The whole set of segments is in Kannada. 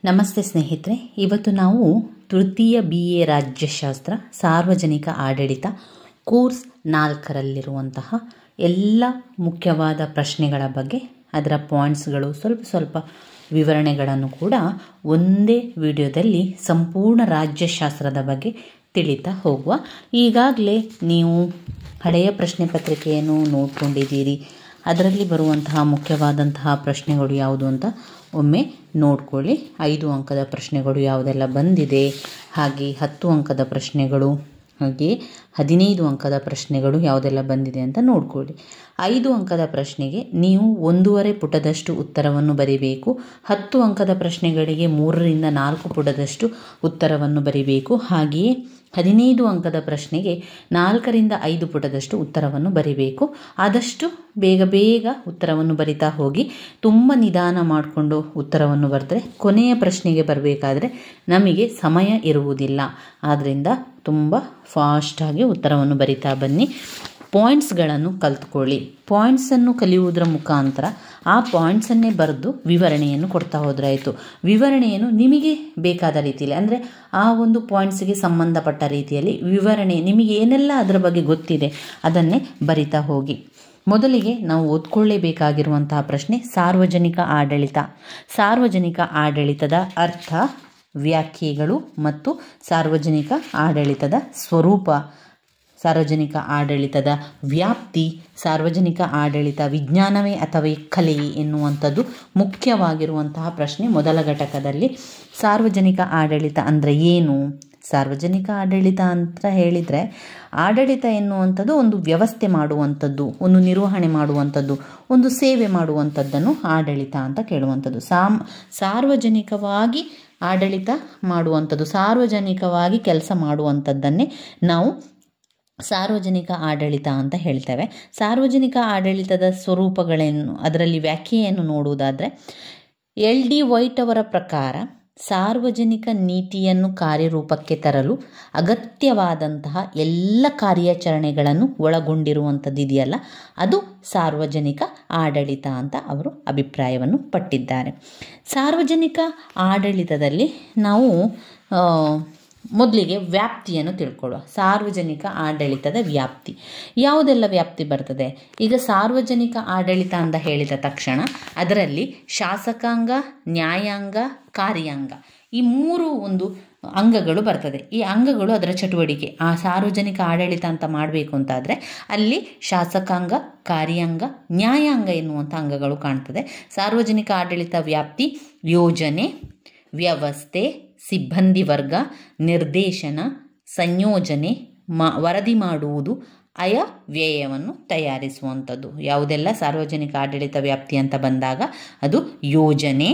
ನಮಸ್ತೆ ಸ್ನೇಹಿತರೆ, ಇವತ್ತು ನಾವು ತೃತೀಯ BA ರಾಜ್ಯಶಾಸ್ತ್ರ ಸಾರ್ವಜನಿಕ ಆಡಳಿತ ಕೋರ್ಸ್ 4ರಲ್ಲಿರುವಂತಹ ಎಲ್ಲ ಮುಖ್ಯವಾದ ಪ್ರಶ್ನೆಗಳ ಬಗ್ಗೆ, ಅದರ ಪಾಯಿಂಟ್ಸ್ಗಳು, ಸ್ವಲ್ಪ ವಿವರಣೆಗಳನ್ನು ಕೂಡ ಒಂದೇ ವಿಡಿಯೋದಲ್ಲಿ ಸಂಪೂರ್ಣ ರಾಜ್ಯಶಾಸ್ತ್ರದ ಬಗ್ಗೆ ತಿಳಿತಾ ಹೋಗುವ. ಈಗಾಗಲೇ ನೀವು ಹಳೆಯ ಪ್ರಶ್ನೆ ಪತ್ರಿಕೆಯನ್ನು ನೋಡ್ಕೊಂಡಿದ್ದೀರಿ. ಅದರಲ್ಲಿ ಬರುವಂತಹ ಮುಖ್ಯವಾದಂತಹ ಪ್ರಶ್ನೆಗಳು ಯಾವುದು ಅಂತ ಒಮ್ಮೆ ನೋಡ್ಕೊಳ್ಳಿ. 5 ಅಂಕದ ಪ್ರಶ್ನೆಗಳು ಯಾವುದೆಲ್ಲ ಬಂದಿದೆ, ಹಾಗೆ 10 ಅಂಕದ ಪ್ರಶ್ನೆಗಳು, ಹಾಗೆ 15 ಅಂಕದ ಪ್ರಶ್ನೆಗಳು ಯಾವುದೆಲ್ಲ ಬಂದಿದೆ ಅಂತ ನೋಡ್ಕೊಳ್ಳಿ. 5 ಅಂಕದ ಪ್ರಶ್ನೆಗೆ ನೀವು 1.5 ಪುಟದಷ್ಟು ಉತ್ತರವನ್ನು ಬರೀಬೇಕು. 10 ಅಂಕದ ಪ್ರಶ್ನೆಗಳಿಗೆ 3ರಿಂದ 4 ಪುಟದಷ್ಟು ಉತ್ತರವನ್ನು ಬರೀಬೇಕು. ಹಾಗೆಯೇ 15 ಅಂಕದ ಪ್ರಶ್ನೆಗೆ 4ರಿಂದ 5 ಪುಟದಷ್ಟು ಉತ್ತರವನ್ನು ಬರೀಬೇಕು. ಆದಷ್ಟು ಬೇಗ ಉತ್ತರವನ್ನು ಬರಿತಾ ಹೋಗಿ. ತುಂಬ ನಿಧಾನ ಮಾಡಿಕೊಂಡು ಉತ್ತರವನ್ನು ಬರೆದ್ರೆ ಕೊನೆಯ ಪ್ರಶ್ನೆಗೆ ಬರಬೇಕಾದ್ರೆ ನಮಗೆ ಸಮಯ ಇರುವುದಿಲ್ಲ. ಆದ್ದರಿಂದ ತುಂಬ ಫಾಸ್ಟಾಗಿ ಉತ್ತರವನ್ನು ಬರಿತಾ ಬನ್ನಿ. ಪಾಯಿಂಟ್ಸ್ಗಳನ್ನು ಕಲ್ತ್ಕೊಳ್ಳಿ. ಪಾಯಿಂಟ್ಸನ್ನು ಕಲಿಯುವುದರ ಮುಖಾಂತರ ಆ ಪಾಯಿಂಟ್ಸನ್ನೇ ಬರೆದು ವಿವರಣೆಯನ್ನು ಕೊಡ್ತಾ ಹೋದ್ರಾಯಿತು. ವಿವರಣೆಯನ್ನು ನಿಮಗೆ ಬೇಕಾದ ರೀತಿಯಲ್ಲಿ, ಅಂದರೆ ಆ ಒಂದು ಪಾಯಿಂಟ್ಸ್ಗೆ ಸಂಬಂಧಪಟ್ಟ ರೀತಿಯಲ್ಲಿ ವಿವರಣೆ, ನಿಮಗೆ ಏನೆಲ್ಲ ಅದರ ಬಗ್ಗೆ ಗೊತ್ತಿದೆ ಅದನ್ನೇ ಬರಿತಾ ಹೋಗಿ. ಮೊದಲಿಗೆ ನಾವು ಓದ್ಕೊಳ್ಳೇಬೇಕಾಗಿರುವಂತಹ ಪ್ರಶ್ನೆ ಸಾರ್ವಜನಿಕ ಆಡಳಿತ. ಸಾರ್ವಜನಿಕ ಆಡಳಿತದ ಅರ್ಥ, ವ್ಯಾಖ್ಯೆಗಳು ಮತ್ತು ಸಾರ್ವಜನಿಕ ಆಡಳಿತದ ಸ್ವರೂಪ, ಸಾರ್ವಜನಿಕ ಆಡಳಿತದ ವ್ಯಾಪ್ತಿ, ಸಾರ್ವಜನಿಕ ಆಡಳಿತ ವಿಜ್ಞಾನವೇ ಅಥವಾ ಕಲೆಯೇ ಎನ್ನುವಂಥದ್ದು ಮುಖ್ಯವಾಗಿರುವಂತಹ ಪ್ರಶ್ನೆ ಮೊದಲ ಘಟಕದಲ್ಲಿ. ಸಾರ್ವಜನಿಕ ಆಡಳಿತ ಅಂದರೆ ಏನು? ಸಾರ್ವಜನಿಕ ಆಡಳಿತ ಅಂತ ಹೇಳಿದರೆ, ಆಡಳಿತ ಎನ್ನುವಂಥದ್ದು ಒಂದು ವ್ಯವಸ್ಥೆ ಮಾಡುವಂಥದ್ದು, ಒಂದು ನಿರ್ವಹಣೆ ಮಾಡುವಂಥದ್ದು, ಒಂದು ಸೇವೆ ಮಾಡುವಂಥದ್ದನ್ನು ಆಡಳಿತ ಅಂತ ಕೇಳುವಂಥದ್ದು. ಸಾರ್ವಜನಿಕವಾಗಿ ಆಡಳಿತ ಮಾಡುವಂಥದ್ದು, ಸಾರ್ವಜನಿಕವಾಗಿ ಕೆಲಸ ಮಾಡುವಂಥದ್ದನ್ನೇ ನಾವು ಸಾರ್ವಜನಿಕ ಆಡಳಿತ ಅಂತ ಹೇಳ್ತೇವೆ. ಸಾರ್ವಜನಿಕ ಆಡಳಿತದ ಸ್ವರೂಪಗಳೇನು, ಅದರಲ್ಲಿ ವ್ಯಾಖ್ಯೆಯನ್ನು ನೋಡುವುದಾದರೆ, LD ವೈಟ್ ಅವರ ಪ್ರಕಾರ ಸಾರ್ವಜನಿಕ ನೀತಿಯನ್ನು ಕಾರ್ಯರೂಪಕ್ಕೆ ತರಲು ಅಗತ್ಯವಾದಂತಹ ಎಲ್ಲ ಕಾರ್ಯಾಚರಣೆಗಳನ್ನು ಒಳಗೊಂಡಿರುವಂಥದ್ದು ಇದೆಯಲ್ಲ, ಅದು ಸಾರ್ವಜನಿಕ ಆಡಳಿತ ಅಂತ ಅವರು ಅಭಿಪ್ರಾಯವನ್ನು ಪಟ್ಟಿದ್ದಾರೆ. ಸಾರ್ವಜನಿಕ ಆಡಳಿತದಲ್ಲಿ ನಾವು ಮೊದಲಿಗೆ ವ್ಯಾಪ್ತಿಯನ್ನು ತಿಳ್ಕೊಳ್ಳುವ. ಸಾರ್ವಜನಿಕ ಆಡಳಿತದ ವ್ಯಾಪ್ತಿ ಯಾವುದೆಲ್ಲ ವ್ಯಾಪ್ತಿ ಬರ್ತದೆ? ಈಗ ಸಾರ್ವಜನಿಕ ಆಡಳಿತ ಅಂತ ಹೇಳಿದ ತಕ್ಷಣ ಅದರಲ್ಲಿ ಶಾಸಕಾಂಗ, ನ್ಯಾಯಾಂಗ, ಕಾರ್ಯಾಂಗ, ಈ 3 ಒಂದು ಅಂಗಗಳು ಬರ್ತದೆ. ಈ ಅಂಗಗಳು ಅದರ ಚಟುವಟಿಕೆ. ಆ ಸಾರ್ವಜನಿಕ ಆಡಳಿತ ಅಂತ ಮಾಡಬೇಕು ಅಂತಾದರೆ ಅಲ್ಲಿ ಶಾಸಕಾಂಗ, ಕಾರ್ಯಾಂಗ, ನ್ಯಾಯಾಂಗ ಎನ್ನುವಂಥ ಅಂಗಗಳು ಕಾಣ್ತದೆ. ಸಾರ್ವಜನಿಕ ಆಡಳಿತ ವ್ಯಾಪ್ತಿ ಯೋಜನೆ, ವ್ಯವಸ್ಥೆ, ಸಿಬ್ಬಂದಿ ವರ್ಗ, ನಿರ್ದೇಶನ, ಸಂಯೋಜನೆ, ವರದಿ ಮಾಡುವುದು, ವ್ಯಯವನ್ನು ತಯಾರಿಸುವಂಥದ್ದು. ಯಾವುದೆಲ್ಲ ಸಾರ್ವಜನಿಕ ಆಡಳಿತ ವ್ಯಾಪ್ತಿ ಅಂತ ಬಂದಾಗ ಅದು ಯೋಜನೆ,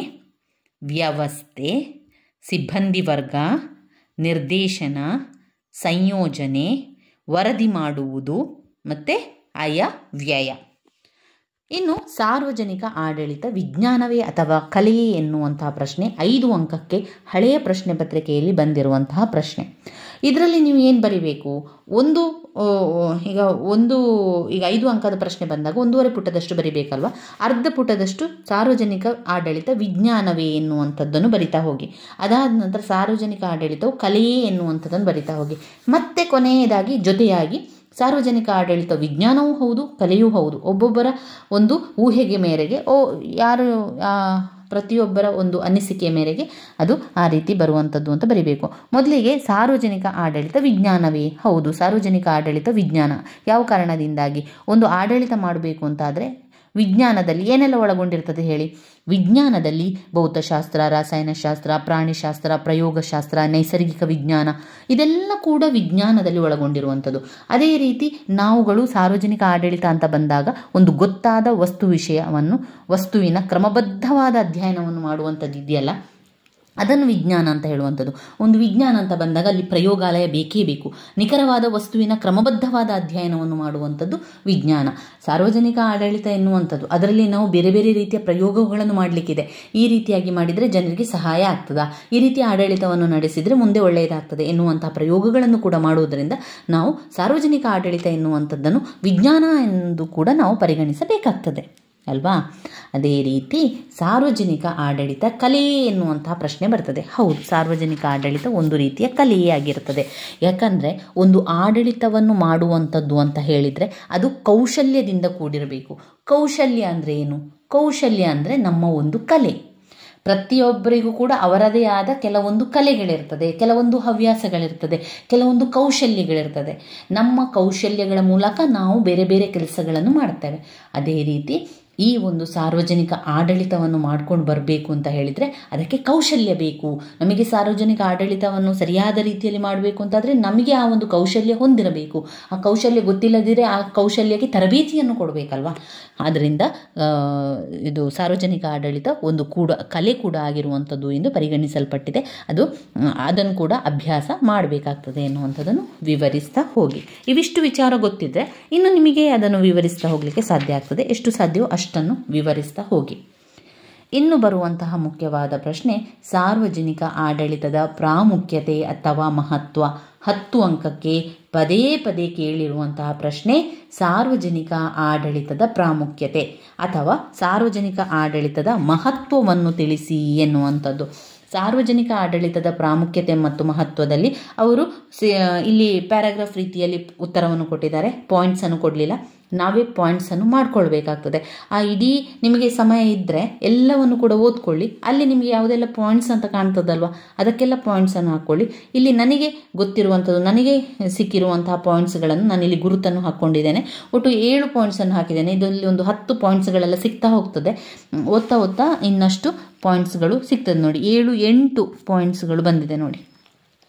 ವ್ಯವಸ್ಥೆ, ಸಿಬ್ಬಂದಿ ವರ್ಗ, ನಿರ್ದೇಶನ, ಸಂಯೋಜನೆ, ವರದಿ ಮಾಡುವುದು ಮತ್ತು ವ್ಯಯ. ಇನ್ನು ಸಾರ್ವಜನಿಕ ಆಡಳಿತ ವಿಜ್ಞಾನವೇ ಅಥವಾ ಕಲೆಯೇ ಎನ್ನುವಂತಹ ಪ್ರಶ್ನೆ 5 ಅಂಕಕ್ಕೆ ಹಳೆಯ ಪ್ರಶ್ನೆ ಪತ್ರಿಕೆಯಲ್ಲಿ ಬಂದಿರುವಂತಹ ಪ್ರಶ್ನೆ. ಇದರಲ್ಲಿ ನೀವು ಏನು ಬರೀಬೇಕು? ಈಗ 5 ಅಂಕದ ಪ್ರಶ್ನೆ ಬಂದಾಗ 1.5 ಪುಟದಷ್ಟು ಬರಿಬೇಕಲ್ವ. ಅರ್ಧ ಪುಟದಷ್ಟು ಸಾರ್ವಜನಿಕ ಆಡಳಿತ ವಿಜ್ಞಾನವೇ ಎನ್ನುವಂಥದ್ದನ್ನು ಬರಿತಾ ಹೋಗಿ. ಅದಾದ ನಂತರ ಸಾರ್ವಜನಿಕ ಆಡಳಿತವು ಕಲೆಯೇ ಎನ್ನುವಂಥದ್ದನ್ನು ಬರಿತಾ ಹೋಗಿ. ಮತ್ತೆ ಕೊನೆಯದಾಗಿ ಜೊತೆಯಾಗಿ ಸಾರ್ವಜನಿಕ ಆಡಳಿತ ವಿಜ್ಞಾನವೂ ಹೌದು, ಕಲೆಯೂ ಹೌದು. ಒಬ್ಬೊಬ್ಬರ ಒಂದು ಊಹೆಗೆ ಮೇರೆಗೆ, ಪ್ರತಿಯೊಬ್ಬರ ಒಂದು ಅನಿಸಿಕೆಯ ಮೇರೆಗೆ ಅದು ಆ ರೀತಿ ಬರುವಂಥದ್ದು ಅಂತ ಬರಿಬೇಕು. ಮೊದಲಿಗೆ ಸಾರ್ವಜನಿಕ ಆಡಳಿತ ವಿಜ್ಞಾನವೇ? ಹೌದು, ಸಾರ್ವಜನಿಕ ಆಡಳಿತ ವಿಜ್ಞಾನ. ಯಾವ ಕಾರಣದಿಂದಾಗಿ? ಒಂದು ಆಡಳಿತ ಮಾಡಬೇಕು ಅಂತಾದರೆ ವಿಜ್ಞಾನದಲ್ಲಿ ಏನೆಲ್ಲ ಒಳಗೊಂಡಿರ್ತದೆ ಹೇಳಿ? ವಿಜ್ಞಾನದಲ್ಲಿ ಭೌತಶಾಸ್ತ್ರ, ರಸಾಯನಶಾಸ್ತ್ರ, ಪ್ರಾಣಿಶಾಸ್ತ್ರ, ಪ್ರಯೋಗಶಾಸ್ತ್ರ, ನೈಸರ್ಗಿಕ ವಿಜ್ಞಾನ, ಇದೆಲ್ಲ ಕೂಡ ವಿಜ್ಞಾನದಲ್ಲಿ ಒಳಗೊಂಡಿರುವಂಥದ್ದು. ಅದೇ ರೀತಿ ನಾವುಗಳು ಸಾರ್ವಜನಿಕ ಆಡಳಿತ ಅಂತ ಬಂದಾಗ ಒಂದು ಗೊತ್ತಾದ ವಸ್ತುವಿನ ಕ್ರಮಬದ್ಧವಾದ ಅಧ್ಯಯನವನ್ನು ಮಾಡುವಂಥದ್ದು ಇದೆಯಲ್ಲ, ಅದನ್ನು ವಿಜ್ಞಾನ ಅಂತ ಹೇಳುವಂಥದ್ದು. ಒಂದು ವಿಜ್ಞಾನ ಅಂತ ಬಂದಾಗ ಅಲ್ಲಿ ಪ್ರಯೋಗಾಲಯ ಬೇಕೇ ಬೇಕು. ನಿಖರವಾದ ವಸ್ತುವಿನ ಕ್ರಮಬದ್ಧವಾದ ಅಧ್ಯಯನವನ್ನು ಮಾಡುವಂಥದ್ದು ವಿಜ್ಞಾನ. ಸಾರ್ವಜನಿಕ ಆಡಳಿತ ಎನ್ನುವಂಥದ್ದು ಅದರಲ್ಲಿ ನಾವು ಬೇರೆ ಬೇರೆ ರೀತಿಯ ಪ್ರಯೋಗಗಳನ್ನು ಮಾಡಲಿಕ್ಕಿದೆ. ಈ ರೀತಿಯಾಗಿ ಮಾಡಿದರೆ ಜನರಿಗೆ ಸಹಾಯ ಆಗ್ತದಾ, ಈ ರೀತಿ ಆಡಳಿತವನ್ನು ನಡೆಸಿದರೆ ಮುಂದೆ ಒಳ್ಳೆಯದಾಗ್ತದೆ ಎನ್ನುವಂತಹ ಪ್ರಯೋಗಗಳನ್ನು ಕೂಡ ಮಾಡುವುದರಿಂದ ನಾವು ಸಾರ್ವಜನಿಕ ಆಡಳಿತ ಎನ್ನುವಂಥದ್ದನ್ನು ವಿಜ್ಞಾನ ಎಂದು ಕೂಡ ನಾವು ಪರಿಗಣಿಸಬೇಕಾಗ್ತದೆ. ಅಲ್ವಾ? ಅದೇ ರೀತಿ ಸಾರ್ವಜನಿಕ ಆಡಳಿತ ಕಲೆ ಎನ್ನುವಂತಹ ಪ್ರಶ್ನೆ ಬರ್ತದೆ. ಹೌದು, ಸಾರ್ವಜನಿಕ ಆಡಳಿತ ಒಂದು ರೀತಿಯ ಕಲೆಯೇ ಆಗಿರ್ತದೆ. ಯಾಕಂದರೆ ಒಂದು ಆಡಳಿತವನ್ನು ಮಾಡುವಂಥದ್ದು ಅಂತ ಹೇಳಿದರೆ ಅದು ಕೌಶಲ್ಯದಿಂದ ಕೂಡಿರಬೇಕು. ಕೌಶಲ್ಯ ಅಂದರೆ ಏನು? ಕೌಶಲ್ಯ ಅಂದರೆ ನಮ್ಮ ಒಂದು ಕಲೆ. ಪ್ರತಿಯೊಬ್ಬರಿಗೂ ಕೂಡ ಅವರದೇ ಆದ ಕೆಲವೊಂದು ಕಲೆಗಳಿರ್ತದೆ, ಕೆಲವೊಂದು ಹವ್ಯಾಸಗಳಿರ್ತದೆ, ಕೆಲವೊಂದು ಕೌಶಲ್ಯಗಳಿರ್ತದೆ. ನಮ್ಮ ಕೌಶಲ್ಯಗಳ ಮೂಲಕ ನಾವು ಬೇರೆ ಬೇರೆ ಕೆಲಸಗಳನ್ನು ಮಾಡ್ತೇವೆ. ಅದೇ ರೀತಿ ಈ ಒಂದು ಸಾರ್ವಜನಿಕ ಆಡಳಿತವನ್ನು ಮಾಡ್ಕೊಂಡು ಬರಬೇಕು ಅಂತ ಹೇಳಿದರೆ ಅದಕ್ಕೆ ಕೌಶಲ್ಯ ಬೇಕು. ನಮಗೆ ಸಾರ್ವಜನಿಕ ಆಡಳಿತವನ್ನು ಸರಿಯಾದ ರೀತಿಯಲ್ಲಿ ಮಾಡಬೇಕು ಅಂತಾದರೆ ನಮಗೆ ಆ ಒಂದು ಕೌಶಲ್ಯ ಹೊಂದಿರಬೇಕು. ಆ ಕೌಶಲ್ಯ ಗೊತ್ತಿಲ್ಲದಿದ್ದರೆ ಆ ಕೌಶಲ್ಯಕ್ಕೆ ತರಬೇತಿಯನ್ನು ಕೊಡಬೇಕಲ್ವ. ಆದ್ದರಿಂದ ಇದು ಸಾರ್ವಜನಿಕ ಆಡಳಿತ ಒಂದು ಕಲೆ ಕೂಡ ಆಗಿರುವಂಥದ್ದು ಎಂದು ಪರಿಗಣಿಸಲ್ಪಟ್ಟಿದೆ. ಅದನ್ನು ಕೂಡ ಅಭ್ಯಾಸ ಮಾಡಬೇಕಾಗ್ತದೆ ಎನ್ನುವಂಥದ್ದನ್ನು ವಿವರಿಸ್ತಾ ಹೋಗಿ. ಇವಿಷ್ಟು ವಿಚಾರ ಗೊತ್ತಿದ್ದರೆ ಇನ್ನು ನಿಮಗೆ ಅದನ್ನು ವಿವರಿಸ್ತಾ ಹೋಗಲಿಕ್ಕೆ ಸಾಧ್ಯ ಆಗ್ತದೆ. ಎಷ್ಟು ಸಾಧ್ಯವೋ ಅಷ್ಟನ್ನು ವಿವರಿಸ್ತಾ ಹೋಗಿ. ಇನ್ನು ಬರುವಂತಹ ಮುಖ್ಯವಾದ ಪ್ರಶ್ನೆ ಸಾರ್ವಜನಿಕ ಆಡಳಿತದ ಪ್ರಾಮುಖ್ಯತೆ ಅಥವಾ ಮಹತ್ವ. 10 ಅಂಕಕ್ಕೆ ಪದೇ ಪದೇ ಕೇಳಿರುವಂತಹ ಪ್ರಶ್ನೆ ಸಾರ್ವಜನಿಕ ಆಡಳಿತದ ಪ್ರಾಮುಖ್ಯತೆ ಅಥವಾ ಸಾರ್ವಜನಿಕ ಆಡಳಿತದ ಮಹತ್ವವನ್ನು ತಿಳಿಸಿ ಎನ್ನುವಂಥದ್ದು. ಸಾರ್ವಜನಿಕ ಆಡಳಿತದ ಪ್ರಾಮುಖ್ಯತೆ ಮತ್ತು ಮಹತ್ವದಲ್ಲಿ ಅವರು ಇಲ್ಲಿ ಪ್ಯಾರಾಗ್ರಾಫ್ ರೀತಿಯಲ್ಲಿ ಉತ್ತರವನ್ನು ಕೊಟ್ಟಿದ್ದಾರೆ. ಪಾಯಿಂಟ್ಸನ್ನು ಕೊಡಲಿಲ್ಲ. ನಾವೇ ಪಾಯಿಂಟ್ಸನ್ನು ಮಾಡ್ಕೊಳ್ಬೇಕಾಗ್ತದೆ. ಆ ಇಡೀ ನಿಮಗೆ ಸಮಯ ಇದ್ದರೆ ಎಲ್ಲವನ್ನು ಕೂಡ ಓದ್ಕೊಳ್ಳಿ. ಅಲ್ಲಿ ನಿಮಗೆ ಯಾವುದೆಲ್ಲ ಪಾಯಿಂಟ್ಸ್ ಅಂತ ಕಾಣ್ತದಲ್ವ ಅದಕ್ಕೆಲ್ಲ ಪಾಯಿಂಟ್ಸನ್ನು ಹಾಕ್ಕೊಳ್ಳಿ. ಇಲ್ಲಿ ನನಗೆ ಗೊತ್ತಿರುವಂಥದ್ದು, ನನಗೆ ಸಿಕ್ಕಿರುವಂತಹ ಪಾಯಿಂಟ್ಸ್ಗಳನ್ನು ನಾನಿಲ್ಲಿ ಗುರುತನ್ನು ಹಾಕ್ಕೊಂಡಿದ್ದೇನೆ. ಒಟ್ಟು 7 ಪಾಯಿಂಟ್ಸನ್ನು ಹಾಕಿದ್ದೇನೆ. ಇದರಲ್ಲಿ ಒಂದು 10 ಪಾಯಿಂಟ್ಸ್ಗಳೆಲ್ಲ ಸಿಗ್ತಾ ಹೋಗ್ತದೆ. ಓದ್ತಾ ಇನ್ನಷ್ಟು ಪಾಯಿಂಟ್ಸ್ಗಳು ಸಿಗ್ತದೆ ನೋಡಿ. 7-8 ಪಾಯಿಂಟ್ಸ್ಗಳು ಬಂದಿದೆ ನೋಡಿ.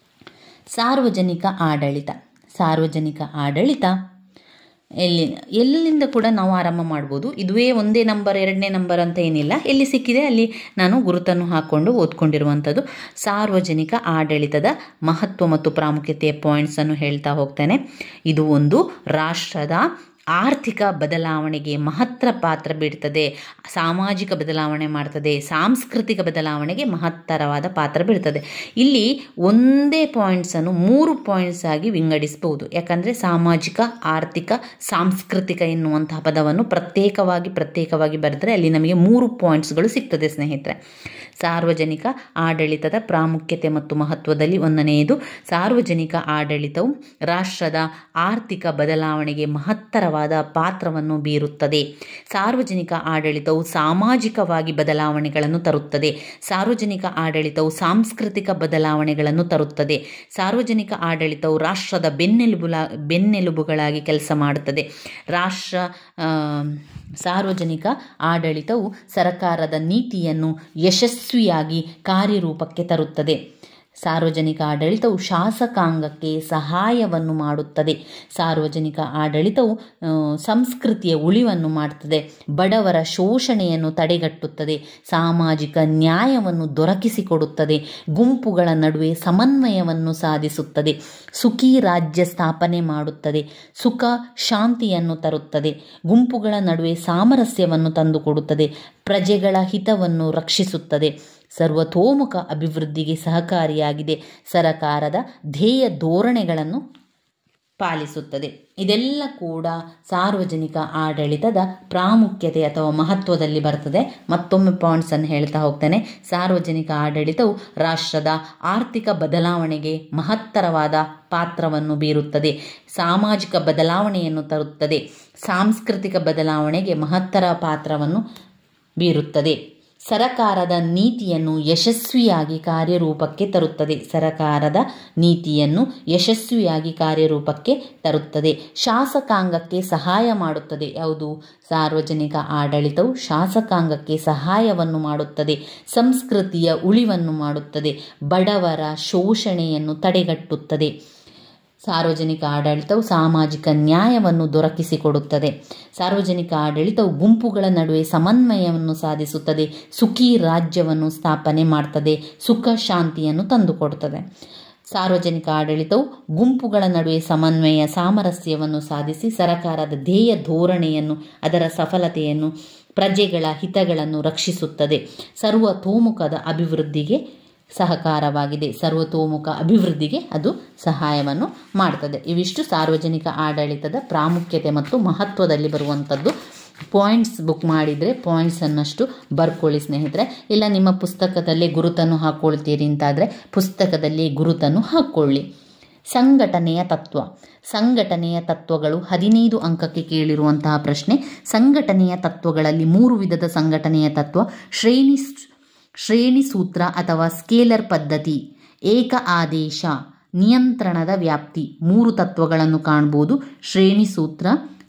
ಸಾರ್ವಜನಿಕ ಆಡಳಿತ. ಸಾರ್ವಜನಿಕ ಆಡಳಿತ ಎಲ್ಲಿಂದ ಕೂಡ ನಾವು ಆರಂಭ ಮಾಡ್ಬೋದು. ಇದುವೇ ಒಂದೇ ನಂಬರ್ 2ನೇ ನಂಬರ್ ಅಂತ ಏನಿಲ್ಲ. ಎಲ್ಲಿ ಸಿಕ್ಕಿದೆ ಅಲ್ಲಿ ನಾನು ಗುರುತನ್ನು ಹಾಕ್ಕೊಂಡು ಓದ್ಕೊಂಡಿರುವಂಥದ್ದು. ಸಾರ್ವಜನಿಕ ಆಡಳಿತದ ಮಹತ್ವ ಮತ್ತು ಪ್ರಾಮುಖ್ಯತೆಯ ಪಾಯಿಂಟ್ಸನ್ನು ಹೇಳ್ತಾ ಹೋಗ್ತೇನೆ. ಇದು ಒಂದು ರಾಷ್ಟ್ರದ ಆರ್ಥಿಕ ಬದಲಾವಣೆಗೆ ಮಹತ್ತರ ಪಾತ್ರ ಬೀಳ್ತದೆ, ಸಾಮಾಜಿಕ ಬದಲಾವಣೆ ಮಾಡ್ತದೆ, ಸಾಂಸ್ಕೃತಿಕ ಬದಲಾವಣೆಗೆ ಮಹತ್ತರವಾದ ಪಾತ್ರ ಬೀಳ್ತದೆ. ಇಲ್ಲಿ ಒಂದೇ ಪಾಯಿಂಟ್ಸನ್ನು 3 ಪಾಯಿಂಟ್ಸ್ ಆಗಿ ವಿಂಗಡಿಸಬಹುದು. ಯಾಕಂದರೆ ಸಾಮಾಜಿಕ, ಆರ್ಥಿಕ, ಸಾಂಸ್ಕೃತಿಕ ಎನ್ನುವಂತಹ ಪದವನ್ನು ಪ್ರತ್ಯೇಕವಾಗಿ ಬರೆದರೆ ಅಲ್ಲಿ ನಮಗೆ 3 ಪಾಯಿಂಟ್ಸ್ಗಳು ಸಿಗ್ತದೆ ಸ್ನೇಹಿತರೆ. ಸಾರ್ವಜನಿಕ ಆಡಳಿತದ ಪ್ರಾಮುಖ್ಯತೆ ಮತ್ತು ಮಹತ್ವದಲ್ಲಿ 1ನೇದು ಸಾರ್ವಜನಿಕ ಆಡಳಿತವು ರಾಷ್ಟ್ರದ ಆರ್ಥಿಕ ಬದಲಾವಣೆಗೆ ಮಹತ್ತರವಾದ ಪಾತ್ರವನ್ನು ಬೀರುತ್ತದೆ. ಸಾರ್ವಜನಿಕ ಆಡಳಿತವು ಸಾಮಾಜಿಕವಾಗಿ ಬದಲಾವಣೆಗಳನ್ನು ತರುತ್ತದೆ. ಸಾರ್ವಜನಿಕ ಆಡಳಿತವು ಸಾಂಸ್ಕೃತಿಕ ಬದಲಾವಣೆಗಳನ್ನು ತರುತ್ತದೆ. ಸಾರ್ವಜನಿಕ ಆಡಳಿತವು ರಾಷ್ಟ್ರದ ಬೆನ್ನೆಲುಬುಗಳಾಗಿ ಕೆಲಸ ಮಾಡುತ್ತದೆ. ಸಾರ್ವಜನಿಕ ಆಡಳಿತವು ಸರ್ಕಾರದ ನೀತಿಯನ್ನು ಯಶಸ್ವಿಯಾಗಿ ಕಾರ್ಯರೂಪಕ್ಕೆ ತರುತ್ತದೆ. ಸಾರ್ವಜನಿಕ ಆಡಳಿತವು ಶಾಸಕಾಂಗಕ್ಕೆ ಸಹಾಯವನ್ನು ಮಾಡುತ್ತದೆ. ಸಾರ್ವಜನಿಕ ಆಡಳಿತವು ಸಂಸ್ಕೃತಿಯ ಉಳಿವನ್ನು ಮಾಡುತ್ತದೆ. ಬಡವರ ಶೋಷಣೆಯನ್ನು ತಡೆಗಟ್ಟುತ್ತದೆ. ಸಾಮಾಜಿಕ ನ್ಯಾಯವನ್ನು ದೊರಕಿಸಿಕೊಡುತ್ತದೆ. ಗುಂಪುಗಳ ನಡುವೆ ಸಮನ್ವಯವನ್ನು ಸಾಧಿಸುತ್ತದೆ. ಸುಖಿ ರಾಜ್ಯ ಸ್ಥಾಪನೆ ಮಾಡುತ್ತದೆ. ಸುಖ ಶಾಂತಿಯನ್ನು ತರುತ್ತದೆ. ಗುಂಪುಗಳ ನಡುವೆ ಸಾಮರಸ್ಯವನ್ನು ತಂದುಕೊಡುತ್ತದೆ. ಪ್ರಜೆಗಳ ಹಿತವನ್ನು ರಕ್ಷಿಸುತ್ತದೆ. ಸರ್ವತೋಮುಖ ಅಭಿವೃದ್ಧಿಗೆ ಸಹಕಾರಿಯಾಗಿದೆ. ಸರಕಾರದ ಧ್ಯೇಯ ಧೋರಣೆಗಳನ್ನು ಪಾಲಿಸುತ್ತದೆ. ಇದೆಲ್ಲ ಕೂಡ ಸಾರ್ವಜನಿಕ ಆಡಳಿತದ ಪ್ರಾಮುಖ್ಯತೆ ಅಥವಾ ಮಹತ್ವದಲ್ಲಿ ಬರ್ತದೆ. ಮತ್ತೊಮ್ಮೆ ಪಾಯಿಂಟ್ಸನ್ನು ಹೇಳ್ತಾ ಹೋಗ್ತೇನೆ. ಸಾರ್ವಜನಿಕ ಆಡಳಿತವು ರಾಷ್ಟ್ರದ ಆರ್ಥಿಕ ಬದಲಾವಣೆಗೆ ಮಹತ್ತರವಾದ ಪಾತ್ರವನ್ನು ಬೀರುತ್ತದೆ. ಸಾಮಾಜಿಕ ಬದಲಾವಣೆಯನ್ನು ತರುತ್ತದೆ. ಸಾಂಸ್ಕೃತಿಕ ಬದಲಾವಣೆಗೆ ಮಹತ್ತರ ಪಾತ್ರವನ್ನು ಬೀರುತ್ತದೆ. ಸರಕಾರದ ನೀತಿಯನ್ನು ಯಶಸ್ವಿಯಾಗಿ ಕಾರ್ಯರೂಪಕ್ಕೆ ತರುತ್ತದೆ. ಸರಕಾರದ ನೀತಿಯನ್ನು ಯಶಸ್ವಿಯಾಗಿ ಕಾರ್ಯರೂಪಕ್ಕೆ ತರುತ್ತದೆ. ಶಾಸಕಾಂಗಕ್ಕೆ ಸಹಾಯ ಮಾಡುತ್ತದೆ. ಯಾವುದು? ಸಾರ್ವಜನಿಕ ಆಡಳಿತವು ಶಾಸಕಾಂಗಕ್ಕೆ ಸಹಾಯವನ್ನು ಮಾಡುತ್ತದೆ. ಸಂಸ್ಕೃತಿಯ ಉಳಿವನ್ನು ಮಾಡುತ್ತದೆ. ಬಡವರ ಶೋಷಣೆಯನ್ನು ತಡೆಗಟ್ಟುತ್ತದೆ. ಸಾರ್ವಜನಿಕ ಆಡಳಿತವು ಸಾಮಾಜಿಕ ನ್ಯಾಯವನ್ನು ದೊರಕಿಸಿಕೊಡುತ್ತದೆ. ಸಾರ್ವಜನಿಕ ಆಡಳಿತವು ಗುಂಪುಗಳ ನಡುವೆ ಸಮನ್ವಯವನ್ನು ಸಾಧಿಸುತ್ತದೆ. ಸುಖಿ ರಾಜ್ಯವನ್ನು ಸ್ಥಾಪನೆ ಮಾಡ್ತದೆ. ಸುಖ ಶಾಂತಿಯನ್ನು ತಂದುಕೊಡುತ್ತದೆ. ಸಾರ್ವಜನಿಕ ಆಡಳಿತವು ಗುಂಪುಗಳ ನಡುವೆ ಸಮನ್ವಯ, ಸಾಮರಸ್ಯವನ್ನು ಸಾಧಿಸಿ ಸರಕಾರದ ಧ್ಯೇಯ ಧೋರಣೆಯನ್ನು, ಅದರ ಸಫಲತೆಯನ್ನು, ಪ್ರಜೆಗಳ ಹಿತಗಳನ್ನು ರಕ್ಷಿಸುತ್ತದೆ. ಸರ್ವತೋಮುಖದ ಅಭಿವೃದ್ಧಿಗೆ ಸಹಕಾರವಾಗಿದೆ. ಸರ್ವತೋಮುಖ ಅಭಿವೃದ್ಧಿಗೆ ಅದು ಸಹಾಯವನ್ನು ಮಾಡ್ತದೆ. ಇವಿಷ್ಟು ಸಾರ್ವಜನಿಕ ಆಡಳಿತದ ಪ್ರಾಮುಖ್ಯತೆ ಮತ್ತು ಮಹತ್ವದಲ್ಲಿ ಬರುವಂಥದ್ದು. ಪಾಯಿಂಟ್ಸ್ ಬುಕ್ ಮಾಡಿದರೆ ಪಾಯಿಂಟ್ಸ್ ಅನ್ನಷ್ಟು ಬರ್ಕೊಳ್ಳಿ ಸ್ನೇಹಿತರೆ. ಇಲ್ಲ ನಿಮ್ಮ ಪುಸ್ತಕದಲ್ಲೇ ಗುರುತನ್ನು ಹಾಕ್ಕೊಳ್ತೀರಿ ಅಂತಾದರೆ ಪುಸ್ತಕದಲ್ಲಿ ಗುರುತನ್ನು ಹಾಕ್ಕೊಳ್ಳಿ. ಸಂಘಟನೆಯ ತತ್ವ. ಸಂಘಟನೆಯ ತತ್ವಗಳು 15 ಅಂಕಕ್ಕೆ ಕೇಳಿರುವಂತಹ ಪ್ರಶ್ನೆ. ಸಂಘಟನೆಯ ತತ್ವಗಳಲ್ಲಿ 3 ವಿಧದ ಸಂಘಟನೆಯ ತತ್ವ: ಶ್ರೇಣಿ ಸೂತ್ರ ಅಥವಾ ಸ್ಕೇಲರ್ ಪದ್ಧತಿ, ಏಕ ಆದೇಶ, ನಿಯಂತ್ರಣದ ವ್ಯಾಪ್ತಿ. 3 ತತ್ವಗಳನ್ನು ಕಾಣ್ಬೋದು: ಶ್ರೇಣಿ ಸೂತ್ರ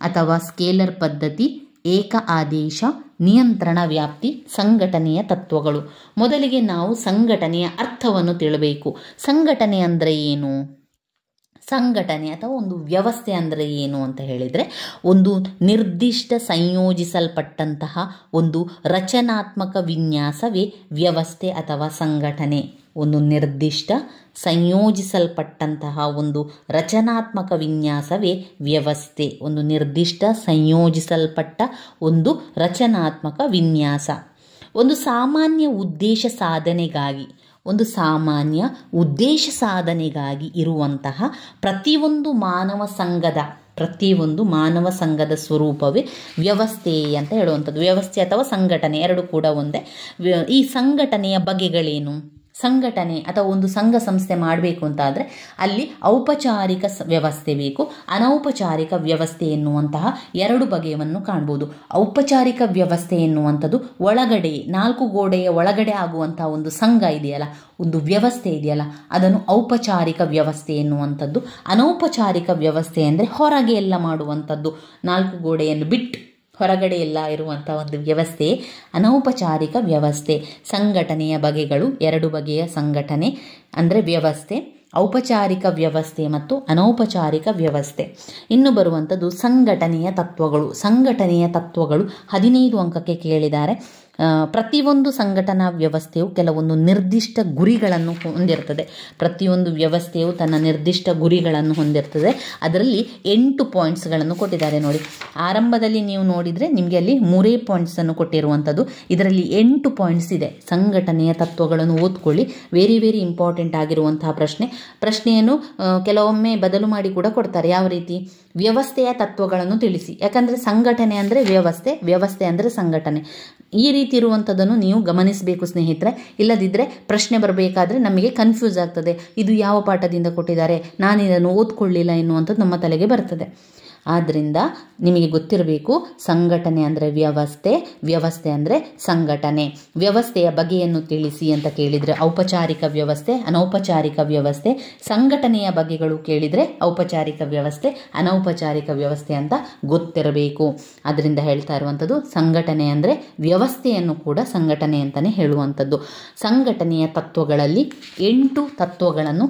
ಅಥವಾ ಸ್ಕೇಲರ್ ಪದ್ಧತಿ, ಏಕ ಆದೇಶ, ನಿಯಂತ್ರಣ ವ್ಯಾಪ್ತಿ. ಸಂಘಟನೆಯ ತತ್ವಗಳು. ಮೊದಲಿಗೆ ನಾವು ಸಂಘಟನೆಯ ಅರ್ಥವನ್ನು ತಿಳಿಬೇಕು. ಸಂಘಟನೆ ಅಂದರೆ ಏನು? ಸಂಘಟನೆ ಅಥವಾ ಒಂದು ವ್ಯವಸ್ಥೆ ಅಂದರೆ ಏನು ಅಂತ ಹೇಳಿದರೆ, ಒಂದು ನಿರ್ದಿಷ್ಟ ಸಂಯೋಜಿಸಲ್ಪಟ್ಟಂತಹ ಒಂದು ರಚನಾತ್ಮಕ ವಿನ್ಯಾಸವೇ ವ್ಯವಸ್ಥೆ ಅಥವಾ ಸಂಘಟನೆ. ಒಂದು ನಿರ್ದಿಷ್ಟ ಸಂಯೋಜಿಸಲ್ಪಟ್ಟಂತಹ ಒಂದು ರಚನಾತ್ಮಕ ವಿನ್ಯಾಸವೇ ವ್ಯವಸ್ಥೆ. ಒಂದು ನಿರ್ದಿಷ್ಟ ಸಂಯೋಜಿಸಲ್ಪಟ್ಟ ಒಂದು ರಚನಾತ್ಮಕ ವಿನ್ಯಾಸ. ಒಂದು ಸಾಮಾನ್ಯ ಉದ್ದೇಶ ಸಾಧನೆಗಾಗಿ ಇರುವಂತಹ ಪ್ರತಿಯೊಂದು ಮಾನವ ಸಂಘದ ಸ್ವರೂಪವೇ ವ್ಯವಸ್ಥೆ ಅಂತ ಹೇಳುವಂಥದ್ದು. ವ್ಯವಸ್ಥೆ ಅಥವಾ ಸಂಘಟನೆ ಎರಡು ಕೂಡ ಒಂದೇ. ಈ ಸಂಘಟನೆಯ ಬಗೆಗಳೇನು? ಸಂಘಟನೆ ಅಥವಾ ಒಂದು ಸಂಘ ಸಂಸ್ಥೆ ಮಾಡಬೇಕು ಅಂತಾದರೆ ಅಲ್ಲಿ ಔಪಚಾರಿಕ ವ್ಯವಸ್ಥೆ ಬೇಕು, ಅನೌಪಚಾರಿಕ ವ್ಯವಸ್ಥೆ ಎನ್ನುವಂತಹ 2 ಬಗೆಯನ್ನು ಕಾಣ್ಬೋದು. ಔಪಚಾರಿಕ ವ್ಯವಸ್ಥೆ ಎನ್ನುವಂಥದ್ದು ಒಳಗಡೆ 4 ಗೋಡೆಯ ಒಳಗಡೆ ಆಗುವಂತಹ ಒಂದು ಸಂಘ ಇದೆಯಲ್ಲ, ಒಂದು ವ್ಯವಸ್ಥೆ ಇದೆಯಲ್ಲ, ಅದನ್ನು ಔಪಚಾರಿಕ ವ್ಯವಸ್ಥೆ ಎನ್ನುವಂಥದ್ದು. ಅನೌಪಚಾರಿಕ ವ್ಯವಸ್ಥೆ ಅಂದರೆ ಹೊರಗೆ ಎಲ್ಲ ಮಾಡುವಂಥದ್ದು, 4 ಗೋಡೆಯನ್ನು ಬಿಟ್ಟು ಹೊರಗಡೆ ಎಲ್ಲ ಇರುವಂಥ ಒಂದು ವ್ಯವಸ್ಥೆ ಅನೌಪಚಾರಿಕ ವ್ಯವಸ್ಥೆ. ಸಂಘಟನೆಯ ಬಗೆಗಳು 2 ಬಗೆಯ ಸಂಘಟನೆ ಅಂದರೆ ವ್ಯವಸ್ಥೆ: ಔಪಚಾರಿಕ ವ್ಯವಸ್ಥೆ ಮತ್ತು ಅನೌಪಚಾರಿಕ ವ್ಯವಸ್ಥೆ. ಇನ್ನು ಬರುವಂಥದ್ದು ಸಂಘಟನೆಯ ತತ್ವಗಳು. ಸಂಘಟನೆಯ ತತ್ವಗಳು 15 ಅಂಕಕ್ಕೆ ಕೇಳಿದ್ದಾರೆ. ಪ್ರತಿಯೊಂದು ಸಂಘಟನಾ ವ್ಯವಸ್ಥೆಯು ಕೆಲವೊಂದು ನಿರ್ದಿಷ್ಟ ಗುರಿಗಳನ್ನು ಹೊಂದಿರ್ತದೆ. ಪ್ರತಿಯೊಂದು ವ್ಯವಸ್ಥೆಯು ತನ್ನ ನಿರ್ದಿಷ್ಟ ಗುರಿಗಳನ್ನು ಹೊಂದಿರ್ತದೆ. ಅದರಲ್ಲಿ 8 ಪಾಯಿಂಟ್ಸ್ಗಳನ್ನು ಕೊಟ್ಟಿದ್ದಾರೆ ನೋಡಿ. ಆರಂಭದಲ್ಲಿ ನೀವು ನೋಡಿದರೆ ನಿಮಗೆ ಅಲ್ಲಿ 3 ಪಾಯಿಂಟ್ಸನ್ನು ಕೊಟ್ಟಿರುವಂಥದ್ದು. ಇದರಲ್ಲಿ 8 ಪಾಯಿಂಟ್ಸ್ ಇದೆ. ಸಂಘಟನೆಯ ತತ್ವಗಳನ್ನು ಓದ್ಕೊಳ್ಳಿ. ವೆರಿ ವೆರಿ ಇಂಪಾರ್ಟೆಂಟ್ ಆಗಿರುವಂತಹ ಪ್ರಶ್ನೆಯನ್ನು ಕೆಲವೊಮ್ಮೆ ಬದಲು ಮಾಡಿ ಕೂಡ ಕೊಡ್ತಾರೆ. ಯಾವ ರೀತಿ? ವ್ಯವಸ್ಥೆಯ ತತ್ವಗಳನ್ನು ತಿಳಿಸಿ. ಯಾಕಂದರೆ ಸಂಘಟನೆ ಅಂದರೆ ವ್ಯವಸ್ಥೆ ಅಂದರೆ ಸಂಘಟನೆ. ಈ ರೀತಿ ಇರುವಂಥದ್ದನ್ನು ನೀವು ಗಮನಿಸಬೇಕು ಸ್ನೇಹಿತರೆ. ಇಲ್ಲದಿದ್ದರೆ ಪ್ರಶ್ನೆ ಬರಬೇಕಾದ್ರೆ ನಮಗೆ ಕನ್ಫ್ಯೂಸ್ ಆಗ್ತದೆ. ಇದು ಯಾವ ಪಾಠದಿಂದ ಕೊಟ್ಟಿದ್ದಾರೆ, ನಾನು ಇದನ್ನು ಓದ್ಕೊಳ್ಳಿಲ್ಲ ಎನ್ನುವಂಥದ್ದು ನಮ್ಮ ತಲೆಗೆ ಬರ್ತದೆ. ಆದ್ದರಿಂದ ನಿಮಗೆ ಗೊತ್ತಿರಬೇಕು, ಸಂಘಟನೆ ಅಂದರೆ ವ್ಯವಸ್ಥೆ ಅಂದರೆ ಸಂಘಟನೆ. ವ್ಯವಸ್ಥೆಯ ಬಗೆಯನ್ನು ತಿಳಿಸಿ ಅಂತ ಕೇಳಿದರೆ ಔಪಚಾರಿಕ ವ್ಯವಸ್ಥೆ, ಅನೌಪಚಾರಿಕ ವ್ಯವಸ್ಥೆ. ಸಂಘಟನೆಯ ಬಗೆಗಳು ಕೇಳಿದರೆ ಔಪಚಾರಿಕ ವ್ಯವಸ್ಥೆ, ಅನೌಪಚಾರಿಕ ವ್ಯವಸ್ಥೆ ಅಂತ ಗೊತ್ತಿರಬೇಕು. ಅದರಿಂದ ಹೇಳ್ತಾ ಇರುವಂಥದ್ದು ಸಂಘಟನೆ ಅಂದರೆ ವ್ಯವಸ್ಥೆಯನ್ನು ಕೂಡ ಸಂಘಟನೆ ಅಂತಲೇ ಹೇಳುವಂಥದ್ದು. ಸಂಘಟನೆಯ ತತ್ವಗಳಲ್ಲಿ 8 ತತ್ವಗಳನ್ನು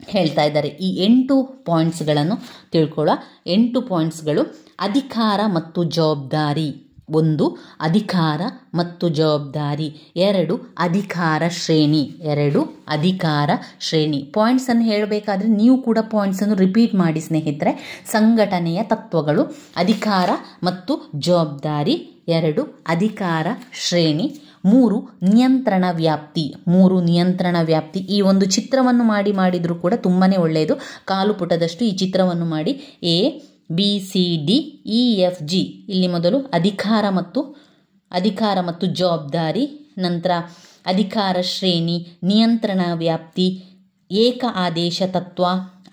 ಹೇಳ್ತಾ ಇದ್ದಾರೆ. ಈ 8 ಪಾಯಿಂಟ್ಸ್ಗಳನ್ನು ತಿಳ್ಕೊಳ್ಳೋ. 8 ಪಾಯಿಂಟ್ಸ್ಗಳು: ಅಧಿಕಾರ ಮತ್ತು ಜವಾಬ್ದಾರಿ. 1 ಅಧಿಕಾರ ಮತ್ತು ಜವಾಬ್ದಾರಿ. 2 ಅಧಿಕಾರ ಶ್ರೇಣಿ. ಪಾಯಿಂಟ್ಸನ್ನು ಹೇಳಬೇಕಾದ್ರೆ ನೀವು ಕೂಡ ಪಾಯಿಂಟ್ಸನ್ನು ರಿಪೀಟ್ ಮಾಡಿ ಸ್ನೇಹಿತರೆ. ಸಂಘಟನೆಯ ತತ್ವಗಳು: ಅಧಿಕಾರ ಮತ್ತು ಜವಾಬ್ದಾರಿ. 2 ಅಧಿಕಾರ ಶ್ರೇಣಿ. 3 ನಿಯಂತ್ರಣ ವ್ಯಾಪ್ತಿ. ಈ ಒಂದು ಚಿತ್ರವನ್ನು ಮಾಡಿದರೂ ಕೂಡ ತುಂಬಾ ಒಳ್ಳೆಯದು. ಕಾಲು ಪುಟದಷ್ಟು ಈ ಚಿತ್ರವನ್ನು ಮಾಡಿ. ABCDEFG. ಇಲ್ಲಿ ಮೊದಲು ಅಧಿಕಾರ ಮತ್ತು ಜವಾಬ್ದಾರಿ, ನಂತರ ಅಧಿಕಾರ ಶ್ರೇಣಿ, ನಿಯಂತ್ರಣ ವ್ಯಾಪ್ತಿ, ಏಕ ಆದೇಶ ತತ್ವ,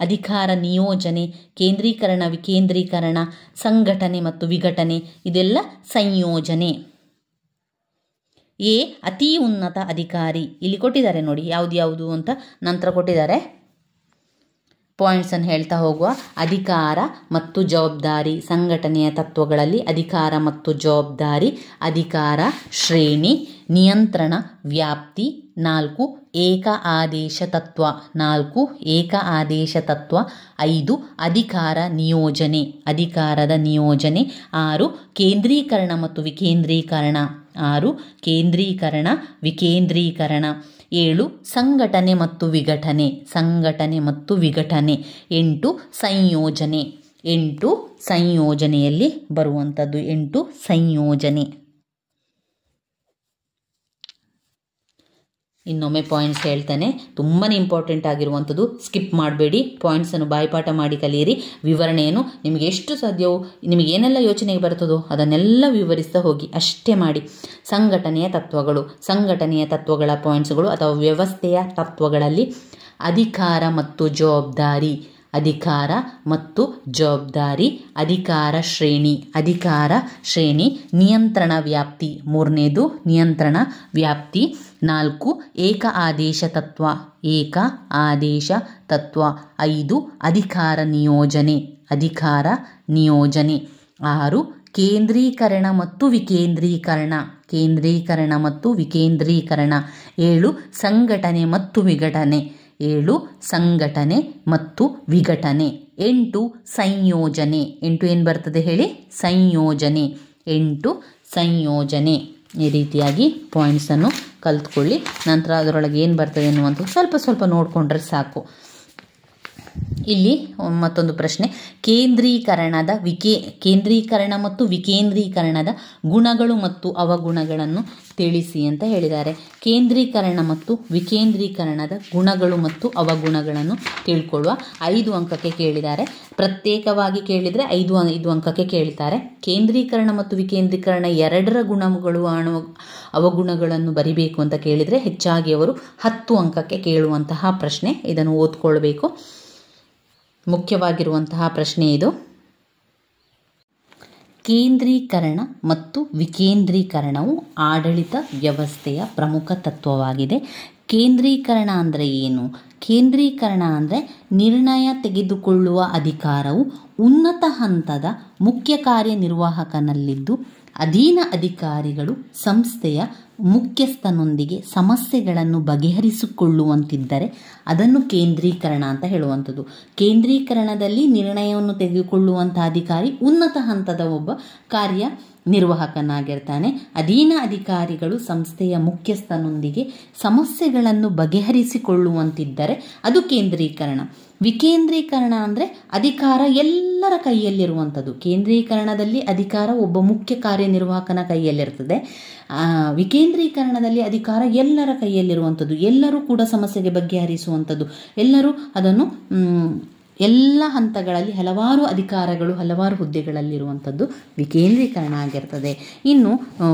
ಅಧಿಕಾರ ನಿಯೋಜನೆ, ಕೇಂದ್ರೀಕರಣ ವಿಕೇಂದ್ರೀಕರಣ, ಸಂಘಟನೆ ಮತ್ತು ವಿಘಟನೆ. ಇದೆಲ್ಲ ಸಂಯೋಜನೆ. ಅತಿ ಉನ್ನತ ಅಧಿಕಾರಿ. ಇಲ್ಲಿ ಕೊಟ್ಟಿದ್ದಾರೆ ನೋಡಿ ಯಾವುದು ಅಂತ ನಂತರ ಕೊಟ್ಟಿದ್ದಾರೆ. ಪಾಯಿಂಟ್ಸನ್ನು ಹೇಳ್ತಾ ಹೋಗುವ. ಅಧಿಕಾರ ಮತ್ತು ಜವಾಬ್ದಾರಿ. ಸಂಘಟನೆಯ ತತ್ವಗಳಲ್ಲಿ ಅಧಿಕಾರ ಮತ್ತು ಜವಾಬ್ದಾರಿ, ಅಧಿಕಾರ ಶ್ರೇಣಿ, ನಿಯಂತ್ರಣ ವ್ಯಾಪ್ತಿ. 4 ಏಕ ಆದೇಶ ತತ್ವ. 5 ಅಧಿಕಾರದ ನಿಯೋಜನೆ. 6 ಕೇಂದ್ರೀಕರಣ ಮತ್ತು ವಿಕೇಂದ್ರೀಕರಣ. 7 ಸಂಘಟನೆ ಮತ್ತು ವಿಘಟನೆ. 8 ಸಂಯೋಜನೆ. 8 ಸಂಯೋಜನೆಯಲ್ಲಿ ಬರುವಂಥದ್ದು. 8 ಸಂಯೋಜನೆ. ಇನ್ನೊಮ್ಮೆ ಪಾಯಿಂಟ್ಸ್ ಹೇಳ್ತಾನೆ, ತುಂಬಾ ಇಂಪಾರ್ಟೆಂಟ್ ಆಗಿರುವಂಥದ್ದು, ಸ್ಕಿಪ್ ಮಾಡಬೇಡಿ. ಪಾಯಿಂಟ್ಸನ್ನು ಬಾಯಿಪಾಠ ಮಾಡಿ ಕಲಿಯಿರಿ. ವಿವರಣೆಯನ್ನು ನಿಮಗೆ ಎಷ್ಟು ಸಾಧ್ಯವೋ, ನಿಮಗೆ ಏನೆಲ್ಲ ಯೋಚನೆಗೆ ಬರ್ತದೋ ಅದನ್ನೆಲ್ಲ ವಿವರಿಸ್ತಾ ಹೋಗಿ, ಅಷ್ಟೇ ಮಾಡಿ. ಸಂಘಟನೆಯ ತತ್ವಗಳು. ಸಂಘಟನೆಯ ತತ್ವಗಳ ಪಾಯಿಂಟ್ಸ್ಗಳು ಅಥವಾ ವ್ಯವಸ್ಥೆಯ ತತ್ವಗಳಲ್ಲಿ ಅಧಿಕಾರ ಮತ್ತು ಜವಾಬ್ದಾರಿ. ಅಧಿಕಾರ ಮತ್ತು ಜವಾಬ್ದಾರಿ. ಅಧಿಕಾರ ಶ್ರೇಣಿ. ಅಧಿಕಾರ ಶ್ರೇಣಿ. ನಿಯಂತ್ರಣ ವ್ಯಾಪ್ತಿ. ಮೂರನೇದು ನಿಯಂತ್ರಣ ವ್ಯಾಪ್ತಿ. 4 ಏಕ ಆದೇಶ ತತ್ವ. ಏಕ ಆದೇಶ ತತ್ವ. 5 ಅಧಿಕಾರ ನಿಯೋಜನೆ. ಅಧಿಕಾರ ನಿಯೋಜನೆ. 6 ಕೇಂದ್ರೀಕರಣ ಮತ್ತು ವಿಕೇಂದ್ರೀಕರಣ. ಕೇಂದ್ರೀಕರಣ ಮತ್ತು ವಿಕೇಂದ್ರೀಕರಣ. 7 ಸಂಘಟನೆ ಮತ್ತು ವಿಘಟನೆ. 7 ಸಂಘಟನೆ ಮತ್ತು ವಿಘಟನೆ. 8 ಸಂಯೋಜನೆ. 8 ಏನು ಬರ್ತದೆ ಹೇಳಿ? ಸಂಯೋಜನೆ. 8 ಸಂಯೋಜನೆ. ಈ ರೀತಿಯಾಗಿ ಪಾಯಿಂಟ್ಸನ್ನು ಕಲ್ತ್ಕೊಳ್ಳಿ. ನಂತರ ಅದರೊಳಗೆ ಏನು ಬರ್ತದೆ ಅನ್ನುವಂಥದ್ದು ಸ್ವಲ್ಪ ಸ್ವಲ್ಪ ನೋಡಿಕೊಂಡ್ರೆ ಸಾಕು. ಇಲ್ಲಿ ಮತ್ತೊಂದು ಪ್ರಶ್ನೆ, ಕೇಂದ್ರೀಕರಣ ಮತ್ತು ವಿಕೇಂದ್ರೀಕರಣದ ಗುಣಗಳು ಮತ್ತು ಅವಗುಣಗಳನ್ನು ತಿಳಿಸಿ ಅಂತ ಹೇಳಿದ್ದಾರೆ. ಕೇಂದ್ರೀಕರಣ ಮತ್ತು ವಿಕೇಂದ್ರೀಕರಣದ ಗುಣಗಳು ಮತ್ತು ಅವಗುಣಗಳನ್ನು ತಿಳ್ಕೊಳ್ಳುವ. 5 ಅಂಕಕ್ಕೆ ಕೇಳಿದ್ದಾರೆ. ಪ್ರತ್ಯೇಕವಾಗಿ ಕೇಳಿದರೆ 5 ಅಂಕಕ್ಕೆ ಕೇಳ್ತಾರೆ. ಕೇಂದ್ರೀಕರಣ ಮತ್ತು ವಿಕೇಂದ್ರೀಕರಣ ಎರಡರ ಗುಣಗಳು ಅವಗುಣಗಳನ್ನು ಬರಿಬೇಕು ಅಂತ ಕೇಳಿದರೆ ಹೆಚ್ಚಾಗಿ ಅವರು 10 ಅಂಕಕ್ಕೆ ಕೇಳುವಂತಹ ಪ್ರಶ್ನೆ. ಇದನ್ನು ಓದ್ಕೊಳ್ಬೇಕು. ಮುಖ್ಯವಾಗಿರುವಂತಹ ಪ್ರಶ್ನೆ ಇದು. ಕೇಂದ್ರೀಕರಣ ಮತ್ತು ವಿಕೇಂದ್ರೀಕರಣವು ಆಡಳಿತ ವ್ಯವಸ್ಥೆಯ ಪ್ರಮುಖ ತತ್ವವಾಗಿದೆ. ಕೇಂದ್ರೀಕರಣ ಅಂದರೆ ಏನು? ಕೇಂದ್ರೀಕರಣ ಅಂದರೆ ನಿರ್ಣಯ ತೆಗೆದುಕೊಳ್ಳುವ ಅಧಿಕಾರವು ಉನ್ನತ ಹಂತದ ಮುಖ್ಯ ಕಾರ್ಯನಿರ್ವಾಹಕನಲ್ಲಿದ್ದು ಅಧೀನ ಅಧಿಕಾರಿಗಳು ಸಂಸ್ಥೆಯ ಮುಖ್ಯಸ್ಥನೊಂದಿಗೆ ಸಮಸ್ಯೆಗಳನ್ನು ಬಗೆಹರಿಸಿಕೊಳ್ಳುವಂತಿದ್ದರೆ ಅದನ್ನು ಕೇಂದ್ರೀಕರಣ ಅಂತ ಹೇಳುವಂಥದ್ದು. ಕೇಂದ್ರೀಕರಣದಲ್ಲಿ ನಿರ್ಣಯವನ್ನು ತೆಗೆದುಕೊಳ್ಳುವಂಥ ಅಧಿಕಾರಿ ಉನ್ನತ ಹಂತದ ಒಬ್ಬ ಕಾರ್ಯನಿರ್ವಾಹಕನಾಗಿರ್ತಾನೆ. ಅಧೀನ ಅಧಿಕಾರಿಗಳು ಸಂಸ್ಥೆಯ ಮುಖ್ಯಸ್ಥನೊಂದಿಗೆ ಸಮಸ್ಯೆಗಳನ್ನು ಬಗೆಹರಿಸಿಕೊಳ್ಳುವಂತಿದ್ದರೆ ಅದು ಕೇಂದ್ರೀಕರಣ. ವಿಕೇಂದ್ರೀಕರಣ ಅಂದರೆ ಅಧಿಕಾರ ಎಲ್ಲರ ಕೈಯಲ್ಲಿರುವಂಥದ್ದು. ಕೇಂದ್ರೀಕರಣದಲ್ಲಿ ಅಧಿಕಾರ ಒಬ್ಬ ಮುಖ್ಯ ಕಾರ್ಯನಿರ್ವಾಹಕನ ಕೈಯಲ್ಲಿರ್ತದೆ. ವಿಕೇಂದ್ರೀಕರಣದಲ್ಲಿ ಅಧಿಕಾರ ಎಲ್ಲರ ಕೈಯಲ್ಲಿರುವಂಥದ್ದು. ಎಲ್ಲರೂ ಕೂಡ ಸಮಸ್ಯೆಗೆ ಬಗೆಹರಿಸುವಂಥದ್ದು. ಎಲ್ಲರೂ ಅದನ್ನು ಎಲ್ಲ ಹಂತಗಳಲ್ಲಿ ಹಲವಾರು ಅಧಿಕಾರಗಳು ಹಲವಾರು ಹುದ್ದೆಗಳಲ್ಲಿರುವಂಥದ್ದು ವಿಕೇಂದ್ರೀಕರಣ ಆಗಿರ್ತದೆ. ಇನ್ನು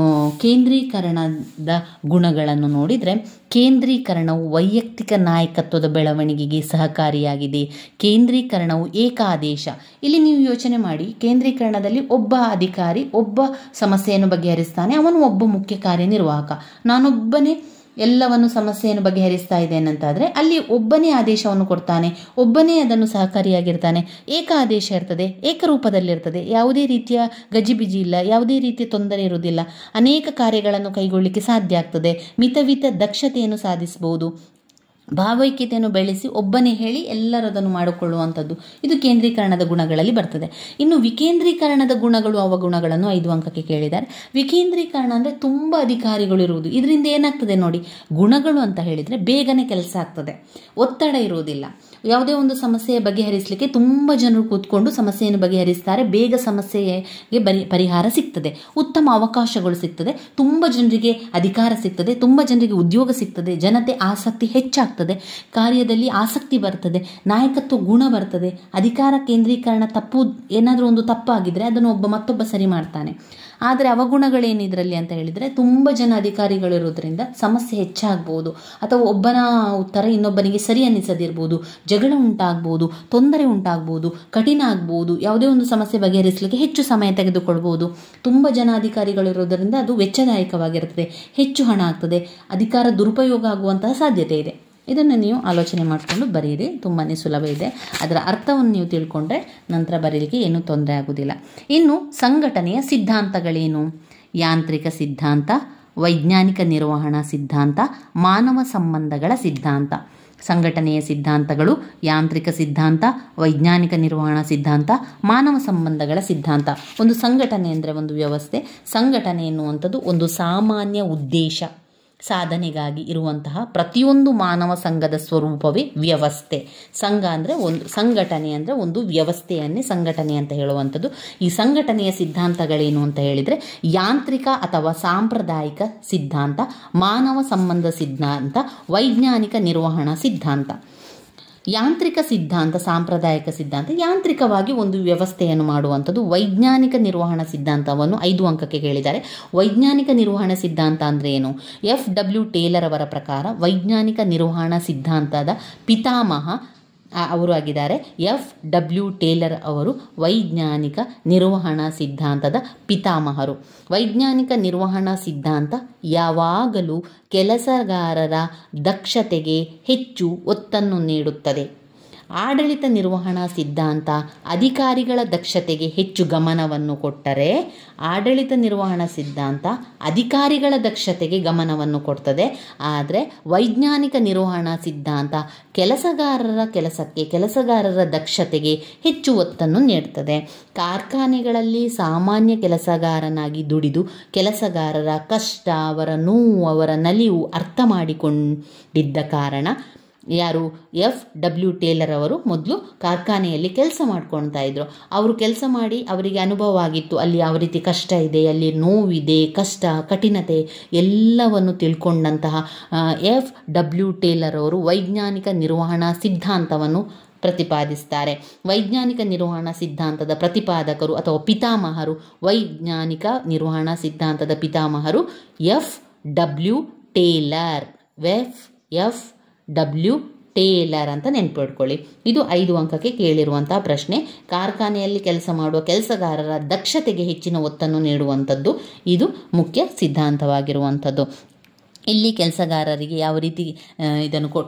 ಕೇಂದ್ರೀಕರಣದ ಗುಣಗಳನ್ನು ನೋಡಿದರೆ, ಕೇಂದ್ರೀಕರಣವು ವೈಯಕ್ತಿಕ ನಾಯಕತ್ವದ ಬೆಳವಣಿಗೆಗೆ ಸಹಕಾರಿಯಾಗಿದೆ. ಕೇಂದ್ರೀಕರಣವು ಏಕಾದೇಶ. ಇಲ್ಲಿ ನೀವು ಯೋಚನೆ ಮಾಡಿ, ಕೇಂದ್ರೀಕರಣದಲ್ಲಿ ಒಬ್ಬ ಅಧಿಕಾರಿ ಒಬ್ಬ ಸಮಸ್ಯೆಯನ್ನು ಬಗೆಹರಿಸ್ತಾನೆ. ಅವನು ಒಬ್ಬ ಮುಖ್ಯ ಕಾರ್ಯನಿರ್ವಾಹಕ. ನಾನೊಬ್ಬನೇ ಎಲ್ಲವನ್ನು ಸಮಸ್ಯೆಯನ್ನು ಬಗೆಹರಿಸ್ತಾ ಇದ್ದೇನಂತಾದರೆ ಅಲ್ಲಿ ಒಬ್ಬನೇ ಆದೇಶವನ್ನು ಕೊಡ್ತಾನೆ, ಒಬ್ಬನೇ ಅದನ್ನು ಸಹಕಾರಿಯಾಗಿರ್ತಾನೆ. ಏಕ ಆದೇಶ ಇರ್ತದೆ, ಏಕರೂಪದಲ್ಲಿರ್ತದೆ. ಯಾವುದೇ ರೀತಿಯ ಗಜಿಬಿಜಿ ಇಲ್ಲ, ಯಾವುದೇ ರೀತಿಯ ತೊಂದರೆ ಇರುವುದಿಲ್ಲ. ಅನೇಕ ಕಾರ್ಯಗಳನ್ನು ಕೈಗೊಳ್ಳಲಿಕ್ಕೆ ಸಾಧ್ಯ ಆಗ್ತದೆ. ಮಿತವಿತ ದಕ್ಷತೆಯನ್ನು ಸಾಧಿಸಬಹುದು. ಭಾವೈಕ್ಯತೆಯನ್ನು ಬೆಳೆಸಿ ಒಬ್ಬನೇ ಹೇಳಿ ಎಲ್ಲರದನ್ನು ಮಾಡಿಕೊಳ್ಳುವಂಥದ್ದು. ಇದು ಕೇಂದ್ರೀಕರಣದ ಗುಣಗಳಲ್ಲಿ ಬರ್ತದೆ. ಇನ್ನು ವಿಕೇಂದ್ರೀಕರಣದ ಗುಣಗಳು ಅವಗುಣಗಳನ್ನು 5 ಅಂಕಕ್ಕೆ ಕೇಳಿದ್ದಾರೆ. ವಿಕೇಂದ್ರೀಕರಣ ಅಂದರೆ ತುಂಬ ಅಧಿಕಾರಿಗಳು ಇರುವುದು. ಇದರಿಂದ ಏನಾಗ್ತದೆ ನೋಡಿ, ಗುಣಗಳು ಅಂತ ಹೇಳಿದರೆ ಬೇಗನೆ ಕೆಲಸ ಆಗ್ತದೆ, ಒತ್ತಡ ಇರುವುದಿಲ್ಲ. ಯಾವುದೇ ಒಂದು ಸಮಸ್ಯೆ ಬಗೆಹರಿಸಲಿಕ್ಕೆ ತುಂಬ ಜನರು ಕೂತ್ಕೊಂಡು ಸಮಸ್ಯೆಯನ್ನು ಬಗೆಹರಿಸ್ತಾರೆ. ಬೇಗ ಸಮಸ್ಯೆಗೆ ಪರಿಹಾರ ಸಿಗ್ತದೆ, ಉತ್ತಮ ಅವಕಾಶಗಳು ಸಿಗ್ತದೆ, ತುಂಬ ಜನರಿಗೆ ಅಧಿಕಾರ ಸಿಗ್ತದೆ, ತುಂಬ ಜನರಿಗೆ ಉದ್ಯೋಗ ಸಿಗ್ತದೆ, ಜನತೆ ಆಸಕ್ತಿ ಹೆಚ್ಚಾಗ್ತದೆ, ಕಾರ್ಯದಲ್ಲಿ ಆಸಕ್ತಿ ಬರ್ತದೆ, ನಾಯಕತ್ವ ಗುಣ ಬರ್ತದೆ. ಅಧಿಕಾರ ಕೇಂದ್ರೀಕರಣ ಏನಾದರೂ ಒಂದು ತಪ್ಪಾಗಿದ್ದರೆ ಅದನ್ನು ಮತ್ತೊಬ್ಬ ಸರಿ ಮಾಡ್ತಾನೆ. ಆದರೆ ಅವಗುಣಗಳೇನಿದ್ರಲ್ಲಿ ಅಂತ ಹೇಳಿದರೆ, ತುಂಬ ಜನ ಅಧಿಕಾರಿಗಳಿರೋದ್ರಿಂದ ಸಮಸ್ಯೆ ಹೆಚ್ಚಾಗ್ಬೋದು, ಅಥವಾ ಒಬ್ಬನ ಉತ್ತರ ಇನ್ನೊಬ್ಬನಿಗೆ ಸರಿ ಅನ್ನಿಸದಿರ್ಬೋದು, ಜಗಳ ಉಂಟಾಗ್ಬೋದು, ತೊಂದರೆ ಉಂಟಾಗ್ಬೋದು, ಕಠಿಣ ಆಗ್ಬೋದು. ಯಾವುದೇ ಒಂದು ಸಮಸ್ಯೆ ಬಗೆಹರಿಸಲಿಕ್ಕೆ ಹೆಚ್ಚು ಸಮಯ ತೆಗೆದುಕೊಳ್ಬೋದು. ತುಂಬ ಜನ ಅಧಿಕಾರಿಗಳಿರೋದ್ರಿಂದ ಅದು ವೆಚ್ಚದಾಯಕವಾಗಿರ್ತದೆ, ಹೆಚ್ಚು ಹಣ ಆಗ್ತದೆ, ಅಧಿಕಾರ ದುರುಪಯೋಗ ಆಗುವಂತಹ ಸಾಧ್ಯತೆ ಇದೆ. ಇದನ್ನು ನೀವು ಆಲೋಚನೆ ಮಾಡಿಕೊಂಡು ಬರೀರಿ. ತುಂಬಾ ಸುಲಭ ಇದೆ. ಅದರ ಅರ್ಥವನ್ನು ನೀವು ತಿಳ್ಕೊಂಡ್ರೆ ನಂತರ ಬರೀಲಿಕ್ಕೆ ಏನೂ ತೊಂದರೆ ಆಗೋದಿಲ್ಲ. ಇನ್ನು ಸಂಘಟನೆಯ ಸಿದ್ಧಾಂತಗಳೇನು? ಯಾಂತ್ರಿಕ ಸಿದ್ಧಾಂತ, ವೈಜ್ಞಾನಿಕ ನಿರ್ವಹಣಾ ಸಿದ್ಧಾಂತ, ಮಾನವ ಸಂಬಂಧಗಳ ಸಿದ್ಧಾಂತ. ಸಂಘಟನೆಯ ಸಿದ್ಧಾಂತಗಳು: ಯಾಂತ್ರಿಕ ಸಿದ್ಧಾಂತ, ವೈಜ್ಞಾನಿಕ ನಿರ್ವಹಣಾ ಸಿದ್ಧಾಂತ, ಮಾನವ ಸಂಬಂಧಗಳ ಸಿದ್ಧಾಂತ. ಒಂದು ಸಂಘಟನೆ ಅಂದರೆ ಒಂದು ವ್ಯವಸ್ಥೆ. ಸಂಘಟನೆ ಎನ್ನುವಂಥದ್ದು ಒಂದು ಸಾಮಾನ್ಯ ಉದ್ದೇಶ, ಸಾಧನೆಗಾಗಿ ಇರುವಂತಹ ಪ್ರತಿಯೊಂದು ಮಾನವ ಸಂಘದ ಸ್ವರೂಪವೇ ವ್ಯವಸ್ಥೆ. ಸಂಘ ಅಂದರೆ ಒಂದು ಸಂಘಟನೆ, ಅಂದರೆ ಒಂದು ವ್ಯವಸ್ಥೆಯನ್ನೇ ಸಂಘಟನೆ ಅಂತ ಹೇಳುವಂಥದ್ದು. ಈ ಸಂಘಟನೆಯ ಸಿದ್ಧಾಂತಗಳೇನು ಅಂತ ಹೇಳಿದರೆ ಯಾಂತ್ರಿಕ ಅಥವಾ ಸಾಂಪ್ರದಾಯಿಕ ಸಿದ್ಧಾಂತ, ಮಾನವ ಸಂಬಂಧ ಸಿದ್ಧಾಂತ, ವೈಜ್ಞಾನಿಕ ನಿರ್ವಹಣಾ ಸಿದ್ಧಾಂತ. ಯಾಂತ್ರಿಕ ಸಿದ್ಧಾಂತ, ಸಾಂಪ್ರದಾಯಿಕ ಸಿದ್ಧಾಂತ ಯಾಂತ್ರಿಕವಾಗಿ ಒಂದು ವ್ಯವಸ್ಥೆಯನ್ನು ಮಾಡುವಂಥದ್ದು. ವೈಜ್ಞಾನಿಕ ನಿರ್ವಹಣಾ ಸಿದ್ಧಾಂತವನ್ನು 5 ಅಂಕಕ್ಕೆ ಕೇಳಿದ್ದಾರೆ. ವೈಜ್ಞಾನಿಕ ನಿರ್ವಹಣಾ ಸಿದ್ಧಾಂತ ಅಂದರೆ ಏನು? FW ಟೇಲರ್ ಅವರ ಪ್ರಕಾರ ವೈಜ್ಞಾನಿಕ ನಿರ್ವಹಣಾ ಸಿದ್ಧಾಂತದ ಪಿತಾಮಹ ಅವರು ಆಗಿದ್ದಾರೆ. FW ಟೇಲರ್ ಅವರು ವೈಜ್ಞಾನಿಕ ನಿರ್ವಹಣಾ ಸಿದ್ಧಾಂತದ ಪಿತಾಮಹರು. ವೈಜ್ಞಾನಿಕ ನಿರ್ವಹಣಾ ಸಿದ್ಧಾಂತ ಯಾವಾಗಲೂ ಕೆಲಸಗಾರರ ದಕ್ಷತೆಗೆ ಹೆಚ್ಚು ಒತ್ತನ್ನು ನೀಡುತ್ತದೆ. ಆಡಳಿತ ನಿರ್ವಹಣಾ ಸಿದ್ಧಾಂತ ಅಧಿಕಾರಿಗಳ ದಕ್ಷತೆಗೆ ಹೆಚ್ಚು ಗಮನವನ್ನು ಕೊಟ್ಟರೆ, ಆಡಳಿತ ನಿರ್ವಹಣಾ ಸಿದ್ಧಾಂತ ಅಧಿಕಾರಿಗಳ ದಕ್ಷತೆಗೆ ಗಮನವನ್ನು ಕೊಡ್ತದೆ. ಆದರೆ ವೈಜ್ಞಾನಿಕ ನಿರ್ವಹಣಾ ಸಿದ್ಧಾಂತ ಕೆಲಸಗಾರರ ದಕ್ಷತೆಗೆ ಹೆಚ್ಚು ಒತ್ತನ್ನು ನೀಡುತ್ತದೆ. ಕಾರ್ಖಾನೆಗಳಲ್ಲಿ ಸಾಮಾನ್ಯ ಕೆಲಸಗಾರನಾಗಿ ದುಡಿದು ಕೆಲಸಗಾರರ ಕಷ್ಟ, ಅವರ ನೋವು, ಅವರ ನಲಿವು ಅರ್ಥ ಮಾಡಿಕೊಂಡಿದ್ದ ಕಾರಣ ಯಾರು? FW ಟೇಲರ್ ಅವರು ಮೊದಲು ಕಾರ್ಖಾನೆಯಲ್ಲಿ ಕೆಲಸ ಮಾಡ್ಕೊಳ್ತಾ ಇದ್ರು. ಅವರು ಕೆಲಸ ಮಾಡಿ ಅವರಿಗೆ ಅನುಭವ ಆಗಿತ್ತು, ಅಲ್ಲಿ ಯಾವ ರೀತಿ ಕಷ್ಟ ಇದೆ, ಅಲ್ಲಿ ನೋವಿದೆ, ಕಷ್ಟ, ಕಠಿಣತೆ ಎಲ್ಲವನ್ನು ತಿಳ್ಕೊಂಡಂತಹ FW ಟೇಲರ್ ಅವರು ವೈಜ್ಞಾನಿಕ ನಿರ್ವಹಣಾ ಸಿದ್ಧಾಂತವನ್ನು ಪ್ರತಿಪಾದಿಸ್ತಾರೆ. ವೈಜ್ಞಾನಿಕ ನಿರ್ವಹಣಾ ಸಿದ್ಧಾಂತದ ಪ್ರತಿಪಾದಕರು ಅಥವಾ ಪಿತಾಮಹರು, ವೈಜ್ಞಾನಿಕ ನಿರ್ವಹಣಾ ಸಿದ್ಧಾಂತದ ಪಿತಾಮಹರು FW ಟೇಲರ್. FW ಟೇಲರ್ ಅಂತ ನೆನ್ಪಿಟ್ಕೊಳ್ಳಿ. ಇದು 5 ಅಂಕಕ್ಕೆ ಕೇಳಿರುವಂತಹ ಪ್ರಶ್ನೆ. ಕಾರ್ಖಾನೆಯಲ್ಲಿ ಕೆಲಸ ಮಾಡುವ ಕೆಲಸಗಾರರ ದಕ್ಷತೆಗೆ ಹೆಚ್ಚಿನ ಒತ್ತನ್ನು ನೀಡುವಂಥದ್ದು ಇದು ಮುಖ್ಯ ಸಿದ್ಧಾಂತವಾಗಿರುವಂಥದ್ದು. ಇಲ್ಲಿ ಕೆಲಸಗಾರರಿಗೆ ಯಾವ ರೀತಿ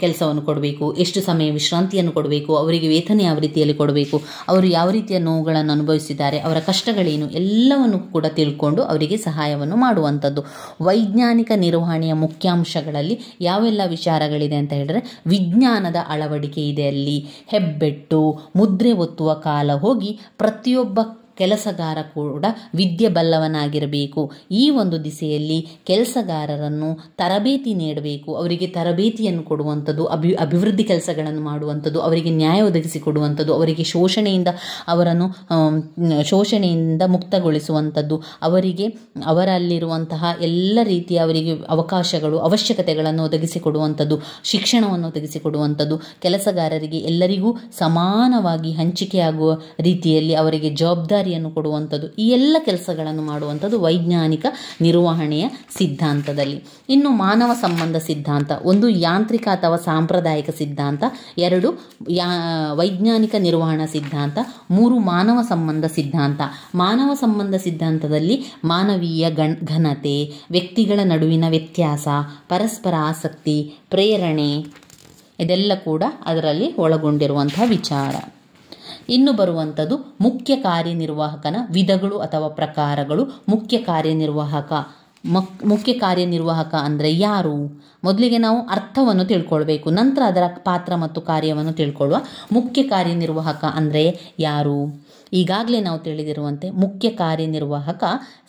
ಕೆಲಸವನ್ನು ಕೊಡಬೇಕು, ಎಷ್ಟು ಸಮಯ ವಿಶ್ರಾಂತಿಯನ್ನು ಕೊಡಬೇಕು, ಅವರಿಗೆ ವೇತನ ಯಾವ ರೀತಿಯಲ್ಲಿ ಕೊಡಬೇಕು, ಅವರು ಯಾವ ರೀತಿಯ ನೋವುಗಳನ್ನು ಅನುಭವಿಸಿದ್ದಾರೆ, ಅವರ ಕಷ್ಟಗಳೇನು, ಎಲ್ಲವನ್ನು ಕೂಡ ತಿಳ್ಕೊಂಡು ಅವರಿಗೆ ಸಹಾಯವನ್ನು ಮಾಡುವಂಥದ್ದು. ವೈಜ್ಞಾನಿಕ ನಿರ್ವಹಣೆಯ ಮುಖ್ಯಾಂಶಗಳಲ್ಲಿ ಯಾವೆಲ್ಲ ವಿಚಾರಗಳಿದೆ ಅಂತ ಹೇಳಿದ್ರೆ, ವಿಜ್ಞಾನದ ಅಳವಡಿಕೆ ಇದೆ. ಅಲ್ಲಿ ಹೆಬ್ಬೆಟ್ಟು, ಮುದ್ರೆ ಒತ್ತುವ ಕಾಲ ಹೋಗಿ ಪ್ರತಿಯೊಬ್ಬ ಕೆಲಸಗಾರ ಕೂಡ ವಿದ್ಯೆ ಬಲ್ಲವನಾಗಿರಬೇಕು. ಈ ಒಂದು ದಿಸೆಯಲ್ಲಿ ಕೆಲಸಗಾರರನ್ನು ತರಬೇತಿ ನೀಡಬೇಕು. ಅವರಿಗೆ ತರಬೇತಿಯನ್ನು ಕೊಡುವಂಥದ್ದು, ಅಭಿವೃದ್ಧಿ ಕೆಲಸಗಳನ್ನು ಮಾಡುವಂಥದ್ದು, ಅವರಿಗೆ ನ್ಯಾಯ ಒದಗಿಸಿಕೊಡುವಂಥದ್ದು, ಅವರಿಗೆ ಶೋಷಣೆಯಿಂದ ಮುಕ್ತಗೊಳಿಸುವಂಥದ್ದು, ಅವರಿಗೆ ಅವರಲ್ಲಿರುವಂತಹ ಎಲ್ಲ ರೀತಿಯ ಅವರಿಗೆ ಅವಕಾಶಗಳು, ಅವಶ್ಯಕತೆಗಳನ್ನು ಒದಗಿಸಿಕೊಡುವಂಥದ್ದು, ಶಿಕ್ಷಣವನ್ನು ಒದಗಿಸಿಕೊಡುವಂಥದ್ದು, ಕೆಲಸಗಾರರಿಗೆ ಎಲ್ಲರಿಗೂ ಸಮಾನವಾಗಿ ಹಂಚಿಕೆಯಾಗುವ ರೀತಿಯಲ್ಲಿ ಅವರಿಗೆ ಜವಾಬ್ದಾರಿಯನ್ನು ಕೊಡುವಂಥದ್ದು, ಈ ಎಲ್ಲ ಕೆಲಸಗಳನ್ನು ಮಾಡುವಂಥದ್ದು ವೈಜ್ಞಾನಿಕ ನಿರ್ವಹಣೆಯ ಸಿದ್ಧಾಂತದಲ್ಲಿ. ಇನ್ನು ಮಾನವ ಸಂಬಂಧ ಸಿದ್ಧಾಂತ, 1 ಯಾಂತ್ರಿಕ ಅಥವಾ ಸಾಂಪ್ರದಾಯಿಕ ಸಿದ್ಧಾಂತ, 2 ವೈಜ್ಞಾನಿಕ ನಿರ್ವಹಣಾ ಸಿದ್ಧಾಂತ, 3 ಮಾನವ ಸಂಬಂಧ ಸಿದ್ಧಾಂತ. ಮಾನವ ಸಂಬಂಧ ಸಿದ್ಧಾಂತದಲ್ಲಿ ಮಾನವೀಯ ಘನತೆ, ವ್ಯಕ್ತಿಗಳ ನಡುವಿನ ವ್ಯತ್ಯಾಸ, ಪರಸ್ಪರ ಆಸಕ್ತಿ, ಪ್ರೇರಣೆ ಇದೆಲ್ಲ ಕೂಡ ಅದರಲ್ಲಿ ಒಳಗೊಂಡಿರುವಂತಹ ವಿಚಾರ. ಇನ್ನು ಬರುವಂಥದ್ದು ಮುಖ್ಯ ಕಾರ್ಯನಿರ್ವಾಹಕನ ವಿಧಗಳು ಅಥವಾ ಪ್ರಕಾರಗಳು. ಮುಖ್ಯ ಕಾರ್ಯನಿರ್ವಾಹಕ ಅಂದರೆ ಯಾರು? ಮೊದಲಿಗೆ ನಾವು ಅರ್ಥವನ್ನು ತಿಳ್ಕೊಳ್ಬೇಕು, ನಂತರ ಅದರ ಪಾತ್ರ ಮತ್ತು ಕಾರ್ಯವನ್ನು ತಿಳ್ಕೊಳ್ಳುವ. ಮುಖ್ಯ ಕಾರ್ಯನಿರ್ವಾಹಕ ಅಂದರೆ ಯಾರು? ಈಗಾಗಲೇ ನಾವು ತಿಳಿದಿರುವಂತೆ ಮುಖ್ಯ ಕಾರ್ಯನಿರ್ವಾಹಕ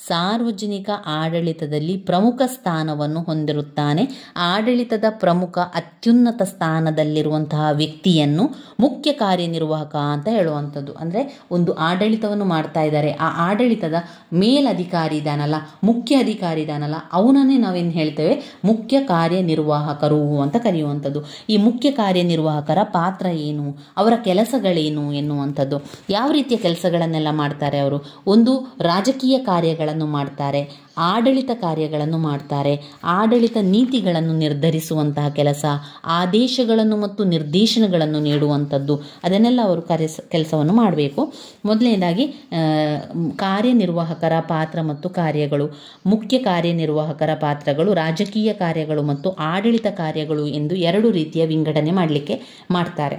ಸಾರ್ವಜನಿಕ ಆಡಳಿತದಲ್ಲಿ ಪ್ರಮುಖ ಸ್ಥಾನವನ್ನು ಹೊಂದಿರುತ್ತಾನೆ. ಆಡಳಿತದ ಪ್ರಮುಖ ಅತ್ಯುನ್ನತ ಸ್ಥಾನದಲ್ಲಿರುವಂತಹ ವ್ಯಕ್ತಿಯನ್ನು ಮುಖ್ಯ ಕಾರ್ಯನಿರ್ವಾಹಕ ಅಂತ ಹೇಳುವಂಥದ್ದು. ಅಂದರೆ ಒಂದು ಆಡಳಿತವನ್ನು ಮಾಡ್ತಾ ಇದ್ದಾರೆ, ಆ ಆಡಳಿತದ ಮೇಲಧಿಕಾರಿ ಇದಾನಲ್ಲ, ಮುಖ್ಯ ಅಧಿಕಾರಿ ಇದಾನಲ್ಲ, ಅವನನ್ನೇ ನಾವೇನು ಹೇಳ್ತೇವೆ ಮುಖ್ಯ ಕಾರ್ಯನಿರ್ವಾಹಕರು ಅಂತ ಕರೆಯುವಂಥದ್ದು. ಈ ಮುಖ್ಯ ಕಾರ್ಯನಿರ್ವಾಹಕರ ಪಾತ್ರ ಏನು, ಅವರ ಕೆಲಸಗಳೇನು ಎನ್ನುವಂಥದ್ದು. ಯಾವ ರೀತಿಯ ಕೆಲಸಗಳನ್ನೆಲ್ಲ ಮಾಡ್ತಾರೆ ಅವರು? ಒಂದು ರಾಜಕೀಯ ಕಾರ್ಯಗಳನ್ನು ಮಾಡ್ತಾರೆ, ಆಡಳಿತ ಕಾರ್ಯಗಳನ್ನು ಮಾಡ್ತಾರೆ, ಆಡಳಿತ ನೀತಿಗಳನ್ನು ನಿರ್ಧರಿಸುವಂತಹ ಕೆಲಸ, ಆದೇಶಗಳನ್ನು ಮತ್ತು ನಿರ್ದೇಶನಗಳನ್ನು ನೀಡುವಂಥದ್ದು, ಅದನ್ನೆಲ್ಲ ಅವರು ಕೆಲಸವನ್ನು ಮಾಡಬೇಕು. ಮೊದಲನೇದಾಗಿ ಕಾರ್ಯನಿರ್ವಾಹಕರ ಪಾತ್ರ ಮತ್ತು ಕಾರ್ಯಗಳು. ಮುಖ್ಯ ಕಾರ್ಯನಿರ್ವಾಹಕರ ಪಾತ್ರಗಳು ರಾಜಕೀಯ ಕಾರ್ಯಗಳು ಮತ್ತು ಆಡಳಿತ ಕಾರ್ಯಗಳು ಎಂದು 2 ರೀತಿಯ ವಿಂಗಡಣೆ ಮಾಡ್ತಾರೆ.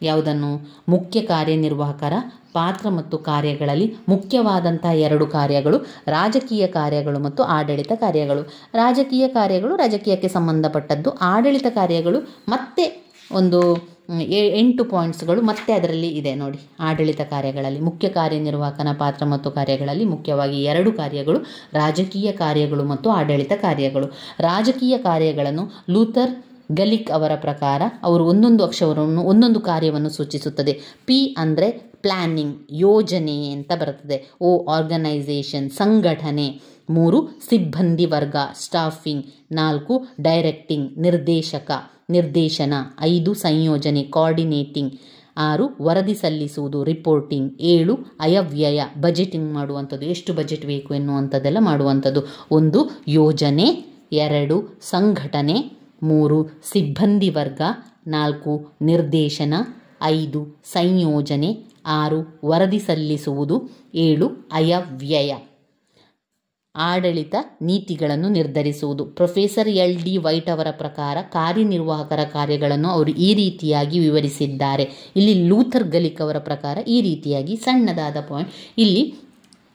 ಯಾವುದನ್ನು? ಮುಖ್ಯ ಕಾರ್ಯನಿರ್ವಾಹಕರ ಪಾತ್ರ ಮತ್ತು ಕಾರ್ಯಗಳಲ್ಲಿ ಮುಖ್ಯವಾದಂಥ 2 ಕಾರ್ಯಗಳು ರಾಜಕೀಯ ಕಾರ್ಯಗಳು ಮತ್ತು ಆಡಳಿತ ಕಾರ್ಯಗಳು. ರಾಜಕೀಯ ಕಾರ್ಯಗಳು ರಾಜಕೀಯಕ್ಕೆ ಸಂಬಂಧಪಟ್ಟದ್ದು, ಆಡಳಿತ ಕಾರ್ಯಗಳು ಮತ್ತೆ ಒಂದು 8 ಪಾಯಿಂಟ್ಸ್ಗಳು ಮತ್ತೆ ಅದರಲ್ಲಿ ಇದೆ ನೋಡಿ. ಆಡಳಿತ ಕಾರ್ಯಗಳಲ್ಲಿ ಮುಖ್ಯ ಕಾರ್ಯನಿರ್ವಾಹಕನ ಪಾತ್ರ ಮತ್ತು ಕಾರ್ಯಗಳಲ್ಲಿ ಮುಖ್ಯವಾಗಿ 2 ಕಾರ್ಯಗಳು, ರಾಜಕೀಯ ಕಾರ್ಯಗಳು ಮತ್ತು ಆಡಳಿತ ಕಾರ್ಯಗಳು. ರಾಜಕೀಯ ಕಾರ್ಯಗಳನ್ನು ಲೂಥರ್ ಗಲಿಕ್ ಅವರ ಪ್ರಕಾರ ಅವರು ಒಂದೊಂದು ಅಕ್ಷರವನ್ನು ಒಂದೊಂದು ಕಾರ್ಯವನ್ನು ಸೂಚಿಸುತ್ತದೆ. ಪಿ ಅಂದರೆ ಪ್ಲ್ಯಾನಿಂಗ್, ಯೋಜನೆ ಅಂತ ಬರುತ್ತದೆ. ಓ ಆರ್ಗನೈಸೇಷನ್, ಸಂಘಟನೆ. 3 ಸಿಬ್ಬಂದಿ ವರ್ಗ, ಸ್ಟಾಫಿಂಗ್. 4 ಡೈರೆಕ್ಟಿಂಗ್, ನಿರ್ದೇಶನ. 5 ಸಂಯೋಜನೆ, ಕೋಆರ್ಡಿನೇಟಿಂಗ್. 6 ವರದಿ ಸಲ್ಲಿಸುವುದು, ರಿಪೋರ್ಟಿಂಗ್. 7 ಅಯವ್ಯಯ, ಬಜೆಟಿಂಗ್ ಮಾಡುವಂಥದ್ದು, ಎಷ್ಟು ಬಜೆಟ್ ಬೇಕು ಎನ್ನುವಂಥದ್ದೆಲ್ಲ ಮಾಡುವಂಥದ್ದು. 1 ಯೋಜನೆ, 2 ಸಂಘಟನೆ, 3 ಸಿಬ್ಬಂದಿ ವರ್ಗ, 4 ನಿರ್ದೇಶನ, 5 ಸಂಯೋಜನೆ, 6 ವರದಿ ಸಲ್ಲಿಸುವುದು, 7 ಅಯವ್ಯಯ. ಆಡಳಿತ ನೀತಿಗಳನ್ನು ನಿರ್ಧರಿಸುವುದು. ಪ್ರೊಫೆಸರ್ LD ವೈಟ್ ಅವರ ಪ್ರಕಾರ ಕಾರ್ಯನಿರ್ವಾಹಕರ ಕಾರ್ಯಗಳನ್ನು ಅವರು ಈ ರೀತಿಯಾಗಿ ವಿವರಿಸಿದ್ದಾರೆ. ಇಲ್ಲಿ ಲೂಥರ್ ಗಲಿಕ್ ಅವರ ಪ್ರಕಾರ ಈ ರೀತಿಯಾಗಿ ಸಣ್ಣದಾದ ಪಾಯಿಂಟ್. ಇಲ್ಲಿ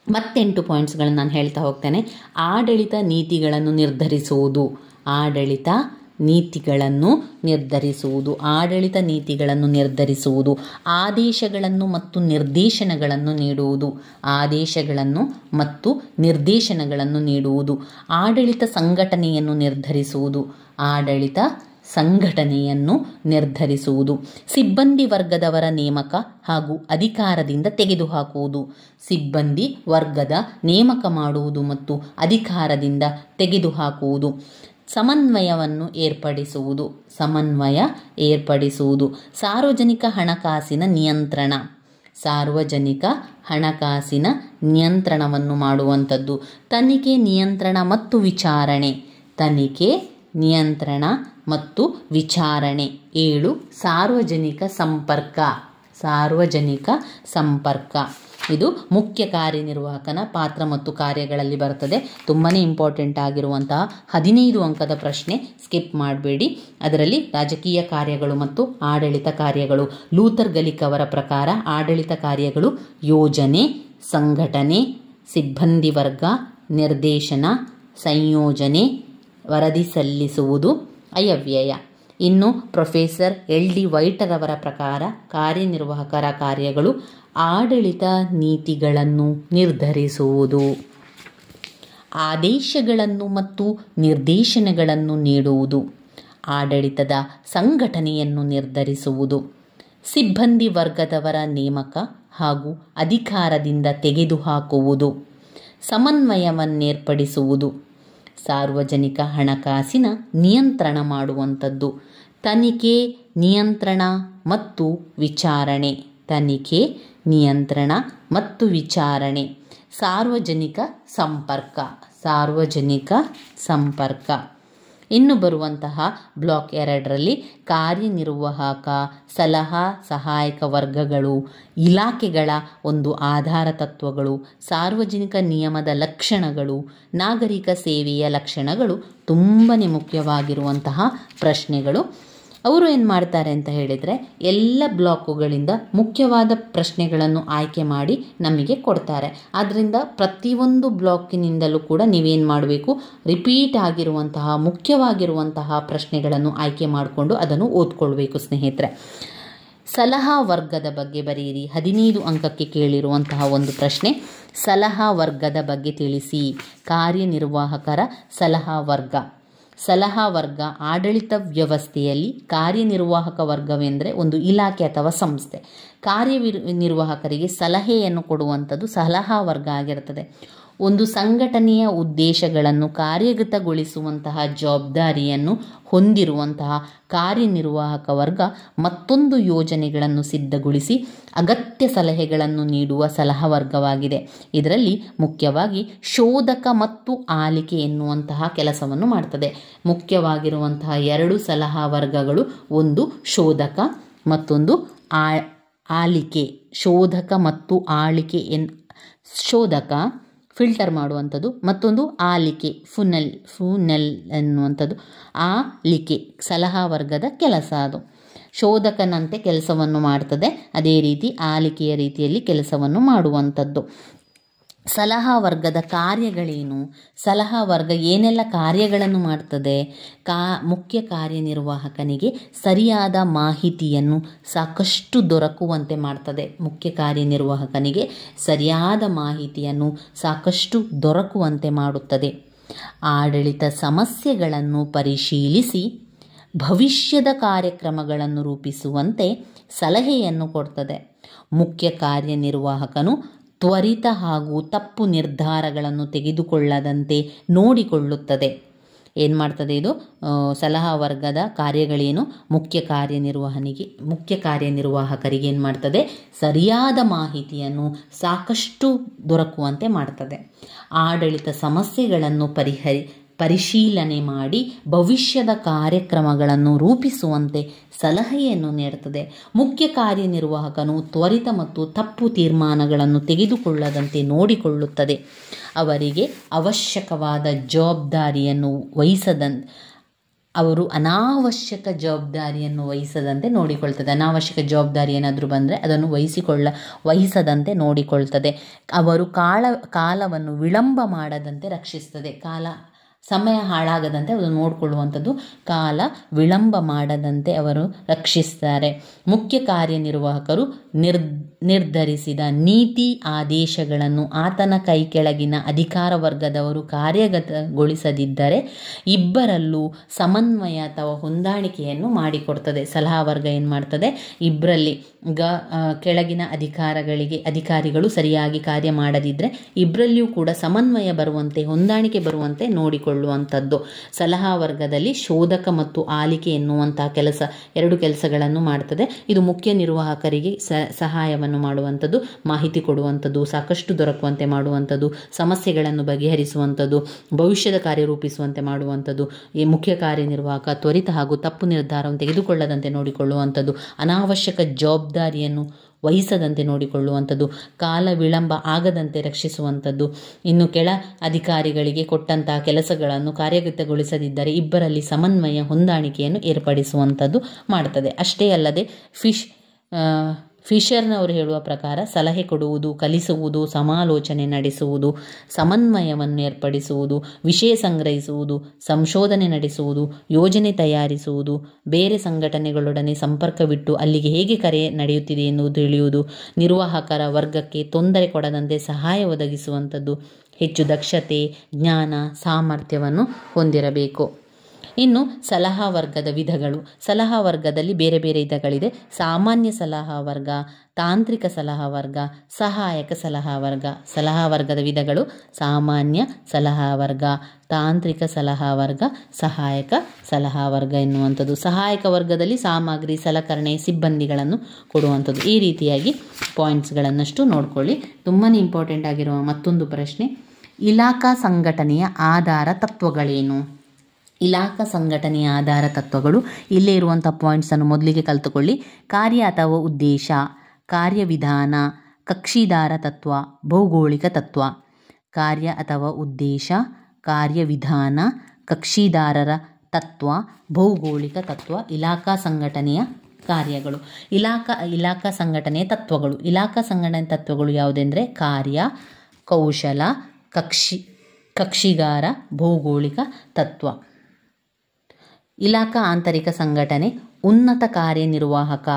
ಮತ್ತೆ 8 ಪಾಯಿಂಟ್ಸ್ಗಳನ್ನು ನಾನು ಹೇಳ್ತಾ ಹೋಗ್ತೇನೆ. ಆಡಳಿತ ನೀತಿಗಳನ್ನು ನಿರ್ಧರಿಸುವುದು, ಆಡಳಿತ ನೀತಿಗಳನ್ನು ನಿರ್ಧರಿಸುವುದು. ಆದೇಶಗಳನ್ನು ಮತ್ತು ನಿರ್ದೇಶನಗಳನ್ನು ನೀಡುವುದು. ಆಡಳಿತ ಸಂಘಟನೆಯನ್ನು ನಿರ್ಧರಿಸುವುದು. ಸಿಬ್ಬಂದಿ ವರ್ಗದವರ ನೇಮಕ ಹಾಗೂ ಅಧಿಕಾರದಿಂದ ತೆಗೆದುಹಾಕುವುದು. ಸಿಬ್ಬಂದಿ ವರ್ಗದ ನೇಮಕ ಮಾಡುವುದು ಮತ್ತು ಅಧಿಕಾರದಿಂದ ತೆಗೆದುಹಾಕುವುದು. ಸಮನ್ವಯವನ್ನು ಏರ್ಪಡಿಸುವುದು. ಸಾರ್ವಜನಿಕ ಹಣಕಾಸಿನ ನಿಯಂತ್ರಣವನ್ನು ಮಾಡುವಂಥದ್ದು. ತನಿಖೆ, ನಿಯಂತ್ರಣ ಮತ್ತು ವಿಚಾರಣೆ. 7 ಸಾರ್ವಜನಿಕ ಸಂಪರ್ಕ. ಇದು ಮುಖ್ಯ ಕಾರ್ಯನಿರ್ವಾಹಕನ ಪಾತ್ರ ಮತ್ತು ಕಾರ್ಯಗಳಲ್ಲಿ ಬರ್ತದೆ. ತುಂಬಾ ಇಂಪಾರ್ಟೆಂಟ್ ಆಗಿರುವಂತಹ 15 ಅಂಕದ ಪ್ರಶ್ನೆ, ಸ್ಕಿಪ್ ಮಾಡಬೇಡಿ. ಅದರಲ್ಲಿ ರಾಜಕೀಯ ಕಾರ್ಯಗಳು ಮತ್ತು ಆಡಳಿತ ಕಾರ್ಯಗಳು. ಲೂಥರ್ ಗಲಿಕ್ ಅವರ ಪ್ರಕಾರ ಆಡಳಿತ ಕಾರ್ಯಗಳು ಯೋಜನೆ, ಸಂಘಟನೆ, ಸಿಬ್ಬಂದಿ ವರ್ಗ, ನಿರ್ದೇಶನ, ಸಂಯೋಜನೆ, ವರದಿ ಸಲ್ಲಿಸುವುದು, ಅಯವ್ಯಯ. ಇನ್ನು ಪ್ರೊಫೆಸರ್ LD ವೈಟರವರ ಪ್ರಕಾರ ಕಾರ್ಯನಿರ್ವಾಹಕರ ಕಾರ್ಯಗಳು ಆಡಳಿತ ನೀತಿಗಳನ್ನು ನಿರ್ಧರಿಸುವುದು, ಆದೇಶಗಳನ್ನು ಮತ್ತು ನಿರ್ದೇಶನಗಳನ್ನು ನೀಡುವುದು, ಆಡಳಿತದ ಸಂಘಟನೆಯನ್ನು ನಿರ್ಧರಿಸುವುದು, ಸಿಬ್ಬಂದಿ ವರ್ಗದವರ ನೇಮಕ ಹಾಗೂ ಅಧಿಕಾರದಿಂದ ತೆಗೆದುಹಾಕುವುದು, ಸಮನ್ವಯವನ್ನೇರ್ಪಡಿಸುವುದು, ಸಾರ್ವಜನಿಕ ಹಣಕಾಸಿನ ನಿಯಂತ್ರಣ ಮಾಡುವಂಥದ್ದು, ತನಿಖೆ, ನಿಯಂತ್ರಣ ಮತ್ತು ವಿಚಾರಣೆ, ಸಾರ್ವಜನಿಕ ಸಂಪರ್ಕ. ಇನ್ನು ಬರುವಂತಹ ಬ್ಲಾಕ್ 2ರಲ್ಲಿ ಕಾರ್ಯನಿರ್ವಾಹಕ, ಸಲಹಾ ಸಹಾಯಕ ವರ್ಗಗಳು, ಇಲಾಖೆಗಳ ಒಂದು ಆಧಾರ ತತ್ವಗಳು, ಸಾರ್ವಜನಿಕ ನಿಯಮದ ಲಕ್ಷಣಗಳು, ನಾಗರಿಕ ಸೇವೆಯ ಲಕ್ಷಣಗಳು ತುಂಬಾ ಮುಖ್ಯವಾಗಿರುವಂತಹ ಪ್ರಶ್ನೆಗಳು. ಅವರು ಏನು ಮಾಡ್ತಾರೆ ಅಂತ ಹೇಳಿದರೆ ಎಲ್ಲ ಬ್ಲಾಕುಗಳಿಂದ ಮುಖ್ಯವಾದ ಪ್ರಶ್ನೆಗಳನ್ನು ಆಯ್ಕೆ ಮಾಡಿ ನಮಗೆ ಕೊಡ್ತಾರೆ. ಆದ್ದರಿಂದ ಪ್ರತಿಯೊಂದು ಬ್ಲಾಕಿನಿಂದಲೂ ಕೂಡ ನೀವೇನು ಮಾಡಬೇಕು, ರಿಪೀಟ್ ಆಗಿರುವಂತಹ ಮುಖ್ಯವಾಗಿರುವಂತಹ ಪ್ರಶ್ನೆಗಳನ್ನು ಆಯ್ಕೆ ಮಾಡಿಕೊಂಡು ಅದನ್ನು ಓದ್ಕೊಳ್ಬೇಕು ಸ್ನೇಹಿತರೆ. ಸಲಹಾ ವರ್ಗದ ಬಗ್ಗೆ ಬರೆಯಿರಿ. 15 ಅಂಕಕ್ಕೆ ಕೇಳಿರುವಂತಹ ಒಂದು ಪ್ರಶ್ನೆ, ಸಲಹಾ ವರ್ಗದ ಬಗ್ಗೆ ತಿಳಿಸಿ. ಕಾರ್ಯನಿರ್ವಾಹಕರ ಸಲಹಾ ವರ್ಗ ಆಡಳಿತ ವ್ಯವಸ್ಥೆಯಲ್ಲಿ ಕಾರ್ಯನಿರ್ವಾಹಕ ವರ್ಗವೆಂದರೆ ಒಂದು ಇಲಾಖೆ ಅಥವಾ ಸಂಸ್ಥೆ. ಕಾರ್ಯನಿರ್ವಾಹಕರಿಗೆ ಸಲಹೆಯನ್ನು ಕೊಡುವಂಥದ್ದು ಸಲಹಾ ವರ್ಗ ಆಗಿರುತ್ತದೆ. ಒಂದು ಸಂಘಟನೆಯ ಉದ್ದೇಶಗಳನ್ನು ಕಾರ್ಯಗತಗೊಳಿಸುವಂತಹ ಜವಾಬ್ದಾರಿಯನ್ನು ಹೊಂದಿರುವಂತಹ ಕಾರ್ಯನಿರ್ವಾಹಕ ವರ್ಗ ಮತ್ತೊಂದು ಯೋಜನೆಗಳನ್ನು ಸಿದ್ಧಗೊಳಿಸಿ ಅಗತ್ಯ ಸಲಹೆಗಳನ್ನು ನೀಡುವ ಸಲಹಾ ವರ್ಗವಾಗಿದೆ. ಇದರಲ್ಲಿ ಮುಖ್ಯವಾಗಿ ಶೋಧಕ ಮತ್ತು ಆಲಿಕೆ ಎನ್ನುವಂತಹ ಕೆಲಸವನ್ನು ಮಾಡ್ತದೆ. ಮುಖ್ಯವಾಗಿರುವಂತಹ 2 ಸಲಹಾ ವರ್ಗಗಳು, ಒಂದು ಶೋಧಕ ಮತ್ತೊಂದು ಆಲಿಕೆ. ಶೋಧಕ ಮತ್ತು ಆಲಿಕೆ ಶೋಧಕ ಫಿಲ್ಟರ್ ಮಾಡುವಂಥದ್ದು, ಮತ್ತೊಂದು ಆಲಿಕೆ ಫುನೆಲ್ ಎನ್ನುವಂಥದ್ದು. ಆಲಿಕೆ ಸಲಹಾ ವರ್ಗದ ಕೆಲಸ. ಅದು ಶೋಧಕನಂತೆ ಕೆಲಸವನ್ನು ಮಾಡ್ತದೆ, ಅದೇ ರೀತಿ ಆಲಿಕೆಯ ರೀತಿಯಲ್ಲಿ ಕೆಲಸವನ್ನು ಮಾಡುವಂಥದ್ದು. ಸಲಹಾ ವರ್ಗದ ಕಾರ್ಯಗಳೇನು, ಸಲಹಾ ವರ್ಗ ಏನೆಲ್ಲ ಕಾರ್ಯಗಳನ್ನು ಮಾಡ್ತದೆ, ಮುಖ್ಯ ಕಾರ್ಯನಿರ್ವಾಹಕನಿಗೆ ಸರಿಯಾದ ಮಾಹಿತಿಯನ್ನು ಸಾಕಷ್ಟು ದೊರಕುವಂತೆ ಮಾಡ್ತದೆ. ಮುಖ್ಯ ಕಾರ್ಯನಿರ್ವಾಹಕನಿಗೆ ಸರಿಯಾದ ಮಾಹಿತಿಯನ್ನು ಸಾಕಷ್ಟು ದೊರಕುವಂತೆ ಮಾಡುತ್ತದೆ. ಆಡಳಿತ ಸಮಸ್ಯೆಗಳನ್ನು ಪರಿಶೀಲಿಸಿ ಭವಿಷ್ಯದ ಕಾರ್ಯಕ್ರಮಗಳನ್ನು ರೂಪಿಸುವಂತೆ ಸಲಹೆಯನ್ನು ಕೊಡ್ತದೆ. ಮುಖ್ಯ ಕಾರ್ಯನಿರ್ವಾಹಕನು ತ್ವರಿತ ಹಾಗೂ ತಪ್ಪು ನಿರ್ಧಾರಗಳನ್ನು ತೆಗೆದುಕೊಳ್ಳದಂತೆ ನೋಡಿಕೊಳ್ಳುತ್ತದೆ. ಏನು ಮಾಡ್ತದೆ ಇದು? ಸಲಹಾ ವರ್ಗದ ಕಾರ್ಯಗಳೇನು? ಮುಖ್ಯ ಕಾರ್ಯನಿರ್ವಾಹಕರಿಗೆ ಏನು ಮಾಡ್ತದೆ? ಸರಿಯಾದ ಮಾಹಿತಿಯನ್ನು ಸಾಕಷ್ಟು ದೊರಕುವಂತೆ ಮಾಡ್ತದೆ. ಆಡಳಿತ ಸಮಸ್ಯೆಗಳನ್ನು ಪರಿಶೀಲನೆ ಮಾಡಿ ಭವಿಷ್ಯದ ಕಾರ್ಯಕ್ರಮಗಳನ್ನು ರೂಪಿಸುವಂತೆ ಸಲಹೆಯನ್ನು ನೀಡುತ್ತದೆ. ಮುಖ್ಯ ಕಾರ್ಯನಿರ್ವಾಹಕನು ತ್ವರಿತ ಮತ್ತು ತಪ್ಪು ತೀರ್ಮಾನಗಳನ್ನು ತೆಗೆದುಕೊಳ್ಳದಂತೆ ನೋಡಿಕೊಳ್ಳುತ್ತದೆ. ಅವರಿಗೆ ಅವಶ್ಯಕವಾದ ಜವಾಬ್ದಾರಿಯನ್ನು ಅವರು ಅನಾವಶ್ಯಕ ಜವಾಬ್ದಾರಿಯನ್ನು ವಹಿಸದಂತೆ ನೋಡಿಕೊಳ್ತದೆ. ಅನಾವಶ್ಯಕ ಜವಾಬ್ದಾರಿ ಏನಾದರೂ ಬಂದರೆ ಅದನ್ನು ವಹಿಸದಂತೆ ನೋಡಿಕೊಳ್ತದೆ. ಅವರು ಕಾಲವನ್ನು ವಿಳಂಬ ಮಾಡದಂತೆ ರಕ್ಷಿಸ್ತದೆ. ಸಮಯ ಹಾಳಾಗದಂತೆ ಅವರು ನೋಡಿಕೊಳ್ಳುವಂಥದ್ದು. ಕಾಲ ವಿಳಂಬ ಮಾಡದಂತೆ ಅವರು ರಕ್ಷಿಸ್ತಾರೆ. ಮುಖ್ಯ ಕಾರ್ಯನಿರ್ವಾಹಕರು ನಿರ್ಧರಿಸಿದ ನೀತಿ ಆದೇಶಗಳನ್ನು ಆತನ ಕೈ ಕೆಳಗಿನ ಅಧಿಕಾರ ವರ್ಗದವರು ಕಾರ್ಯಗತಗೊಳಿಸದಿದ್ದರೆ ಇಬ್ಬರಲ್ಲೂ ಸಮನ್ವಯ ಅಥವಾ ಹೊಂದಾಣಿಕೆಯನ್ನು ಮಾಡಿಕೊಡ್ತದೆ. ಸಲಹಾ ವರ್ಗ ಏನು ಮಾಡ್ತದೆ? ಇಬ್ಬರಲ್ಲಿ ಕೆಳಗಿನ ಅಧಿಕಾರಿಗಳು ಸರಿಯಾಗಿ ಕಾರ್ಯ ಮಾಡದಿದ್ದರೆ ಇಬ್ಬರಲ್ಲಿಯೂ ಕೂಡ ಸಮನ್ವಯ ಬರುವಂತೆ, ಹೊಂದಾಣಿಕೆ ಬರುವಂತೆ ನೋಡಿಕೊಳ್ಳುವಂಥದ್ದು. ಸಲಹಾ ವರ್ಗದಲ್ಲಿ ಶೋಧಕ ಮತ್ತು ಆಲಿಕೆ ಎನ್ನುವಂಥ ಎರಡು ಕೆಲಸಗಳನ್ನು ಮಾಡ್ತದೆ. ಇದು ಮುಖ್ಯ ನಿರ್ವಾಹಕರಿಗೆ ಸಹಾಯವನ್ನು ಮಾಡುವಂಥದ್ದು, ಮಾಹಿತಿ ಕೊಡುವಂಥದ್ದು, ಸಾಕಷ್ಟು ದೊರಕುವಂತೆ ಮಾಡುವಂಥದ್ದು, ಸಮಸ್ಯೆಗಳನ್ನು ಬಗೆಹರಿಸುವಂಥದ್ದು, ಭವಿಷ್ಯದ ಕಾರ್ಯ ರೂಪಿಸುವಂತೆ ಮಾಡುವಂಥದ್ದು. ಈ ಮುಖ್ಯ ಕಾರ್ಯನಿರ್ವಾಹಕ ತ್ವರಿತ ಹಾಗೂ ತಪ್ಪು ನಿರ್ಧಾರವನ್ನು ತೆಗೆದುಕೊಳ್ಳದಂತೆ ನೋಡಿಕೊಳ್ಳುವಂಥದ್ದು, ಅನಾವಶ್ಯಕ ಜವಾಬ್ದಾರಿಯನ್ನು ವಹಿಸದಂತೆ ನೋಡಿಕೊಳ್ಳುವಂಥದ್ದು, ಕಾಲ ವಿಳಂಬ ಆಗದಂತೆ ರಕ್ಷಿಸುವಂಥದ್ದು. ಇನ್ನು ಕೆಳ ಅಧಿಕಾರಿಗಳಿಗೆ ಕೊಟ್ಟಂತಹ ಕೆಲಸಗಳನ್ನು ಕಾರ್ಯಗತಗೊಳಿಸದಿದ್ದರೆ ಇಬ್ಬರಲ್ಲಿ ಸಮನ್ವಯ, ಹೊಂದಾಣಿಕೆಯನ್ನು ಏರ್ಪಡಿಸುವಂಥದ್ದು ಮಾಡ್ತದೆ. ಅಷ್ಟೇ ಅಲ್ಲದೆ ಫಿಶರ್ನವರು ಹೇಳುವ ಪ್ರಕಾರ ಸಲಹೆ ಕೊಡುವುದು, ಕಲಿಸುವುದು, ಸಮಾಲೋಚನೆ ನಡೆಸುವುದು, ಸಮನ್ವಯವನ್ನು ಏರ್ಪಡಿಸುವುದು, ವಿಷಯ ಸಂಗ್ರಹಿಸುವುದು, ಸಂಶೋಧನೆ ನಡೆಸುವುದು, ಯೋಜನೆ ತಯಾರಿಸುವುದು, ಬೇರೆ ಸಂಘಟನೆಗಳೊಡನೆ ಸಂಪರ್ಕವಿಟ್ಟು ಅಲ್ಲಿಗೆ ಹೇಗೆ ಕರೆ ನಡೆಯುತ್ತಿದೆ ಎನ್ನುವುದು ತಿಳಿಯುವುದು, ನಿರ್ವಾಹಕರ ವರ್ಗಕ್ಕೆ ತೊಂದರೆ ಕೊಡದಂತೆ ಸಹಾಯ ಒದಗಿಸುವಂಥದ್ದು, ಹೆಚ್ಚು ದಕ್ಷತೆ, ಜ್ಞಾನ, ಸಾಮರ್ಥ್ಯವನ್ನು ಹೊಂದಿರಬೇಕು. ಇನ್ನು ಸಲಹಾ ವರ್ಗದ ವಿಧಗಳು. ಸಲಹಾ ವರ್ಗದಲ್ಲಿ ಬೇರೆ ಬೇರೆ ವಿಧಗಳಿದೆ. ಸಾಮಾನ್ಯ ಸಲಹಾ ವರ್ಗ, ತಾಂತ್ರಿಕ ಸಲಹಾ ವರ್ಗ, ಸಹಾಯಕ ಸಲಹಾ ವರ್ಗ. ಸಲಹಾ ವರ್ಗದ ವಿಧಗಳು: ಸಾಮಾನ್ಯ ಸಲಹಾ ವರ್ಗ, ತಾಂತ್ರಿಕ ಸಲಹಾ ವರ್ಗ, ಸಹಾಯಕ ಸಲಹಾ ವರ್ಗ ಎನ್ನುವಂಥದ್ದು. ಸಹಾಯಕ ವರ್ಗದಲ್ಲಿ ಸಾಮಗ್ರಿ, ಸಲಕರಣೆ, ಸಿಬ್ಬಂದಿಗಳನ್ನು ಕೊಡುವಂಥದ್ದು. ಈ ರೀತಿಯಾಗಿ ಪಾಯಿಂಟ್ಸ್ಗಳನ್ನಷ್ಟು ನೋಡ್ಕೊಳ್ಳಿ. ತುಂಬಾ ಇಂಪಾರ್ಟೆಂಟ್ ಆಗಿರುವ ಮತ್ತೊಂದು ಪ್ರಶ್ನೆ: ಇಲಾಖಾ ಸಂಘಟನೆಯ ಆಧಾರ ತತ್ವಗಳೇನು? ಇಲಾಖಾ ಸಂಘಟನೆಯ ಆಧಾರ ತತ್ವಗಳು. ಇಲ್ಲೇ ಇರುವಂಥ ಪಾಯಿಂಟ್ಸನ್ನು ಮೊದಲಿಗೆ ಕಲಿತುಕೊಳ್ಳಿ. ಕಾರ್ಯ ಅಥವಾ ಉದ್ದೇಶ, ಕಾರ್ಯವಿಧಾನ, ಕಕ್ಷಿದಾರ ತತ್ವ, ಭೌಗೋಳಿಕ ತತ್ವ. ಕಾರ್ಯ ಅಥವಾ ಉದ್ದೇಶ, ಕಾರ್ಯವಿಧಾನ, ಕಕ್ಷಿದಾರರ ತತ್ವ, ಭೌಗೋಳಿಕ ತತ್ವ ಇಲಾಖಾ ಸಂಘಟನೆಯ ಕಾರ್ಯಗಳು. ಇಲಾಖಾ ಸಂಘಟನೆಯ ತತ್ವಗಳು. ಇಲಾಖಾ ಸಂಘಟನೆಯ ತತ್ವಗಳು ಯಾವುದೆಂದರೆ ಕಾರ್ಯ, ಕೌಶಲ, ಕಕ್ಷಿಗಾರ, ಭೌಗೋಳಿಕ ತತ್ವ. ಇಲಾಖಾ ಆಂತರಿಕ ಸಂಘಟನೆ: ಉನ್ನತ ಕಾರ್ಯನಿರ್ವಾಹಕ,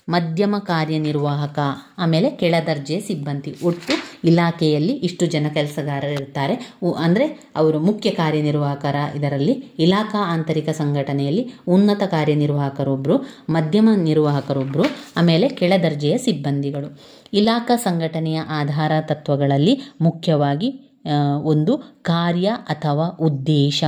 ಮಧ್ಯಮ ಕಾರ್ಯನಿರ್ವಾಹಕ, ಆಮೇಲೆ ಕೆಳದರ್ಜೆಯ ಸಿಬ್ಬಂದಿ. ಒಟ್ಟು ಇಲಾಖೆಯಲ್ಲಿ ಇಷ್ಟು ಜನ ಕೆಲಸಗಾರರು ಇರ್ತಾರೆ. ಅಂದರೆ ಅವರು ಮುಖ್ಯ ಕಾರ್ಯನಿರ್ವಾಹಕರ ಇದರಲ್ಲಿ. ಇಲಾಖಾ ಆಂತರಿಕ ಸಂಘಟನೆಯಲ್ಲಿ ಉನ್ನತ ಕಾರ್ಯನಿರ್ವಾಹಕರೊಬ್ಬರು, ಮಧ್ಯಮ ನಿರ್ವಾಹಕರೊಬ್ಬರು, ಆಮೇಲೆ ಕೆಳದರ್ಜೆಯ ಸಿಬ್ಬಂದಿಗಳು. ಇಲಾಖಾ ಸಂಘಟನೆಯ ಆಧಾರ ತತ್ವಗಳಲ್ಲಿ ಮುಖ್ಯವಾಗಿ ಒಂದು ಕಾರ್ಯ ಅಥವಾ ಉದ್ದೇಶ,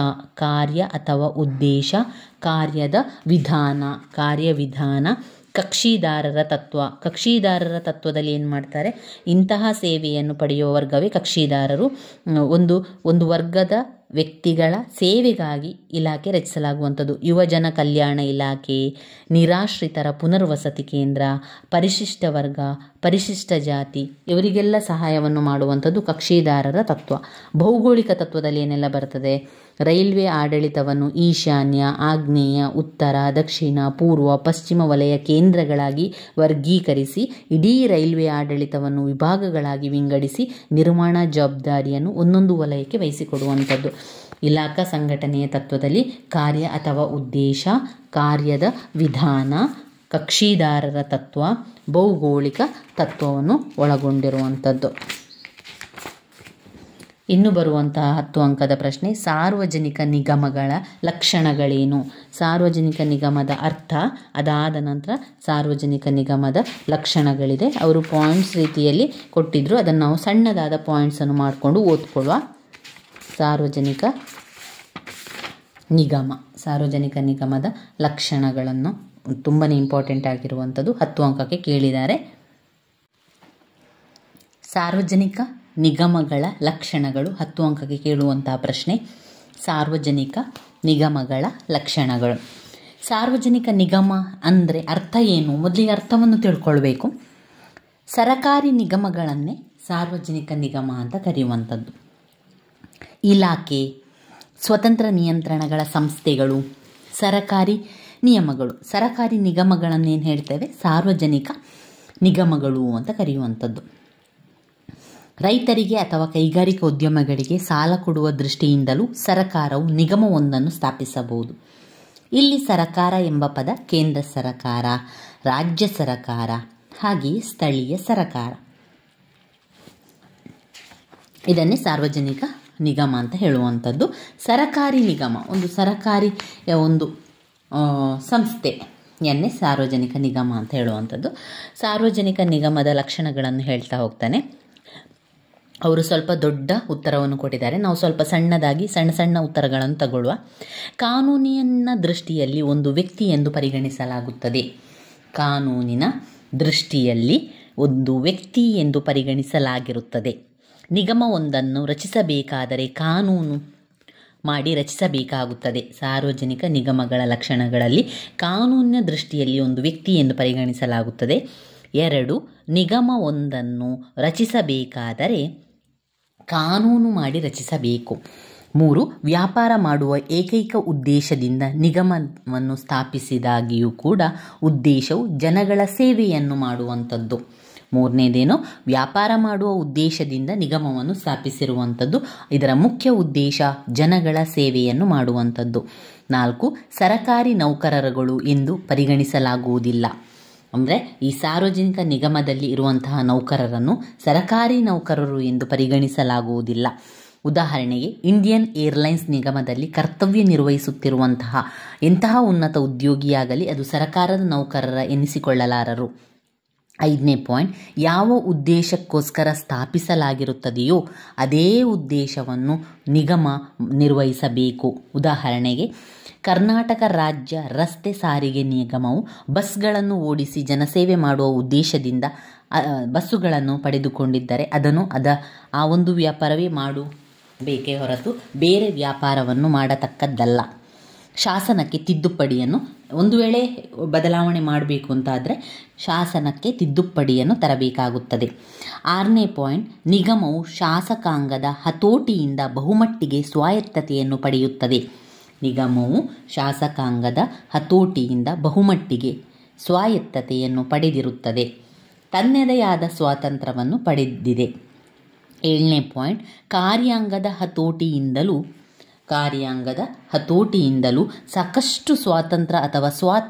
ಕಾರ್ಯದ ವಿಧಾನ, ಕಾರ್ಯವಿಧಾನ, ಕಕ್ಷಿದಾರರ ತತ್ವ. ಕಕ್ಷಿದಾರರ ತತ್ವದಲ್ಲಿ ಏನು ಮಾಡ್ತಾರೆ? ಇಂತಹ ಸೇವೆಯನ್ನು ಪಡೆಯುವ ವರ್ಗವೇ ಕಕ್ಷಿದಾರರು. ಒಂದು ವರ್ಗದ ವ್ಯಕ್ತಿಗಳ ಸೇವೆಗಾಗಿ ಇಲಾಖೆ ರಚಿಸಲಾಗುವಂಥದ್ದು. ಯುವಜನ ಕಲ್ಯಾಣ ಇಲಾಖೆ, ನಿರಾಶ್ರಿತರ ಪುನರ್ವಸತಿ ಕೇಂದ್ರ, ಪರಿಶಿಷ್ಟ ವರ್ಗ, ಪರಿಶಿಷ್ಟ ಜಾತಿ ಇವರಿಗೆಲ್ಲ ಸಹಾಯವನ್ನು ಮಾಡುವಂಥದ್ದು ಕಕ್ಷಿದಾರರ ತತ್ವ. ಭೌಗೋಳಿಕ ತತ್ವದಲ್ಲಿ ಏನೆಲ್ಲ ಬರ್ತದೆ? ರೈಲ್ವೆ ಆಡಳಿತವನ್ನು ಈಶಾನ್ಯ, ಆಗ್ನೇಯ, ಉತ್ತರ, ದಕ್ಷಿಣ, ಪೂರ್ವ, ಪಶ್ಚಿಮ ವಲಯ ಕೇಂದ್ರಗಳಾಗಿ ವರ್ಗೀಕರಿಸಿ ಇಡೀ ರೈಲ್ವೆ ಆಡಳಿತವನ್ನು ವಿಭಾಗಗಳಾಗಿ ವಿಂಗಡಿಸಿ ನಿರ್ವಹಣಾ ಜವಾಬ್ದಾರಿಯನ್ನು ಒಂದೊಂದು ವಲಯಕ್ಕೆ ವಹಿಸಿಕೊಡುವಂಥದ್ದು. ಇಲಾಖಾ ಸಂಘಟನೆಯ ತತ್ವದಲ್ಲಿ ಕಾರ್ಯ ಅಥವಾ ಉದ್ದೇಶ, ಕಾರ್ಯದ ವಿಧಾನ, ಕಕ್ಷಿದಾರರ ತತ್ವ, ಭೌಗೋಳಿಕ ತತ್ವವನ್ನು ಒಳಗೊಂಡಿರುವಂಥದ್ದು. ಇನ್ನು ಬರುವಂತಹ 10 ಅಂಕದ ಪ್ರಶ್ನೆ, ಸಾರ್ವಜನಿಕ ನಿಗಮಗಳ ಲಕ್ಷಣಗಳೇನು? ಸಾರ್ವಜನಿಕ ನಿಗಮದ ಅರ್ಥ, ಅದಾದ ನಂತರ ಸಾರ್ವಜನಿಕ ನಿಗಮದ ಲಕ್ಷಣಗಳಿದೆ. ಅವರು ಪಾಯಿಂಟ್ಸ್ ರೀತಿಯಲ್ಲಿ ಕೊಟ್ಟಿದ್ರು, ಅದನ್ನು ನಾವು ಸಣ್ಣದಾದ ಪಾಯಿಂಟ್ಸನ್ನು ಮಾಡಿಕೊಂಡು ಓದ್ಕೊಳ್ಳುವ. ಸಾರ್ವಜನಿಕ ನಿಗಮದ ಲಕ್ಷಣಗಳನ್ನು ತುಂಬಾ ಇಂಪಾರ್ಟೆಂಟ್ ಆಗಿರುವಂಥದ್ದು 10 ಅಂಕಕ್ಕೆ ಕೇಳಿದ್ದಾರೆ. ಸಾರ್ವಜನಿಕ ನಿಗಮಗಳ ಲಕ್ಷಣಗಳು 10 ಅಂಕಕ್ಕೆ ಕೇಳುವಂತಹ ಪ್ರಶ್ನೆ. ಸಾರ್ವಜನಿಕ ನಿಗಮಗಳ ಲಕ್ಷಣಗಳು. ಸಾರ್ವಜನಿಕ ನಿಗಮ ಅಂದರೆ ಅರ್ಥ ಏನು? ಮೊದಲಿಗೆ ಅರ್ಥವನ್ನು ತಿಳ್ಕೊಳ್ಬೇಕು. ಸರಕಾರಿ ನಿಗಮಗಳನ್ನೇ ಸಾರ್ವಜನಿಕ ನಿಗಮ ಅಂತ ಕರೆಯುವಂಥದ್ದು. ಇಲಾಖೆ, ಸ್ವತಂತ್ರ ನಿಯಂತ್ರಣಗಳ ಸಂಸ್ಥೆಗಳು, ಸರಕಾರಿ ನಿಯಮಗಳು. ಸರಕಾರಿ ನಿಗಮಗಳನ್ನೇನು ಹೇಳ್ತೇವೆ? ಸಾರ್ವಜನಿಕ ನಿಗಮಗಳು ಅಂತ ಕರೆಯುವಂಥದ್ದು. ರೈತರಿಗೆ ಅಥವಾ ಕೈಗಾರಿಕಾ ಉದ್ಯಮಗಳಿಗೆ ಸಾಲ ಕೊಡುವ ದೃಷ್ಟಿಯಿಂದಲೂ ಸರಕಾರವು ನಿಗಮವೊಂದನ್ನು ಸ್ಥಾಪಿಸಬಹುದು. ಇಲ್ಲಿ ಸರಕಾರ ಎಂಬ ಪದ ಕೇಂದ್ರ ಸರಕಾರ, ರಾಜ್ಯ ಸರಕಾರ, ಹಾಗೆಯೇ ಸ್ಥಳೀಯ ಸರಕಾರ. ಇದನ್ನೇ ಸಾರ್ವಜನಿಕ ನಿಗಮ ಅಂತ ಹೇಳುವಂಥದ್ದು. ಸರಕಾರಿ ನಿಗಮ ಒಂದು ಸರಕಾರಿ ಒಂದು ಸಂಸ್ಥೆಯನ್ನೇ ಸಾರ್ವಜನಿಕ ನಿಗಮ ಅಂತ ಹೇಳುವಂಥದ್ದು. ಸಾರ್ವಜನಿಕ ನಿಗಮದ ಲಕ್ಷಣಗಳನ್ನು ಹೇಳ್ತಾ ಹೋಗ್ತಾನೆ. ಅವರು ಸ್ವಲ್ಪ ದೊಡ್ಡ ಉತ್ತರವನ್ನು ಕೊಟ್ಟಿದ್ದಾರೆ, ನಾವು ಸ್ವಲ್ಪ ಸಣ್ಣದಾಗಿ ಸಣ್ಣ ಉತ್ತರಗಳನ್ನು ತಗೊಳ್ಳುವ. ಕಾನೂನಿನ ದೃಷ್ಟಿಯಲ್ಲಿ ಒಂದು ವ್ಯಕ್ತಿ ಎಂದು ಪರಿಗಣಿಸಲಾಗುತ್ತದೆ. ಕಾನೂನಿನ ದೃಷ್ಟಿಯಲ್ಲಿ ಒಂದು ವ್ಯಕ್ತಿ ಎಂದು ಪರಿಗಣಿಸಲಾಗಿರುತ್ತದೆ. ನಿಗಮವೊಂದನ್ನು ರಚಿಸಬೇಕಾದರೆ ಕಾನೂನು ಮಾಡಿ ರಚಿಸಬೇಕಾಗುತ್ತದೆ. ಸಾರ್ವಜನಿಕ ನಿಗಮಗಳ ಲಕ್ಷಣಗಳಲ್ಲಿ ಕಾನೂನಿನ ದೃಷ್ಟಿಯಲ್ಲಿ ಒಂದು ವ್ಯಕ್ತಿ ಎಂದು ಪರಿಗಣಿಸಲಾಗುತ್ತದೆ. 2, ನಿಗಮವೊಂದನ್ನು ರಚಿಸಬೇಕಾದರೆ ಕಾನೂನು ಮಾಡಿ ರಚಿಸಬೇಕು. 3, ವ್ಯಾಪಾರ ಮಾಡುವ ಏಕೈಕ ಉದ್ದೇಶದಿಂದ ನಿಗಮವನ್ನು ಸ್ಥಾಪಿಸಿದಾಗಿಯೂ ಕೂಡ ಉದ್ದೇಶವು ಜನಗಳ ಸೇವೆಯನ್ನು ಮಾಡುವಂಥದ್ದು. 3ನೇದೇನು? ವ್ಯಾಪಾರ ಮಾಡುವ ಉದ್ದೇಶದಿಂದ ನಿಗಮವನ್ನು ಸ್ಥಾಪಿಸಿರುವಂಥದ್ದು. ಇದರ ಮುಖ್ಯ ಉದ್ದೇಶ ಜನಗಳ ಸೇವೆಯನ್ನು ಮಾಡುವಂಥದ್ದು. 4, ಸರಕಾರಿ ನೌಕರರುಗಳು ಎಂದು ಪರಿಗಣಿಸಲಾಗುವುದಿಲ್ಲ. ಅಂದರೆ ಈ ಸಾರ್ವಜನಿಕ ನಿಗಮದಲ್ಲಿ ಇರುವಂತಹ ನೌಕರರನ್ನು ಸರಕಾರಿ ನೌಕರರು ಎಂದು ಪರಿಗಣಿಸಲಾಗುವುದಿಲ್ಲ. ಉದಾಹರಣೆಗೆ ಇಂಡಿಯನ್ ಏರ್ಲೈನ್ಸ್ ನಿಗಮದಲ್ಲಿ ಕರ್ತವ್ಯ ನಿರ್ವಹಿಸುತ್ತಿರುವಂತಹ ಎಂತಹ ಉನ್ನತ ಉದ್ಯೋಗಿಯಾಗಲಿ ಅದು ಸರಕಾರದ ನೌಕರರ ಎನ್ನಿಸಿಕೊಳ್ಳಲಾರರು. 5ನೇ ಪಾಯಿಂಟ್, ಯಾವ ಉದ್ದೇಶಕ್ಕೋಸ್ಕರ ಸ್ಥಾಪಿಸಲಾಗಿರುತ್ತದೆಯೋ ಅದೇ ಉದ್ದೇಶವನ್ನು ನಿಗಮ ನಿರ್ವಹಿಸಬೇಕು. ಉದಾಹರಣೆಗೆ ಕರ್ನಾಟಕ ರಾಜ್ಯ ರಸ್ತೆ ಸಾರಿಗೆ ನಿಗಮವು ಬಸ್ಗಳನ್ನು ಓಡಿಸಿ ಜನಸೇವೆ ಮಾಡುವ ಉದ್ದೇಶದಿಂದ ಬಸ್ಸುಗಳನ್ನು ಪಡೆದುಕೊಂಡಿದ್ದರೆ ಅದನ್ನು ಆ ಒಂದು ವ್ಯಾಪಾರವೇ ಮಾಡಬೇಕೇ ಹೊರತು ಬೇರೆ ವ್ಯಾಪಾರವನ್ನು ಮಾಡತಕ್ಕದ್ದಲ್ಲ. ಶಾಸನಕ್ಕೆ ತಿದ್ದುಪಡಿಯನ್ನು ಒಂದು ವೇಳೆ ಬದಲಾವಣೆ ಮಾಡಬೇಕು ಅಂತಾದರೆ ಶಾಸನಕ್ಕೆ ತಿದ್ದುಪಡಿಯನ್ನು ತರಬೇಕಾಗುತ್ತದೆ. 6ನೇ ಪಾಯಿಂಟ್, ನಿಗಮವು ಶಾಸಕಾಂಗದ ಹತೋಟಿಯಿಂದ ಬಹುಮಟ್ಟಿಗೆ ಸ್ವಾಯತ್ತತೆಯನ್ನು ಪಡೆಯುತ್ತದೆ. ನಿಗಮವು ಶಾಸಕಾಂಗದ ಹತೋಟಿಯಿಂದ ಬಹುಮಟ್ಟಿಗೆ ಸ್ವಾಯತ್ತತೆಯನ್ನು ಪಡೆದಿರುತ್ತದೆ, ತನ್ನದೇ ಆದ ಸ್ವಾತಂತ್ರ್ಯವನ್ನು ಪಡೆದಿದೆ. 7ನೇ ಪಾಯಿಂಟ್, ಕಾರ್ಯಾಂಗದ ಹತೋಟಿಯಿಂದಲೂ ಸಾಕಷ್ಟು ಸ್ವಾತಂತ್ರ್ಯ ಅಥವಾ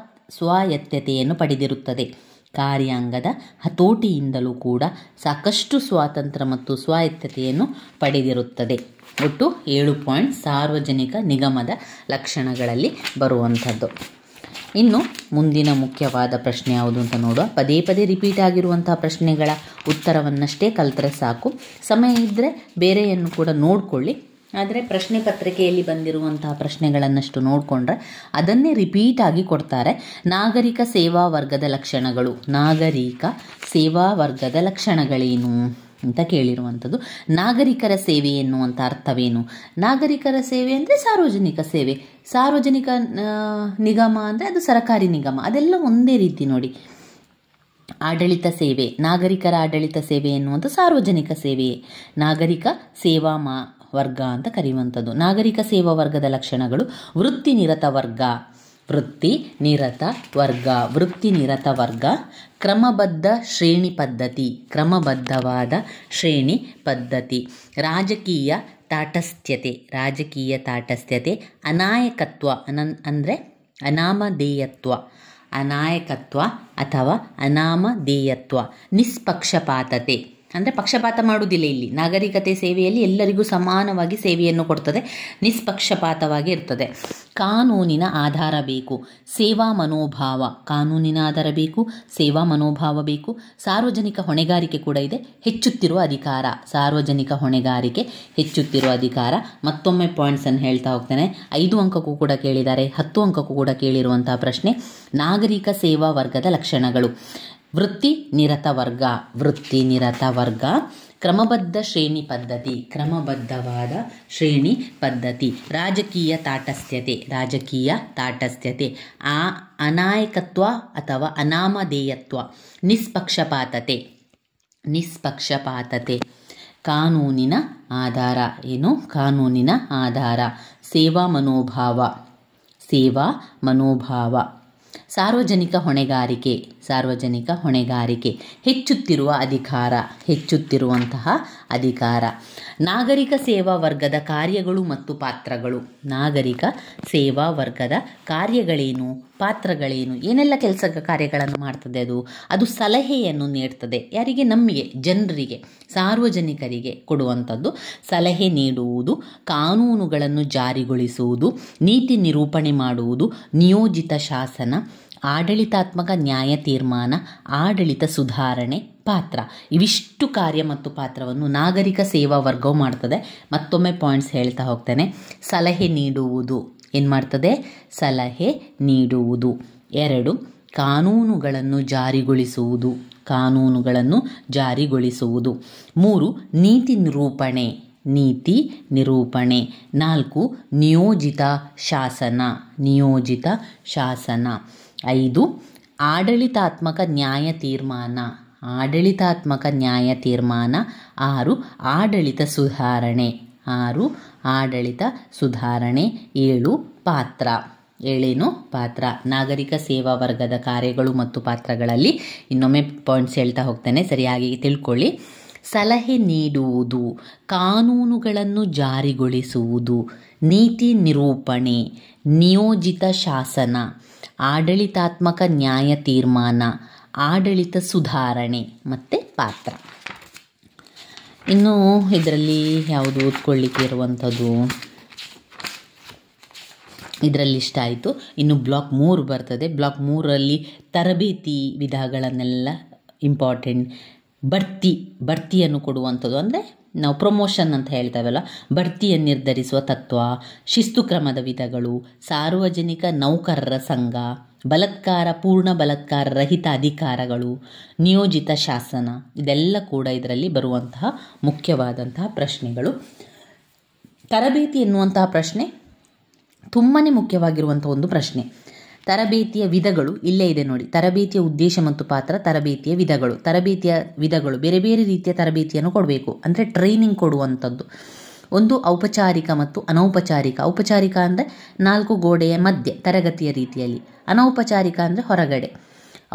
ಸ್ವಾಯತ್ತತೆಯನ್ನು ಪಡೆದಿರುತ್ತದೆ. ಕಾರ್ಯಾಂಗದ ಹತೋಟಿಯಿಂದಲೂ ಕೂಡ ಸಾಕಷ್ಟು ಸ್ವಾತಂತ್ರ್ಯ ಮತ್ತು ಸ್ವಾಯತ್ತತೆಯನ್ನು ಪಡೆದಿರುತ್ತದೆ. ಒಟ್ಟು 7 ಪಾಯಿಂಟ್ ಸಾರ್ವಜನಿಕ ನಿಗಮದ ಲಕ್ಷಣಗಳಲ್ಲಿ ಬರುವಂಥದ್ದು. ಇನ್ನು ಮುಂದಿನ ಮುಖ್ಯವಾದ ಪ್ರಶ್ನೆ ಯಾವುದು ಅಂತ ನೋಡುವ. ಪದೇ ಪದೇ ರಿಪೀಟ್ ಆಗಿರುವಂತಹ ಪ್ರಶ್ನೆಗಳ ಉತ್ತರವನ್ನಷ್ಟೇ ಕಲಿತರೆ ಸಾಕು. ಸಮಯ ಇದ್ದರೆ ಬೇರೆಯನ್ನು ಕೂಡ ನೋಡಿಕೊಳ್ಳಿ. ಆದರೆ ಪ್ರಶ್ನೆ ಪತ್ರಿಕೆಯಲ್ಲಿ ಬಂದಿರುವಂತಹ ಪ್ರಶ್ನೆಗಳನ್ನಷ್ಟು ನೋಡಿಕೊಂಡ್ರೆ ಅದನ್ನೇ ರಿಪೀಟ್ ಆಗಿ ಕೊಡ್ತಾರೆ. ನಾಗರಿಕ ಸೇವಾ ವರ್ಗದ ಲಕ್ಷಣಗಳು. ನಾಗರಿಕ ಸೇವಾ ವರ್ಗದ ಲಕ್ಷಣಗಳೇನು? ಅಂತ ಕೇಳಿರುವಂಥದ್ದು. ನಾಗರಿಕರ ಸೇವೆ ಎನ್ನುವಂಥ ಅರ್ಥವೇನು? ನಾಗರಿಕರ ಸೇವೆ ಅಂದರೆ ಸಾರ್ವಜನಿಕ ಸೇವೆ. ಸಾರ್ವಜನಿಕ ನಿಗಮ ಅಂದರೆ ಅದು ಸರಕಾರಿ ನಿಗಮ, ಅದೆಲ್ಲ ಒಂದೇ ರೀತಿ ನೋಡಿ. ಆಡಳಿತ ಸೇವೆ, ನಾಗರಿಕರ ಆಡಳಿತ ಸೇವೆ ಎನ್ನುವಂಥ ಸಾರ್ವಜನಿಕ ಸೇವೆಯೇ. ನಾಗರಿಕ ಸೇವಾ ವರ್ಗ ಅಂತ ಕರೆಯುವಂಥದ್ದು. ನಾಗರಿಕ ಸೇವಾ ವರ್ಗದ ಲಕ್ಷಣಗಳು: ವೃತ್ತಿನಿರತ ವರ್ಗ, ವೃತ್ತಿನಿರತ ವರ್ಗ, ವೃತ್ತಿನಿರತ ವರ್ಗ, ಕ್ರಮಬದ್ಧ ಶ್ರೇಣಿ ಪದ್ಧತಿ, ಕ್ರಮಬದ್ಧವಾದ ಶ್ರೇಣಿ ಪದ್ಧತಿ, ರಾಜಕೀಯ ತಾಟಸ್ಥ್ಯತೆ, ರಾಜಕೀಯ ತಾಟಸ್ಥ್ಯತೆ, ಅನಾಯಕತ್ವ ಅಂದರೆ ಅನಾಮಧೇಯತ್ವ, ಅನಾಯಕತ್ವ ಅಥವಾ ಅನಾಮಧೇಯತ್ವ, ನಿಷ್ಪಕ್ಷಪಾತತೆ ಅಂದರೆ ಪಕ್ಷಪಾತ ಮಾಡುವುದಿಲ್ಲ. ಇಲ್ಲಿ ನಾಗರಿಕತೆ ಸೇವೆಯಲ್ಲಿ ಎಲ್ಲರಿಗೂ ಸಮಾನವಾಗಿ ಸೇವೆಯನ್ನು ಕೊಡ್ತದೆ, ನಿಷ್ಪಕ್ಷಪಾತವಾಗಿ ಇರ್ತದೆ. ಕಾನೂನಿನ ಆಧಾರ ಬೇಕು, ಸೇವಾ ಮನೋಭಾವ, ಕಾನೂನಿನ ಆಧಾರ ಬೇಕು, ಸೇವಾ ಮನೋಭಾವ ಬೇಕು. ಸಾರ್ವಜನಿಕ ಹೊಣೆಗಾರಿಕೆ ಕೂಡ ಇದೆ, ಹೆಚ್ಚುತ್ತಿರುವ ಅಧಿಕಾರ, ಸಾರ್ವಜನಿಕ ಹೊಣೆಗಾರಿಕೆ, ಹೆಚ್ಚುತ್ತಿರುವ ಅಧಿಕಾರ. ಮತ್ತೊಮ್ಮೆ ಪಾಯಿಂಟ್ಸನ್ನು ಹೇಳ್ತಾ ಹೋಗ್ತೇನೆ. 5 ಅಂಕಕ್ಕೂ ಕೂಡ ಕೇಳಿದ್ದಾರೆ, 10 ಅಂಕಕ್ಕೂ ಕೂಡ ಕೇಳಿರುವಂತಹ ಪ್ರಶ್ನೆ. ನಾಗರಿಕ ಸೇವಾ ವರ್ಗದ ಲಕ್ಷಣಗಳು: ವೃತ್ತಿನಿರತ ವರ್ಗ, ವೃತ್ತಿನಿರತ ವರ್ಗ, ಕ್ರಮಬದ್ಧ ಶ್ರೇಣಿ ಪದ್ಧತಿ, ಕ್ರಮಬದ್ಧವಾದ ಶ್ರೇಣಿ ಪದ್ಧತಿ, ರಾಜಕೀಯ ತಾಟಸ್ಥ್ಯತೆ, ರಾಜಕೀಯ ತಾಟಸ್ಥ್ಯತೆ, ಅನಾಯಕತ್ವ ಅಥವಾ ಅನಾಮಧೇಯತ್ವ, ನಿಷ್ಪಕ್ಷಪಾತತೆ, ನಿಷ್ಪಕ್ಷಪಾತತೆ, ಕಾನೂನಿನ ಆಧಾರ ಏನು? ಕಾನೂನಿನ ಆಧಾರ, ಸೇವಾ ಮನೋಭಾವ, ಸೇವಾ ಮನೋಭಾವ, ಸಾರ್ವಜನಿಕ ಹೊಣೆಗಾರಿಕೆ, ಸಾರ್ವಜನಿಕ ಹೊಣೆಗಾರಿಕೆ, ಹೆಚ್ಚುತ್ತಿರುವ ಅಧಿಕಾರ, ಹೆಚ್ಚುತ್ತಿರುವಂತಹ ಅಧಿಕಾರ. ನಾಗರಿಕ ಸೇವಾ ವರ್ಗದ ಕಾರ್ಯಗಳು ಮತ್ತು ಪಾತ್ರಗಳು. ನಾಗರಿಕ ಸೇವಾ ವರ್ಗದ ಕಾರ್ಯಗಳೇನು, ಪಾತ್ರಗಳೇನು, ಏನೆಲ್ಲ ಕೆಲಸ ಕಾರ್ಯಗಳನ್ನು ಮಾಡ್ತದೆ ಅದು ಸಲಹೆಯನ್ನು ನೀಡ್ತದೆ. ಯಾರಿಗೆ? ನಮಗೆ, ಜನರಿಗೆ, ಸಾರ್ವಜನಿಕರಿಗೆ ಕೊಡುವಂಥದ್ದು. ಸಲಹೆ ನೀಡುವುದು, ಕಾನೂನುಗಳನ್ನು ಜಾರಿಗೊಳಿಸುವುದು, ನೀತಿ ನಿರೂಪಣೆ ಮಾಡುವುದು, ನಿಯೋಜಿತ ಶಾಸನ, ಆಡಳಿತಾತ್ಮಕ ನ್ಯಾಯ ತೀರ್ಮಾನ, ಆಡಳಿತ ಸುಧಾರಣೆ, ಪಾತ್ರ. ಇವಿಷ್ಟು ಕಾರ್ಯ ಮತ್ತು ಪಾತ್ರವನ್ನು ನಾಗರಿಕ ಸೇವಾ ವರ್ಗವು ಮಾಡ್ತದೆ. ಮತ್ತೊಮ್ಮೆ ಪಾಯಿಂಟ್ಸ್ ಹೇಳ್ತಾ ಹೋಗ್ತೇನೆ. ಸಲಹೆ ನೀಡುವುದು ಏನು ಮಾಡ್ತದೆ? ಸಲಹೆ ನೀಡುವುದು. 2, ಕಾನೂನುಗಳನ್ನು ಜಾರಿಗೊಳಿಸುವುದು, ಕಾನೂನುಗಳನ್ನು ಜಾರಿಗೊಳಿಸುವುದು. 3, ನೀತಿ ನಿರೂಪಣೆ, ನೀತಿ ನಿರೂಪಣೆ. 4, ನಿಯೋಜಿತ ಶಾಸನ, ನಿಯೋಜಿತ ಶಾಸನ. 5, ಆಡಳಿತಾತ್ಮಕ ನ್ಯಾಯ ತೀರ್ಮಾನ, ಆಡಳಿತಾತ್ಮಕ ನ್ಯಾಯ ತೀರ್ಮಾನ. 6, ಆಡಳಿತ ಸುಧಾರಣೆ, 6, ಆಡಳಿತ ಸುಧಾರಣೆ. 7, ಪಾತ್ರ. 7 ಪಾತ್ರ. ನಾಗರಿಕ ಸೇವಾ ವರ್ಗದ ಕಾರ್ಯಗಳು ಮತ್ತು ಪಾತ್ರಗಳಲ್ಲಿ ಇನ್ನೊಮ್ಮೆ ಪಾಯಿಂಟ್ಸ್ ಹೇಳ್ತಾ ಹೋಗ್ತೇನೆ, ಸರಿಯಾಗಿ ತಿಳ್ಕೊಳ್ಳಿ. ಸಲಹೆ ನೀಡುವುದು, ಕಾನೂನುಗಳನ್ನು ಜಾರಿಗೊಳಿಸುವುದು, ನೀತಿ ನಿರೂಪಣೆ, ನಿಯೋಜಿತ ಶಾಸನ, ಆಡಳಿತಾತ್ಮಕ ನ್ಯಾಯ ತೀರ್ಮಾನ, ಆಡಳಿತ ಸುಧಾರಣೆ ಮತ್ತು ಪಾತ್ರ. ಇನ್ನು ಇದರಲ್ಲಿ ಯಾವುದು ಓದ್ಕೊಳ್ಳಿಕ್ಕೆ ಇರುವಂಥದ್ದು? ಇದರಲ್ಲಿ ಇಷ್ಟ ಆಯಿತು. ಇನ್ನು ಬ್ಲಾಕ್ 3 ಬರ್ತದೆ. ಬ್ಲಾಕ್ 3ರಲ್ಲಿ ತರಬೇತಿ ವಿಧಗಳನ್ನೆಲ್ಲ ಇಂಪಾರ್ಟೆಂಟ್. ಬಡ್ತಿಯನ್ನು ಕೊಡುವಂಥದ್ದು ಅಂದರೆ ನಾವು ಪ್ರಮೋಷನ್ ಅಂತ ಹೇಳ್ತೇವಲ್ಲ, ಬಡ್ತಿಯನ್ನು ನಿರ್ಧರಿಸುವ ತತ್ವ, ಶಿಸ್ತು ಕ್ರಮದ ವಿಧಗಳು, ಸಾರ್ವಜನಿಕ ನೌಕರರ ಸಂಘ, ಬಲಾತ್ಕಾರ, ಪೂರ್ಣ ಬಲಾತ್ಕಾರ ರಹಿತ ಅಧಿಕಾರಗಳು, ನಿಯೋಜಿತ ಶಾಸನ, ಇದೆಲ್ಲ ಕೂಡ ಇದರಲ್ಲಿ ಬರುವಂತಹ ಮುಖ್ಯವಾದಂತಹ ಪ್ರಶ್ನೆಗಳು. ತರಬೇತಿ ಎನ್ನುವಂತಹ ಪ್ರಶ್ನೆ ತುಂಬಾ ಮುಖ್ಯವಾಗಿರುವಂಥ ಒಂದು ಪ್ರಶ್ನೆ. ತರಬೇತಿಯ ವಿಧಗಳು ಇಲ್ಲೇ ಇದೆ ನೋಡಿ. ತರಬೇತಿಯ ಉದ್ದೇಶ ಮತ್ತು ಪಾತ್ರ, ತರಬೇತಿಯ ವಿಧಗಳು. ತರಬೇತಿಯ ವಿಧಗಳು ಬೇರೆ ಬೇರೆ ರೀತಿಯ ತರಬೇತಿಯನ್ನು ಕೊಡಬೇಕು, ಅಂದರೆ ಟ್ರೈನಿಂಗ್ ಕೊಡುವಂಥದ್ದು. ಒಂದು ಔಪಚಾರಿಕ ಮತ್ತು ಅನೌಪಚಾರಿಕ. ಔಪಚಾರಿಕ ಅಂದರೆ 4 ಗೋಡೆಯ ಮಧ್ಯೆ ತರಗತಿಯ ರೀತಿಯಲ್ಲಿ, ಅನೌಪಚಾರಿಕ ಅಂದರೆ ಹೊರಗಡೆ.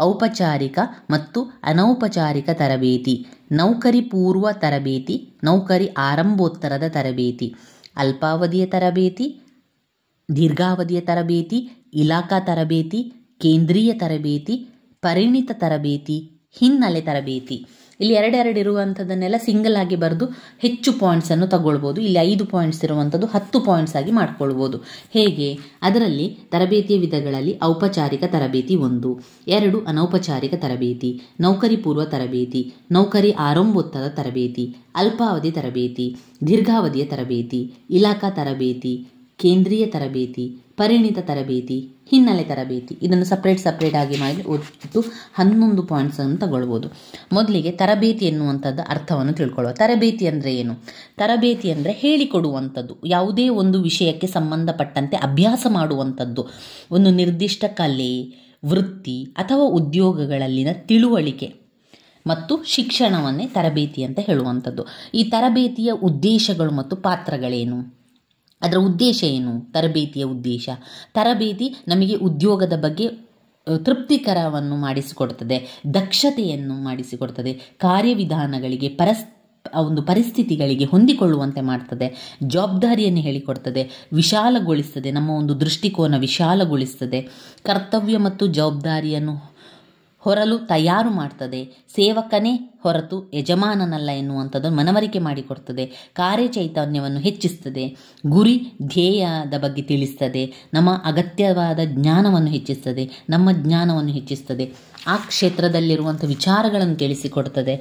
ಔಪಚಾರಿಕ ಮತ್ತು ಅನೌಪಚಾರಿಕ ತರಬೇತಿ, ನೌಕರಿ ಪೂರ್ವ ತರಬೇತಿ, ನೌಕರಿ ಆರಂಭೋತ್ತರದ ತರಬೇತಿ, ಅಲ್ಪಾವಧಿಯ ತರಬೇತಿ, ದೀರ್ಘಾವಧಿಯ ತರಬೇತಿ, ಇಲಾಖಾ ತರಬೇತಿ, ಕೇಂದ್ರೀಯ ತರಬೇತಿ, ಪರಿಣಿತ ತರಬೇತಿ, ಹಿನ್ನೆಲೆ ತರಬೇತಿ. ಇಲ್ಲಿ 2 ಇರುವಂಥದ್ದನ್ನೆಲ್ಲ ಸಿಂಗಲ್ ಆಗಿ ಬರೆದು ಹೆಚ್ಚು ಪಾಯಿಂಟ್ಸನ್ನು ತಗೊಳ್ಬೋದು. ಇಲ್ಲಿ 5 ಪಾಯಿಂಟ್ಸ್ ಇರುವಂಥದ್ದು 10 ಪಾಯಿಂಟ್ಸ್ ಆಗಿ ಮಾಡ್ಕೊಳ್ಬೋದು. ಹೇಗೆ? ಅದರಲ್ಲಿ ತರಬೇತಿಯ ವಿಧಗಳಲ್ಲಿ ಔಪಚಾರಿಕ ತರಬೇತಿ 1, 2 ಅನೌಪಚಾರಿಕ ತರಬೇತಿ, ನೌಕರಿ ಪೂರ್ವ ತರಬೇತಿ, ನೌಕರಿ ಆರಂಭೋತ್ತರದ ತರಬೇತಿ, ಅಲ್ಪಾವಧಿ ತರಬೇತಿ, ದೀರ್ಘಾವಧಿಯ ತರಬೇತಿ, ಇಲಾಖಾ ತರಬೇತಿ, ಕೇಂದ್ರೀಯ ತರಬೇತಿ, ಪರಿಣಿತ ತರಬೇತಿ, ಹಿನ್ನೆಲೆ ತರಬೇತಿ. ಇದನ್ನು ಸಪ್ರೇಟ್ ಆಗಿ ಮಾಡಿ ಒಟ್ಟು 11 ಪಾಯಿಂಟ್ಸನ್ನು ತಗೊಳ್ಬೋದು. ಮೊದಲಿಗೆ ತರಬೇತಿ ಎನ್ನುವಂಥದ್ದು ಅರ್ಥವನ್ನು ತಿಳ್ಕೊಳ್ಳುವ. ತರಬೇತಿ ಅಂದರೆ ಏನು? ತರಬೇತಿ ಅಂದರೆ ಹೇಳಿಕೊಡುವಂಥದ್ದು, ಯಾವುದೇ ಒಂದು ವಿಷಯಕ್ಕೆ ಸಂಬಂಧಪಟ್ಟಂತೆ ಅಭ್ಯಾಸ ಮಾಡುವಂಥದ್ದು, ಒಂದು ನಿರ್ದಿಷ್ಟ ಕಲೆ, ವೃತ್ತಿ ಅಥವಾ ಉದ್ಯೋಗಗಳಲ್ಲಿನ ತಿಳುವಳಿಕೆ ಮತ್ತು ಶಿಕ್ಷಣವನ್ನೇ ತರಬೇತಿ ಅಂತ ಹೇಳುವಂಥದ್ದು. ಈ ತರಬೇತಿಯ ಉದ್ದೇಶಗಳು ಮತ್ತು ಪಾತ್ರಗಳೇನು? ಅದರ ಉದ್ದೇಶ ಏನು? ತರಬೇತಿಯ ಉದ್ದೇಶ, ತರಬೇತಿ ನಮಗೆ ಉದ್ಯೋಗದ ಬಗ್ಗೆ ತೃಪ್ತಿಕರವನ್ನು ಮಾಡಿಸಿಕೊಡ್ತದೆ, ದಕ್ಷತೆಯನ್ನು ಮಾಡಿಸಿಕೊಡ್ತದೆ, ಕಾರ್ಯವಿಧಾನಗಳಿಗೆ ಒಂದು ಪರಿಸ್ಥಿತಿಗಳಿಗೆ ಹೊಂದಿಕೊಳ್ಳುವಂತೆ ಮಾಡ್ತದೆ, ಜವಾಬ್ದಾರಿಯನ್ನು ಹೇಳಿಕೊಡ್ತದೆ, ವಿಶಾಲಗೊಳಿಸ್ತದೆ, ನಮ್ಮ ಒಂದು ದೃಷ್ಟಿಕೋನ ವಿಶಾಲಗೊಳಿಸ್ತದೆ, ಕರ್ತವ್ಯ ಮತ್ತು ಜವಾಬ್ದಾರಿಯನ್ನು ಹೊರಲು ತಯಾರು ಮಾಡ್ತದೆ, ಸೇವಕನೇ ಹೊರತು ಯಜಮಾನನಲ್ಲ ಎನ್ನುವಂಥದ್ದನ್ನು ಮನವರಿಕೆ ಮಾಡಿಕೊಡ್ತದೆ, ಕಾರ್ಯಚೈತನ್ಯವನ್ನು ಹೆಚ್ಚಿಸ್ತದೆ, ಗುರಿ ಧ್ಯೇಯದ ಬಗ್ಗೆ ತಿಳಿಸ್ತದೆ, ನಮ್ಮ ಅಗತ್ಯವಾದ ಜ್ಞಾನವನ್ನು ಹೆಚ್ಚಿಸ್ತದೆ, ನಮ್ಮ ಜ್ಞಾನವನ್ನು ಹೆಚ್ಚಿಸ್ತದೆ, ಆ ಕ್ಷೇತ್ರದಲ್ಲಿರುವಂಥ ವಿಚಾರಗಳನ್ನು ತಿಳಿಸಿಕೊಡ್ತದೆ,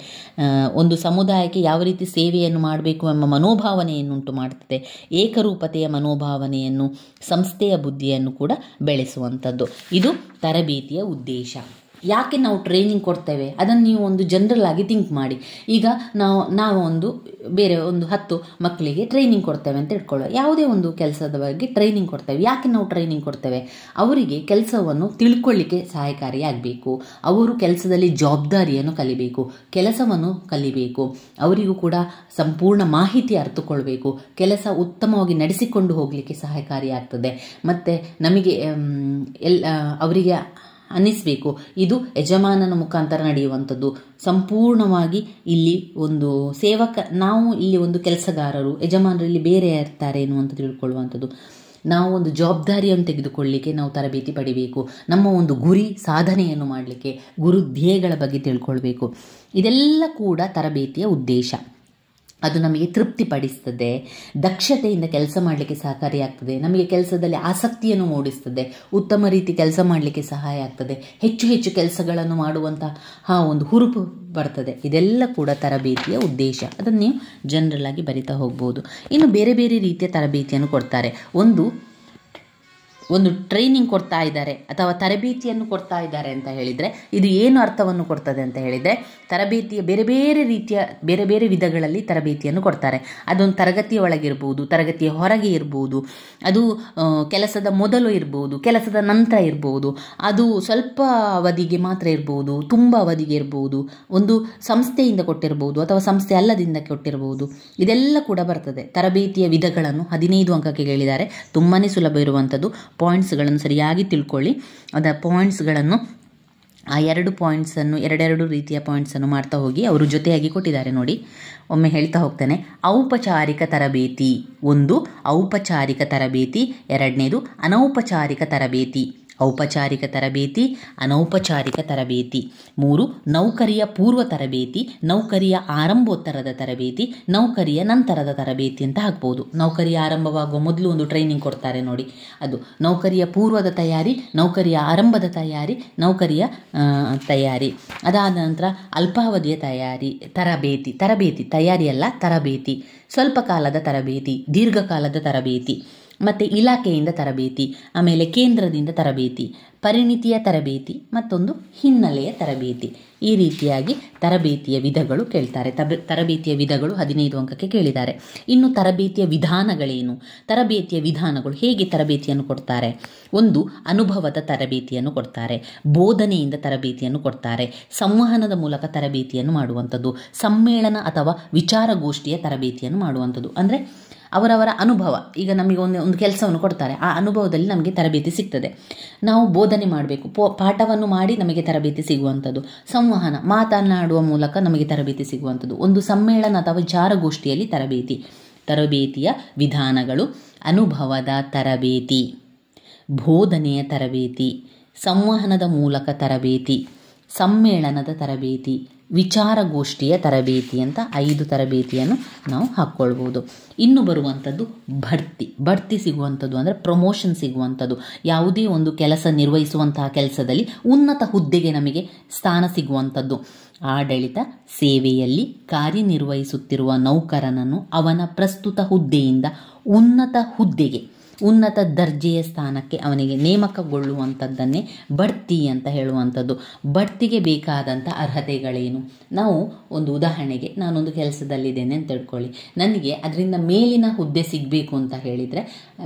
ಒಂದು ಸಮುದಾಯಕ್ಕೆ ಯಾವ ರೀತಿ ಸೇವೆಯನ್ನು ಮಾಡಬೇಕು ಎಂಬ ಮನೋಭಾವನೆಯನ್ನುಂಟು ಮಾಡ್ತದೆ, ಏಕರೂಪತೆಯ ಮನೋಭಾವನೆಯನ್ನು, ಸಂಸ್ಥೆಯ ಬುದ್ಧಿಯನ್ನು ಕೂಡ ಬೆಳೆಸುವಂಥದ್ದು. ಇದು ತರಬೇತಿಯ ಉದ್ದೇಶ. ಯಾಕೆ ನಾವು ಟ್ರೈನಿಂಗ್ ಕೊಡ್ತೇವೆ ಅದನ್ನು ನೀವು ಒಂದು ಜನರಲ್ ಆಗಿ ಥಿಂಕ್ ಮಾಡಿ. ಈಗ ನಾವು ಬೇರೆ 10 ಮಕ್ಕಳಿಗೆ ಟ್ರೈನಿಂಗ್ ಕೊಡ್ತೇವೆ ಅಂತ ಇಟ್ಕೊಳ್ಳುವ. ಯಾವುದೇ ಒಂದು ಕೆಲಸದ ಬಗ್ಗೆ ಟ್ರೈನಿಂಗ್ ಕೊಡ್ತೇವೆ. ಯಾಕೆ ನಾವು ಟ್ರೈನಿಂಗ್ ಕೊಡ್ತೇವೆ? ಅವರಿಗೆ ಕೆಲಸವನ್ನು ತಿಳ್ಕೊಳ್ಳಿಕ್ಕೆ ಸಹಾಯಕಾರಿಯಾಗಬೇಕು, ಅವರು ಕೆಲಸದಲ್ಲಿ ಜವಾಬ್ದಾರಿಯನ್ನು ಕಲಿಬೇಕು, ಕೆಲಸವನ್ನು ಕಲಿಬೇಕು, ಅವರಿಗೂ ಕೂಡ ಸಂಪೂರ್ಣ ಮಾಹಿತಿ ಅರ್ಥಕೊಳ್ಬೇಕು, ಕೆಲಸ ಉತ್ತಮವಾಗಿ ನಡೆಸಿಕೊಂಡು ಹೋಗಲಿಕ್ಕೆ ಸಹಾಯಕಾರಿಯಾಗ್ತದೆ. ಮತ್ತು ನಮಗೆ ಅವರಿಗೆ ಅನ್ನಿಸಬೇಕು ಇದು ಯಜಮಾನನ ಮುಖಾಂತರ ನಡೆಯುವಂಥದ್ದು, ಸಂಪೂರ್ಣವಾಗಿ ಇಲ್ಲಿ ಒಂದು ನಾವು ಇಲ್ಲಿ ಒಂದು ಕೆಲಸಗಾರರು, ಯಜಮಾನರು ಇಲ್ಲಿ ಬೇರೆ ಇರ್ತಾರೆ ಎನ್ನುವಂಥ ತಿಳ್ಕೊಳ್ಳುವಂಥದ್ದು. ನಾವು ಒಂದು ಜವಾಬ್ದಾರಿಯನ್ನು ತೆಗೆದುಕೊಳ್ಳಲಿಕ್ಕೆ ನಾವು ತರಬೇತಿ ಪಡಿಬೇಕು, ನಮ್ಮ ಒಂದು ಗುರಿ ಸಾಧನೆಯನ್ನು ಮಾಡಲಿಕ್ಕೆ ಗುರು ಧ್ಯೇಯಗಳ ಬಗ್ಗೆ ತಿಳ್ಕೊಳ್ಬೇಕು. ಇದೆಲ್ಲ ಕೂಡ ತರಬೇತಿಯ ಉದ್ದೇಶ. ಅದು ನಮಗೆ ತೃಪ್ತಿಪಡಿಸ್ತದೆ, ದಕ್ಷತೆಯಿಂದ ಕೆಲಸ ಮಾಡಲಿಕ್ಕೆ ಸಹಕಾರಿಯಾಗ್ತದೆ, ನಮಗೆ ಕೆಲಸದಲ್ಲಿ ಆಸಕ್ತಿಯನ್ನು ಮೂಡಿಸ್ತದೆ, ಉತ್ತಮ ರೀತಿ ಕೆಲಸ ಮಾಡಲಿಕ್ಕೆ ಸಹಾಯ ಆಗ್ತದೆ, ಹೆಚ್ಚು ಕೆಲಸಗಳನ್ನು ಮಾಡುವಂತಹ ಒಂದು ಹುರುಪು ಬರ್ತದೆ. ಇದೆಲ್ಲ ಕೂಡ ತರಬೇತಿಯ ಉದ್ದೇಶ. ಅದನ್ನು ನೀವು ಜನರಲ್ ಆಗಿ ಬರಿತಾ ಹೋಗ್ಬೋದು. ಇನ್ನು ಬೇರೆ ಬೇರೆ ರೀತಿಯ ತರಬೇತಿಯನ್ನು ಕೊಡ್ತಾರೆ. ಒಂದು ಟ್ರೈನಿಂಗ್ ಕೊಡ್ತಾ ಇದ್ದಾರೆ ಅಥವಾ ತರಬೇತಿಯನ್ನು ಕೊಡ್ತಾ ಇದ್ದಾರೆ ಅಂತ ಹೇಳಿದರೆ ಇದು ಏನು ಅರ್ಥವನ್ನು ಕೊಡ್ತದೆ ಅಂತ ಹೇಳಿದರೆ, ತರಬೇತಿಯ ಬೇರೆ ಬೇರೆ ರೀತಿಯ ಬೇರೆ ಬೇರೆ ವಿಧಗಳಲ್ಲಿ ತರಬೇತಿಯನ್ನು ಕೊಡ್ತಾರೆ. ಅದೊಂದು ತರಗತಿಯ ಒಳಗಿರ್ಬೋದು, ತರಗತಿಯ ಹೊರಗೆ ಇರ್ಬೋದು, ಅದು ಕೆಲಸದ ಮೊದಲು ಇರ್ಬೋದು, ಕೆಲಸದ ನಂತರ ಇರ್ಬೋದು, ಅದು ಸ್ವಲ್ಪ ಅವಧಿಗೆ ಮಾತ್ರ ಇರ್ಬೋದು, ತುಂಬ ಅವಧಿಗೆ ಇರ್ಬೋದು, ಒಂದು ಸಂಸ್ಥೆಯಿಂದ ಕೊಟ್ಟಿರ್ಬೋದು ಅಥವಾ ಸಂಸ್ಥೆ ಅಲ್ಲದಿಂದ ಕೊಟ್ಟಿರ್ಬೋದು. ಇದೆಲ್ಲ ಕೂಡ ಬರ್ತದೆ. ತರಬೇತಿಯ ವಿಧಗಳನ್ನು 15 ಅಂಕಕ್ಕೆ ಹೇಳಿದ್ದಾರೆ. ತುಂಬಾ ಸುಲಭ ಇರುವಂಥದ್ದು. ಪಾಯಿಂಟ್ಸ್ಗಳನ್ನು ಸರಿಯಾಗಿ ತಿಳ್ಕೊಳ್ಳಿ. ಅದರ ಪಾಯಿಂಟ್ಸ್ಗಳನ್ನು ಆ 2 ಪಾಯಿಂಟ್ಸನ್ನು 2 ರೀತಿಯ ಪಾಯಿಂಟ್ಸನ್ನು ಮಾಡ್ತಾ ಹೋಗಿ. ಅವರು ಜೊತೆಯಾಗಿ ಕೊಟ್ಟಿದ್ದಾರೆ ನೋಡಿ, ಒಮ್ಮೆ ಹೇಳ್ತಾ ಹೋಗ್ತಾನೆ. ಔಪಚಾರಿಕ ತರಬೇತಿ 1, ಔಪಚಾರಿಕ ತರಬೇತಿ 2ನೇದು ಅನೌಪಚಾರಿಕ ತರಬೇತಿ, ಔಪಚಾರಿಕ ತರಬೇತಿ, ಅನೌಪಚಾರಿಕ ತರಬೇತಿ 3, ನೌಕರಿಯ ಪೂರ್ವ ತರಬೇತಿ, ನೌಕರಿಯ ಆರಂಭೋತ್ತರದ ತರಬೇತಿ, ನೌಕರಿಯ ನಂತರದ ತರಬೇತಿ ಅಂತ ಹಾಕ್ಬೋದು. ನೌಕರಿಯ ಆರಂಭವಾಗುವ ಮೊದಲು ಒಂದು ಟ್ರೈನಿಂಗ್ ಕೊಡ್ತಾರೆ ನೋಡಿ, ಅದು ನೌಕರಿಯ ಪೂರ್ವದ ತಯಾರಿ, ನೌಕರಿಯ ಆರಂಭದ ತಯಾರಿ, ನೌಕರಿಯ ತಯಾರಿ. ಅದಾದ ನಂತರ ಅಲ್ಪಾವಧಿಯ ತರಬೇತಿ ತಯಾರಿಯಲ್ಲ, ತರಬೇತಿ, ಸ್ವಲ್ಪ ಕಾಲದ ತರಬೇತಿ, ದೀರ್ಘಕಾಲದ ತರಬೇತಿ, ಮತ್ತು ಇಲಾಖೆಯಿಂದ ತರಬೇತಿ, ಆಮೇಲೆ ಕೇಂದ್ರದಿಂದ ತರಬೇತಿ, ಪರಿಣಿತಿಯ ತರಬೇತಿ, ಮತ್ತೊಂದು ಹಿನ್ನೆಲೆಯ ತರಬೇತಿ. ಈ ರೀತಿಯಾಗಿ ತರಬೇತಿಯ ವಿಧಗಳು ಕೇಳ್ತಾರೆ. ತರಬೇತಿಯ ವಿಧಗಳು 15 ಅಂಕಕ್ಕೆ ಕೇಳಿದ್ದಾರೆ. ಇನ್ನು ತರಬೇತಿಯ ವಿಧಾನಗಳೇನು? ತರಬೇತಿಯ ವಿಧಾನಗಳು ಹೇಗೆ ತರಬೇತಿಯನ್ನು ಕೊಡ್ತಾರೆ? 1, ಅನುಭವದ ತರಬೇತಿಯನ್ನು ಕೊಡ್ತಾರೆ, ಬೋಧನೆಯಿಂದ ತರಬೇತಿಯನ್ನು ಕೊಡ್ತಾರೆ, ಸಂವಹನದ ಮೂಲಕ ತರಬೇತಿಯನ್ನು ಮಾಡುವಂಥದ್ದು, ಸಮ್ಮೇಳನ ಅಥವಾ ವಿಚಾರಗೋಷ್ಠಿಯ ತರಬೇತಿಯನ್ನು ಮಾಡುವಂಥದ್ದು. ಅಂದರೆ ಅವರವರ ಅನುಭವ. ಈಗ ನಮಗೆ ಒಂದು ಕೆಲಸವನ್ನು ಕೊಡ್ತಾರೆ, ಆ ಅನುಭವದಲ್ಲಿ ನಮಗೆ ತರಬೇತಿ ಸಿಗ್ತದೆ. ನಾವು ಬೋಧನೆ ಮಾಡಬೇಕು, ಪಾಠವನ್ನು ಮಾಡಿ ನಮಗೆ ತರಬೇತಿ ಸಿಗುವಂಥದ್ದು, ಸಂವಹನ ಮಾತನಾಡುವ ಮೂಲಕ ನಮಗೆ ತರಬೇತಿ ಸಿಗುವಂಥದ್ದು, ಒಂದು ಸಮ್ಮೇಳನ ಅಥವಾ ವಿಚಾರಗೋಷ್ಠಿಯಲ್ಲಿ ತರಬೇತಿಯ ವಿಧಾನಗಳು: ಅನುಭವದ ತರಬೇತಿ, ಬೋಧನೆಯ ತರಬೇತಿ, ಸಂವಹನದ ಮೂಲಕ ತರಬೇತಿ, ಸಮ್ಮೇಳನದ ತರಬೇತಿ, ವಿಚಾರಗೋಷ್ಠಿಯ ತರಬೇತಿ ಅಂತ 5 ತರಬೇತಿಯನ್ನು ನಾವು ಹಾಕ್ಕೊಳ್ಬೋದು. ಇನ್ನು ಬರುವಂಥದ್ದು ಬಡ್ತಿ ಸಿಗುವಂಥದ್ದು, ಅಂದರೆ ಪ್ರಮೋಷನ್ ಸಿಗುವಂಥದ್ದು. ಯಾವುದೇ ಒಂದು ಕೆಲಸ ನಿರ್ವಹಿಸುವಂತಹ ಕೆಲಸದಲ್ಲಿ ಉನ್ನತ ಹುದ್ದೆಗೆ ನಮಗೆ ಸ್ಥಾನ ಸಿಗುವಂಥದ್ದು. ಆಡಳಿತ ಸೇವೆಯಲ್ಲಿ ಕಾರ್ಯನಿರ್ವಹಿಸುತ್ತಿರುವ ನೌಕರನನ್ನು ಅವನ ಪ್ರಸ್ತುತ ಹುದ್ದೆಯಿಂದ ಉನ್ನತ ಹುದ್ದೆಗೆ ಉನ್ನತ ದರ್ಜೆಯ ಸ್ಥಾನಕ್ಕೆ ಅವನಿಗೆ ನೇಮಕಗೊಳ್ಳುವಂಥದ್ದನ್ನೇ ಬಡ್ತಿ ಅಂತ ಹೇಳುವಂಥದ್ದು. ಬಡ್ತಿಗೆ ಬೇಕಾದಂಥ ಅರ್ಹತೆಗಳೇನು? ನಾವು ಒಂದು ಉದಾಹರಣೆಗೆ, ನಾನೊಂದು ಕೆಲಸದಲ್ಲಿದ್ದೇನೆ ಅಂತ ತಿಳ್ಕೊಳ್ಳಿ. ನನಗೆ ಅದರಿಂದ ಮೇಲಿನ ಹುದ್ದೆ ಸಿಗಬೇಕು ಅಂತ ಹೇಳಿದರೆ,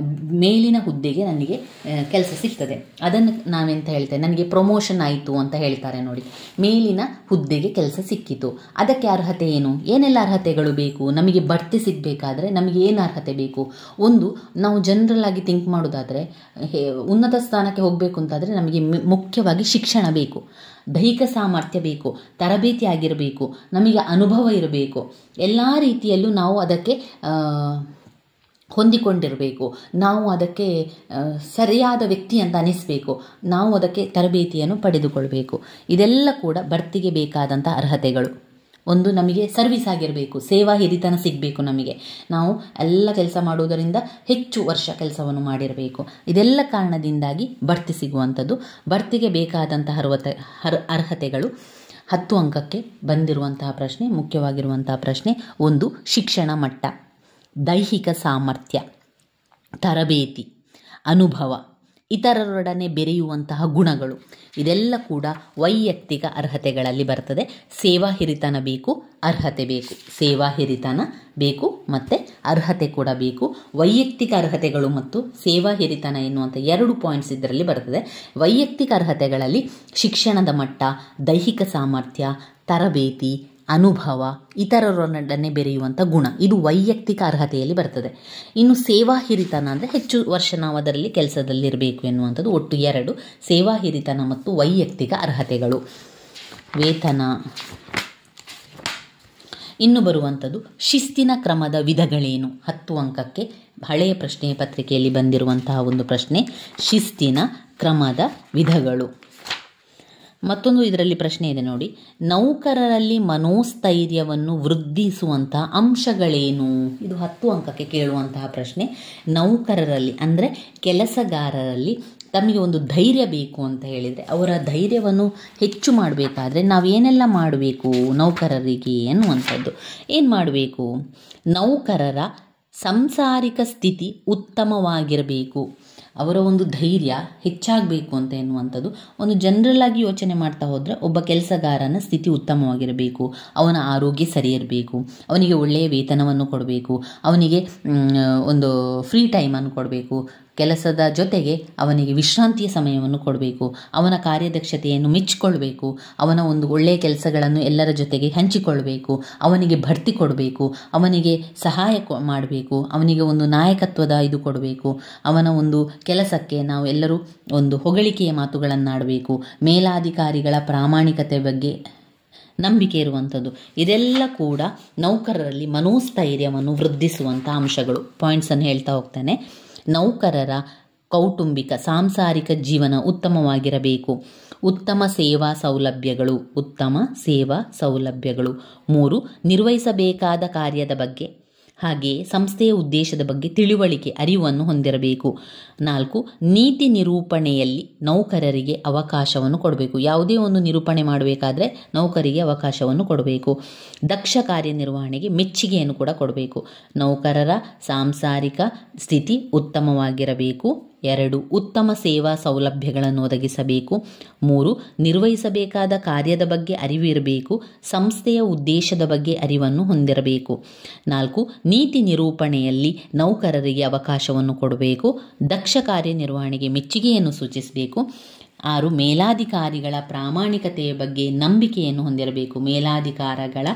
ಮೇಲಿನ ಹುದ್ದೆಗೆ ನನಗೆ ಕೆಲಸ ಸಿಗ್ತದೆ. ಅದನ್ನು ನಾವೆಂತ ಹೇಳ್ತೇವೆ, ನನಗೆ ಪ್ರಮೋಷನ್ ಆಯಿತು ಅಂತ ಹೇಳ್ತಾರೆ ನೋಡಿ. ಮೇಲಿನ ಹುದ್ದೆಗೆ ಕೆಲಸ ಸಿಕ್ಕಿತು, ಅದಕ್ಕೆ ಅರ್ಹತೆ ಏನು? ಏನೆಲ್ಲ ಅರ್ಹತೆಗಳು ಬೇಕು? ನಮಗೆ ಬಡ್ತಿ ಸಿಗಬೇಕಾದ್ರೆ ನಮಗೆ ಏನು ಅರ್ಹತೆ ಬೇಕು? ಒಂದು, ನಾವು ಜನರಲ್ ಆಗಿ ಥಿಂಕ್ ಮಾಡೋದಾದರೆ, ಉನ್ನತ ಸ್ಥಾನಕ್ಕೆ ಹೋಗಬೇಕು ಅಂತಾದರೆ ನಮಗೆ ಮುಖ್ಯವಾಗಿ ಶಿಕ್ಷಣ ಬೇಕು, ದೈಹಿಕ ಸಾಮರ್ಥ್ಯ ಬೇಕು, ತರಬೇತಿ ಆಗಿರಬೇಕು, ನಮಗೆ ಅನುಭವ ಇರಬೇಕು. ಎಲ್ಲ ರೀತಿಯಲ್ಲೂ ನಾವು ಅದಕ್ಕೆ ಹೊಂದಿಕೊಂಡಿರಬೇಕು, ನಾವು ಅದಕ್ಕೆ ಸರಿಯಾದ ವ್ಯಕ್ತಿ ಅಂತ ಅನಿಸಬೇಕು, ನಾವು ಅದಕ್ಕೆ ತರಬೇತಿಯನ್ನು ಪಡೆದುಕೊಳ್ಬೇಕು. ಇದೆಲ್ಲ ಕೂಡ ಬಡ್ತಿಗೆ ಬೇಕಾದಂಥ ಅರ್ಹತೆಗಳು. ಒಂದು, ನಮಗೆ ಸರ್ವಿಸ್ ಆಗಿರಬೇಕು, ಸೇವಾ ಹಿರಿತನ ಸಿಗಬೇಕು. ನಮಗೆ ನಾವು ಎಲ್ಲ ಕೆಲಸ ಮಾಡುವುದರಿಂದ ಹೆಚ್ಚು ವರ್ಷ ಕೆಲಸವನ್ನು ಮಾಡಿರಬೇಕು. ಇದೆಲ್ಲ ಕಾರಣದಿಂದಾಗಿ ಬಡ್ತಿ ಸಿಗುವಂಥದ್ದು. ಬಡ್ತಿಗೆ ಬೇಕಾದಂತಹ ಅರ್ಹತೆಗಳು 10 ಅಂಕಕ್ಕೆ ಬಂದಿರುವಂತಹ ಪ್ರಶ್ನೆ, ಮುಖ್ಯವಾಗಿರುವಂತಹ ಪ್ರಶ್ನೆ. ಒಂದು, ಶಿಕ್ಷಣ ಮಟ್ಟ, ದೈಹಿಕ ಸಾಮರ್ಥ್ಯ, ತರಬೇತಿ, ಅನುಭವ, ಇತರರೊಡನೆ ಬೆರೆಯುವಂತಹ ಗುಣಗಳು. ಇದೆಲ್ಲ ಕೂಡ ವೈಯಕ್ತಿಕ ಅರ್ಹತೆಗಳಲ್ಲಿ ಬರ್ತದೆ. ಸೇವಾ ಹಿರಿತನ ಬೇಕು, ಅರ್ಹತೆ ಬೇಕು. ಸೇವಾ ಹಿರಿತನ ಬೇಕು ಮತ್ತು ಅರ್ಹತೆ ಕೂಡ ಬೇಕು. ವೈಯಕ್ತಿಕ ಅರ್ಹತೆಗಳು ಮತ್ತು ಸೇವಾ ಹಿರಿತನ ಎನ್ನುವಂಥ 2 ಪಾಯಿಂಟ್ಸ್ ಇದರಲ್ಲಿ ಬರ್ತದೆ. ವೈಯಕ್ತಿಕ ಅರ್ಹತೆಗಳಲ್ಲಿ ಶಿಕ್ಷಣದ ಮಟ್ಟ, ದೈಹಿಕ ಸಾಮರ್ಥ್ಯ, ತರಬೇತಿ, ಅನುಭವ, ಇತರರೊಡನೆ ಬೆರೆಯುವಂಥ ಗುಣ, ಇದು ವೈಯಕ್ತಿಕ ಅರ್ಹತೆಯಲ್ಲಿ ಬರ್ತದೆ. ಇನ್ನು ಸೇವಾ ಹಿರಿತನ ಅಂದರೆ ಹೆಚ್ಚು ವರ್ಷ ನಾವು ಅದರಲ್ಲಿ ಕೆಲಸದಲ್ಲಿರಬೇಕು ಎನ್ನುವಂಥದ್ದು. ಒಟ್ಟು 2 ಸೇವಾ ಹಿರಿತನ ಮತ್ತು ವೈಯಕ್ತಿಕ ಅರ್ಹತೆಗಳು. ವೇತನ. ಇನ್ನು ಬರುವಂಥದ್ದು ಶಿಸ್ತಿನ ಕ್ರಮದ ವಿಧಗಳೇನು? 10 ಅಂಕಕ್ಕೆ ಹಳೆಯ ಪ್ರಶ್ನೆ ಪತ್ರಿಕೆಯಲ್ಲಿ ಬಂದಿರುವಂತಹ ಒಂದು ಪ್ರಶ್ನೆ, ಶಿಸ್ತಿನ ಕ್ರಮದ ವಿಧಗಳು. ಮತ್ತೊಂದು ಇದರಲ್ಲಿ ಪ್ರಶ್ನೆ ಇದೆ ನೋಡಿ, ನೌಕರರಲ್ಲಿ ಮನೋಸ್ಥೈರ್ಯವನ್ನು ವೃದ್ಧಿಸುವಂತಹ ಅಂಶಗಳೇನು? ಇದು 10 ಅಂಕಕ್ಕೆ ಕೇಳುವಂತಹ ಪ್ರಶ್ನೆ. ನೌಕರರಲ್ಲಿ ಅಂದರೆ ಕೆಲಸಗಾರರಲ್ಲಿ ತಮಗೆ ಒಂದು ಧೈರ್ಯ ಬೇಕು ಅಂತ ಹೇಳಿದರೆ, ಅವರ ಧೈರ್ಯವನ್ನು ಹೆಚ್ಚು ಮಾಡಬೇಕಾದ್ರೆ ನಾವೇನೆಲ್ಲ ಮಾಡಬೇಕು ನೌಕರರಿಗೆ ಅನ್ನುವಂಥದ್ದು. ಏನು ಮಾಡಬೇಕು? ನೌಕರರ ಸಾಂಸಾರಿಕ ಸ್ಥಿತಿ ಉತ್ತಮವಾಗಿರಬೇಕು, ಅವರ ಒಂದು ಧೈರ್ಯ ಹೆಚ್ಚಾಗಬೇಕು ಅಂತ ಎನ್ನುವಂಥದ್ದು. ಒಂದು ಜನರಲ್ ಆಗಿ ಯೋಚನೆ ಮಾಡ್ತಾ ಹೋದರೆ, ಒಬ್ಬ ಕೆಲಸಗಾರನ ಸ್ಥಿತಿ ಉತ್ತಮವಾಗಿರಬೇಕು, ಅವನ ಆರೋಗ್ಯ ಸರಿ ಇರಬೇಕು, ಅವನಿಗೆ ಒಳ್ಳೆಯ ವೇತನವನ್ನು ಕೊಡಬೇಕು, ಅವನಿಗೆ ಒಂದು ಫ್ರೀ ಟೈಮನ್ನು ಕೊಡಬೇಕು, ಕೆಲಸದ ಜೊತೆಗೆ ಅವನಿಗೆ ವಿಶ್ರಾಂತಿಯ ಸಮಯವನ್ನು ಕೊಡಬೇಕು, ಅವನ ಕಾರ್ಯದಕ್ಷತೆಯನ್ನು ಮೆಚ್ಚಿಕೊಳ್ಬೇಕು, ಅವನ ಒಂದು ಒಳ್ಳೆಯ ಕೆಲಸಗಳನ್ನು ಎಲ್ಲರ ಜೊತೆಗೆ ಹಂಚಿಕೊಳ್ಬೇಕು, ಅವನಿಗೆ ಬಡ್ತಿ ಕೊಡಬೇಕು, ಅವನಿಗೆ ಸಹಾಯ ಮಾಡಬೇಕು, ಅವನಿಗೆ ಒಂದು ನಾಯಕತ್ವದ ಇದು ಕೊಡಬೇಕು, ಅವನ ಒಂದು ಕೆಲಸಕ್ಕೆ ನಾವು ಎಲ್ಲರೂ ಒಂದು ಹೊಗಳಿಕೆಯ ಮಾತುಗಳನ್ನಾಡಬೇಕು, ಮೇಲಾಧಿಕಾರಿಗಳ ಪ್ರಾಮಾಣಿಕತೆ ಬಗ್ಗೆ ನಂಬಿಕೆ ಇರುವಂಥದ್ದು. ಇದೆಲ್ಲ ಕೂಡ ನೌಕರರಲ್ಲಿ ಮನೋಸ್ಥೈರ್ಯವನ್ನು ವೃದ್ಧಿಸುವಂಥ ಅಂಶಗಳು. ಪಾಯಿಂಟ್ಸನ್ನು ಹೇಳ್ತಾ ಹೋಗ್ತಾನೆ. ನೌಕರರ ಕೌಟುಂಬಿಕ ಸಾಂಸಾರಿಕ ಜೀವನ ಉತ್ತಮವಾಗಿರಬೇಕು. ಉತ್ತಮ ಸೇವಾ ಸೌಲಭ್ಯಗಳು, ಉತ್ತಮ ಸೇವಾ ಸೌಲಭ್ಯಗಳು. 3, ನಿರ್ವಹಿಸಬೇಕಾದ ಕಾರ್ಯದ ಬಗ್ಗೆ ಹಾಗೆಯೇ ಸಂಸ್ಥೆಯ ಉದ್ದೇಶದ ಬಗ್ಗೆ ತಿಳುವಳಿಕೆ, ಅರಿವನ್ನು ಹೊಂದಿರಬೇಕು. 4, ನೀತಿ ನಿರೂಪಣೆಯಲ್ಲಿ ನೌಕರರಿಗೆ ಅವಕಾಶವನ್ನು ಕೊಡಬೇಕು. ಯಾವುದೇ ಒಂದು ನಿರೂಪಣೆ ಮಾಡಬೇಕಾದ್ರೆ ನೌಕರಿಗೆ ಅವಕಾಶವನ್ನು ಕೊಡಬೇಕು. ದಕ್ಷ ಕಾರ್ಯನಿರ್ವಹಣೆಗೆ ಮೆಚ್ಚುಗೆಯನ್ನು ಕೂಡ ಕೊಡಬೇಕು. ನೌಕರರ ಸಾಂಸಾರಿಕ ಸ್ಥಿತಿ ಉತ್ತಮವಾಗಿರಬೇಕು. 2, ಉತ್ತಮ ಸೇವಾ ಸೌಲಭ್ಯಗಳನ್ನು ಒದಗಿಸಬೇಕು. 3, ನಿರ್ವಹಿಸಬೇಕಾದ ಕಾರ್ಯದ ಬಗ್ಗೆ ಅರಿವು ಇರಬೇಕು. ಸಂಸ್ಥೆಯ ಉದ್ದೇಶದ ಬಗ್ಗೆ ಅರಿವನ್ನು ಹೊಂದಿರಬೇಕು. 4, ನೀತಿ ನಿರೂಪಣೆಯಲ್ಲಿ ನೌಕರರಿಗೆ ಅವಕಾಶವನ್ನು ಕೊಡಬೇಕು. ದಕ್ಷ ಕಾರ್ಯನಿರ್ವಹಣೆಗೆ ಮೆಚ್ಚುಗೆಯನ್ನು ಸೂಚಿಸಬೇಕು. 6, ಮೇಲಾಧಿಕಾರಿಗಳ ಪ್ರಾಮಾಣಿಕತೆಯ ಬಗ್ಗೆ ನಂಬಿಕೆಯನ್ನು ಹೊಂದಿರಬೇಕು. ಮೇಲಾಧಿಕಾರಿಗಳ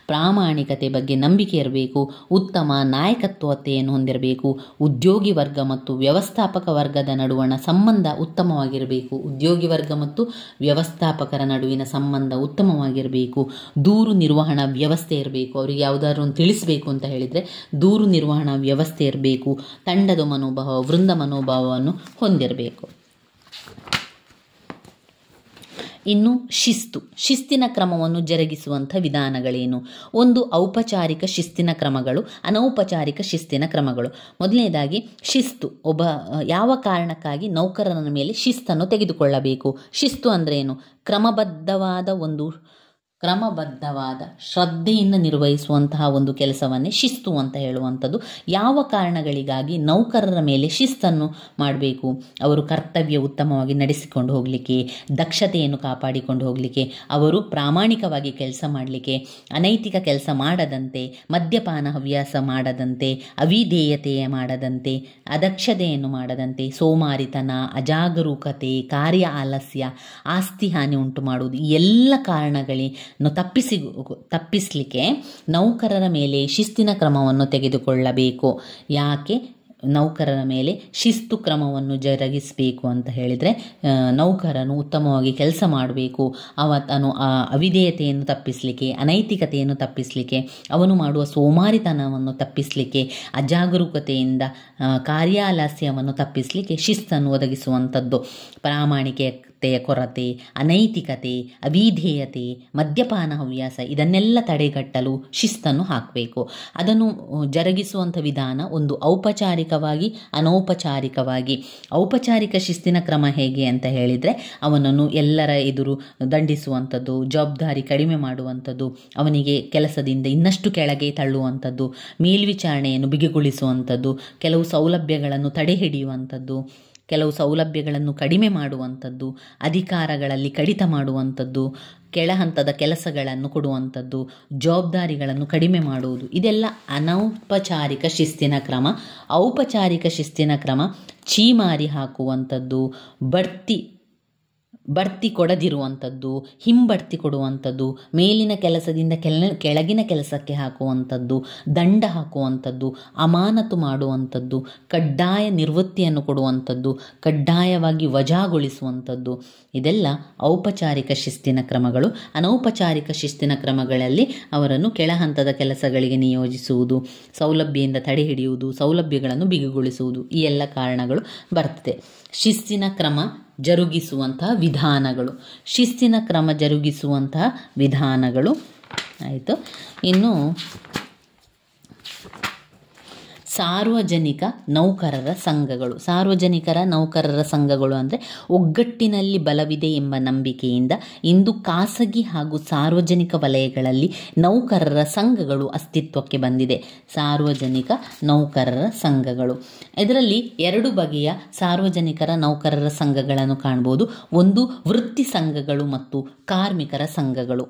ಪ್ರಾಮಾಣಿಕತೆ ಬಗ್ಗೆ ನಂಬಿಕೆ ಇರಬೇಕು. ಉತ್ತಮ ನಾಯಕತ್ವತೆಯನ್ನು ಹೊಂದಿರಬೇಕು. ಉದ್ಯೋಗಿ ವರ್ಗ ಮತ್ತು ವ್ಯವಸ್ಥಾಪಕ ವರ್ಗದ ನಡುವಣ ಸಂಬಂಧ ಉತ್ತಮವಾಗಿರಬೇಕು. ಉದ್ಯೋಗಿ ವರ್ಗ ಮತ್ತು ವ್ಯವಸ್ಥಾಪಕರ ನಡುವಿನ ಸಂಬಂಧ ಉತ್ತಮವಾಗಿರಬೇಕು. ದೂರು ನಿರ್ವಹಣಾ ವ್ಯವಸ್ಥೆ ಇರಬೇಕು. ಅವರಿಗೆ ಯಾವುದಾದ್ರು ಒಂದು ತಿಳಿಸಬೇಕು ಅಂತ ಹೇಳಿದರೆ ದೂರು ನಿರ್ವಹಣಾ ವ್ಯವಸ್ಥೆ ಇರಬೇಕು. ತಂಡದ ಮನೋಭಾವ, ವೃಂದ ಮನೋಭಾವವನ್ನು ಹೊಂದಿರಬೇಕು. ಇನ್ನು ಶಿಸ್ತಿನ ಕ್ರಮವನ್ನು ಜರುಗಿಸುವಂಥ ವಿಧಾನಗಳೇನು? 1, ಔಪಚಾರಿಕ ಶಿಸ್ತಿನ ಕ್ರಮಗಳು, ಅನೌಪಚಾರಿಕ ಶಿಸ್ತಿನ ಕ್ರಮಗಳು. ಮೊದಲನೇದಾಗಿ ಶಿಸ್ತು. ಒಬ್ಬ ಯಾವ ಕಾರಣಕ್ಕಾಗಿ ನೌಕರನ ಮೇಲೆ ಶಿಸ್ತನ್ನು ತೆಗೆದುಕೊಳ್ಳಬೇಕು? ಶಿಸ್ತು ಅಂದರೆ ಏನು? ಕ್ರಮಬದ್ಧವಾದ ಒಂದು ಕ್ರಮಬದ್ಧವಾದ ಶ್ರದ್ಧೆಯಿಂದ ನಿರ್ವಹಿಸುವಂತಹ ಒಂದು ಕೆಲಸವನ್ನೇ ಶಿಸ್ತು ಅಂತ ಹೇಳುವಂಥದ್ದು. ಯಾವ ಕಾರಣಗಳಿಗಾಗಿ ನೌಕರರ ಮೇಲೆ ಶಿಸ್ತನ್ನು ಮಾಡಬೇಕು? ಅವರು ಕರ್ತವ್ಯ ಉತ್ತಮವಾಗಿ ನಡೆಸಿಕೊಂಡು ಹೋಗಲಿಕ್ಕೆ, ದಕ್ಷತೆಯನ್ನು ಕಾಪಾಡಿಕೊಂಡು ಹೋಗಲಿಕ್ಕೆ, ಅವರು ಪ್ರಾಮಾಣಿಕವಾಗಿ ಕೆಲಸ ಮಾಡಲಿಕ್ಕೆ, ಅನೈತಿಕ ಕೆಲಸ ಮಾಡದಂತೆ, ಮದ್ಯಪಾನ ಹವ್ಯಾಸ ಮಾಡದಂತೆ, ಅವಿಧೇಯತೆ ಮಾಡದಂತೆ, ಅದಕ್ಷತೆಯನ್ನು ಮಾಡದಂತೆ, ಸೋಮಾರಿತನ, ಅಜಾಗರೂಕತೆ, ಕಾರ್ಯ ಆಲಸ್ಯ, ಆಸ್ತಿ ಹಾನಿ ಉಂಟು ಮಾಡುವುದು, ಈ ಎಲ್ಲ ಕಾರಣಗಳನ್ನು ತಪ್ಪಿಸಲಿಕ್ಕೆ ನೌಕರರ ಮೇಲೆ ಶಿಸ್ತಿನ ಕ್ರಮವನ್ನು ತೆಗೆದುಕೊಳ್ಳಬೇಕು. ಯಾಕೆ ನೌಕರರ ಮೇಲೆ ಶಿಸ್ತು ಕ್ರಮವನ್ನು ಜರುಗಿಸಬೇಕು ಅಂತ ಹೇಳಿದರೆ, ನೌಕರನು ಉತ್ತಮವಾಗಿ ಕೆಲಸ ಮಾಡಬೇಕು, ಅವನು ಅವಿಧೇಯತೆಯನ್ನು ತಪ್ಪಿಸಲಿಕ್ಕೆ, ಅನೈತಿಕತೆಯನ್ನು ತಪ್ಪಿಸಲಿಕ್ಕೆ, ಅವನು ಮಾಡುವ ಸೋಮಾರಿತನವನ್ನು ತಪ್ಪಿಸಲಿಕ್ಕೆ, ಅಜಾಗರೂಕತೆಯಿಂದ ಕಾರ್ಯಾಲಸ್ಯವನ್ನು ತಪ್ಪಿಸಲಿಕ್ಕೆ ಶಿಸ್ತನ್ನು ಒದಗಿಸುವಂಥದ್ದು. ಪ್ರಾಮಾಣಿಕತೆಯ ಕೊರತೆ, ಅನೈತಿಕತೆ, ಅವಿಧೇಯತೆ, ಮದ್ಯಪಾನ ಹವ್ಯಾಸ ಇದನ್ನೆಲ್ಲ ತಡೆಗಟ್ಟಲು ಶಿಸ್ತನ್ನು ಹಾಕಬೇಕು. ಅದನ್ನು ಜರುಗಿಸುವಂಥ ವಿಧಾನ ಒಂದು ಔಪಚಾರಿಕವಾಗಿ, ಅನೌಪಚಾರಿಕವಾಗಿ. ಔಪಚಾರಿಕ ಶಿಸ್ತಿನ ಕ್ರಮ ಹೇಗೆ ಅಂತ ಹೇಳಿದರೆ, ಅವನನ್ನು ಎಲ್ಲರ ಎದುರು ದಂಡಿಸುವಂಥದ್ದು, ಜವಾಬ್ದಾರಿ ಕಡಿಮೆ ಮಾಡುವಂಥದ್ದು, ಅವನಿಗೆ ಕೆಲಸದಿಂದ ಇನ್ನಷ್ಟು ಕೆಳಗೆ ತಳ್ಳುವಂಥದ್ದು, ಮೇಲ್ವಿಚಾರಣೆಯನ್ನು ಬಿಗಿಗೊಳಿಸುವಂಥದ್ದು, ಕೆಲವು ಸೌಲಭ್ಯಗಳನ್ನು ತಡೆ ಹಿಡಿಯುವಂಥದ್ದು, ಕೆಲವು ಸೌಲಭ್ಯಗಳನ್ನು ಕಡಿಮೆ ಮಾಡುವಂಥದ್ದು, ಅಧಿಕಾರಗಳಲ್ಲಿ ಕಡಿತ ಮಾಡುವಂಥದ್ದು, ಕೆಳಹಂತದ ಕೆಲಸಗಳನ್ನು ಕೊಡುವಂಥದ್ದು, ಜವಾಬ್ದಾರಿಗಳನ್ನು ಕಡಿಮೆ ಮಾಡುವುದು, ಇದೆಲ್ಲ ಅನೌಪಚಾರಿಕ ಶಿಸ್ತಿನ ಕ್ರಮ. ಔಪಚಾರಿಕ ಶಿಸ್ತಿನ ಕ್ರಮ ಛೀಮಾರಿ ಹಾಕುವಂಥದ್ದು, ಬಡ್ತಿ ಕೊಡದಿರುವಂಥದ್ದು, ಹಿಂಬಡ್ತಿ ಕೊಡುವಂಥದ್ದು, ಮೇಲಿನ ಕೆಲಸದಿಂದ ಕೆಳಗಿನ ಕೆಲಸಕ್ಕೆ ಹಾಕುವಂಥದ್ದು, ದಂಡ ಹಾಕುವಂಥದ್ದು, ಅಮಾನತು ಮಾಡುವಂಥದ್ದು, ಕಡ್ಡಾಯ ನಿವೃತ್ತಿಯನ್ನು ಕೊಡುವಂಥದ್ದು, ಕಡ್ಡಾಯವಾಗಿ ವಜಾಗೊಳಿಸುವಂಥದ್ದು, ಇದೆಲ್ಲ ಔಪಚಾರಿಕ ಶಿಸ್ತಿನ ಕ್ರಮಗಳು. ಅನೌಪಚಾರಿಕ ಶಿಸ್ತಿನ ಕ್ರಮಗಳಲ್ಲಿ ಅವರನ್ನು ಕೆಳಹಂತದ ಕೆಲಸಗಳಿಗೆ ನಿಯೋಜಿಸುವುದು, ಸೌಲಭ್ಯದಿಂದ ತಡೆ ಹಿಡಿಯುವುದು, ಸೌಲಭ್ಯಗಳನ್ನು ಬಿಗಿಗೊಳಿಸುವುದು, ಈ ಎಲ್ಲ ಕಾರಣಗಳು ಬರ್ತದೆ. ಶಿಸ್ತಿನ ಕ್ರಮ ಜರುಗಿಸುವಂತಹ ವಿಧಾನಗಳು. ಶಿಸ್ತಿನ ಕ್ರಮ ಜರುಗಿಸುವಂತಹ ವಿಧಾನಗಳು ಆಯಿತು. ಇನ್ನು ಸಾರ್ವಜನಿಕ ನೌಕರರ ಸಂಘಗಳು. ಸಾರ್ವಜನಿಕರ ನೌಕರರ ಸಂಘಗಳು ಅಂದರೆ ಒಗ್ಗಟ್ಟಿನಲ್ಲಿ ಬಲವಿದೆ ಎಂಬ ನಂಬಿಕೆಯಿಂದ ಇಂದು ಖಾಸಗಿ ಹಾಗೂ ಸಾರ್ವಜನಿಕ ವಲಯಗಳಲ್ಲಿ ನೌಕರರ ಸಂಘಗಳು ಅಸ್ತಿತ್ವಕ್ಕೆ ಬಂದಿದೆ. ಸಾರ್ವಜನಿಕ ನೌಕರರ ಸಂಘಗಳು, ಇದರಲ್ಲಿ ಎರಡು ಬಗೆಯ ಸಾರ್ವಜನಿಕರ ನೌಕರರ ಸಂಘಗಳನ್ನು ಕಾಣ್ಬೋದು. ಒಂದು ವೃತ್ತಿ ಸಂಘಗಳು ಮತ್ತು ಕಾರ್ಮಿಕರ ಸಂಘಗಳು.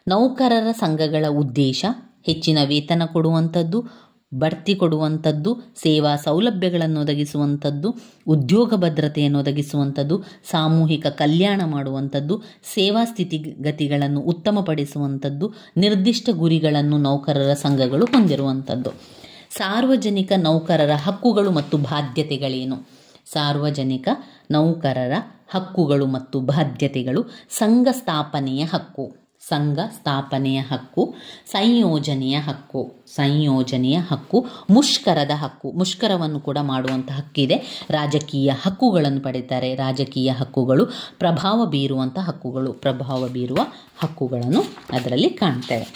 ನೌಕರರ ಸಂಘಗಳ ಉದ್ದೇಶ ಹೆಚ್ಚಿನ ವೇತನ ಕೊಡುವಂಥದ್ದು, ಬಡ್ತಿ ಕೊಡುವಂಥದ್ದು, ಸೇವಾ ಸೌಲಭ್ಯಗಳನ್ನು ಒದಗಿಸುವಂಥದ್ದು, ಉದ್ಯೋಗ ಭದ್ರತೆಯನ್ನು ಒದಗಿಸುವಂಥದ್ದು, ಸಾಮೂಹಿಕ ಕಲ್ಯಾಣ ಮಾಡುವಂಥದ್ದು, ಸೇವಾ ಸ್ಥಿತಿಗತಿಗಳನ್ನು ಉತ್ತಮಪಡಿಸುವಂಥದ್ದು, ನಿರ್ದಿಷ್ಟ ಗುರಿಗಳನ್ನು ನೌಕರರ ಸಂಘಗಳು ಹೊಂದಿರುವಂಥದ್ದು. ಸಾರ್ವಜನಿಕ ನೌಕರರ ಹಕ್ಕುಗಳು ಮತ್ತು ಬಾಧ್ಯತೆಗಳೇನು? ಸಾರ್ವಜನಿಕ ನೌಕರರ ಹಕ್ಕುಗಳು ಮತ್ತು ಬಾಧ್ಯತೆಗಳು: ಸಂಘ ಸ್ಥಾಪನೆಯ ಹಕ್ಕು, ಸಂಘ ಸ್ಥಾಪನೆಯ ಹಕ್ಕು, ಸಂಯೋಜನೆಯ ಹಕ್ಕು, ಮುಷ್ಕರದ ಹಕ್ಕು, ಮುಷ್ಕರವನ್ನು ಕೂಡ ಮಾಡುವಂಥ ಹಕ್ಕಿದೆ. ರಾಜಕೀಯ ಹಕ್ಕುಗಳನ್ನು ಪಡೆಯುತ್ತಾರೆ. ರಾಜಕೀಯ ಹಕ್ಕುಗಳು ಪ್ರಭಾವ ಬೀರುವ ಹಕ್ಕುಗಳನ್ನು ಅದರಲ್ಲಿ ಕಾಣ್ತೇವೆ.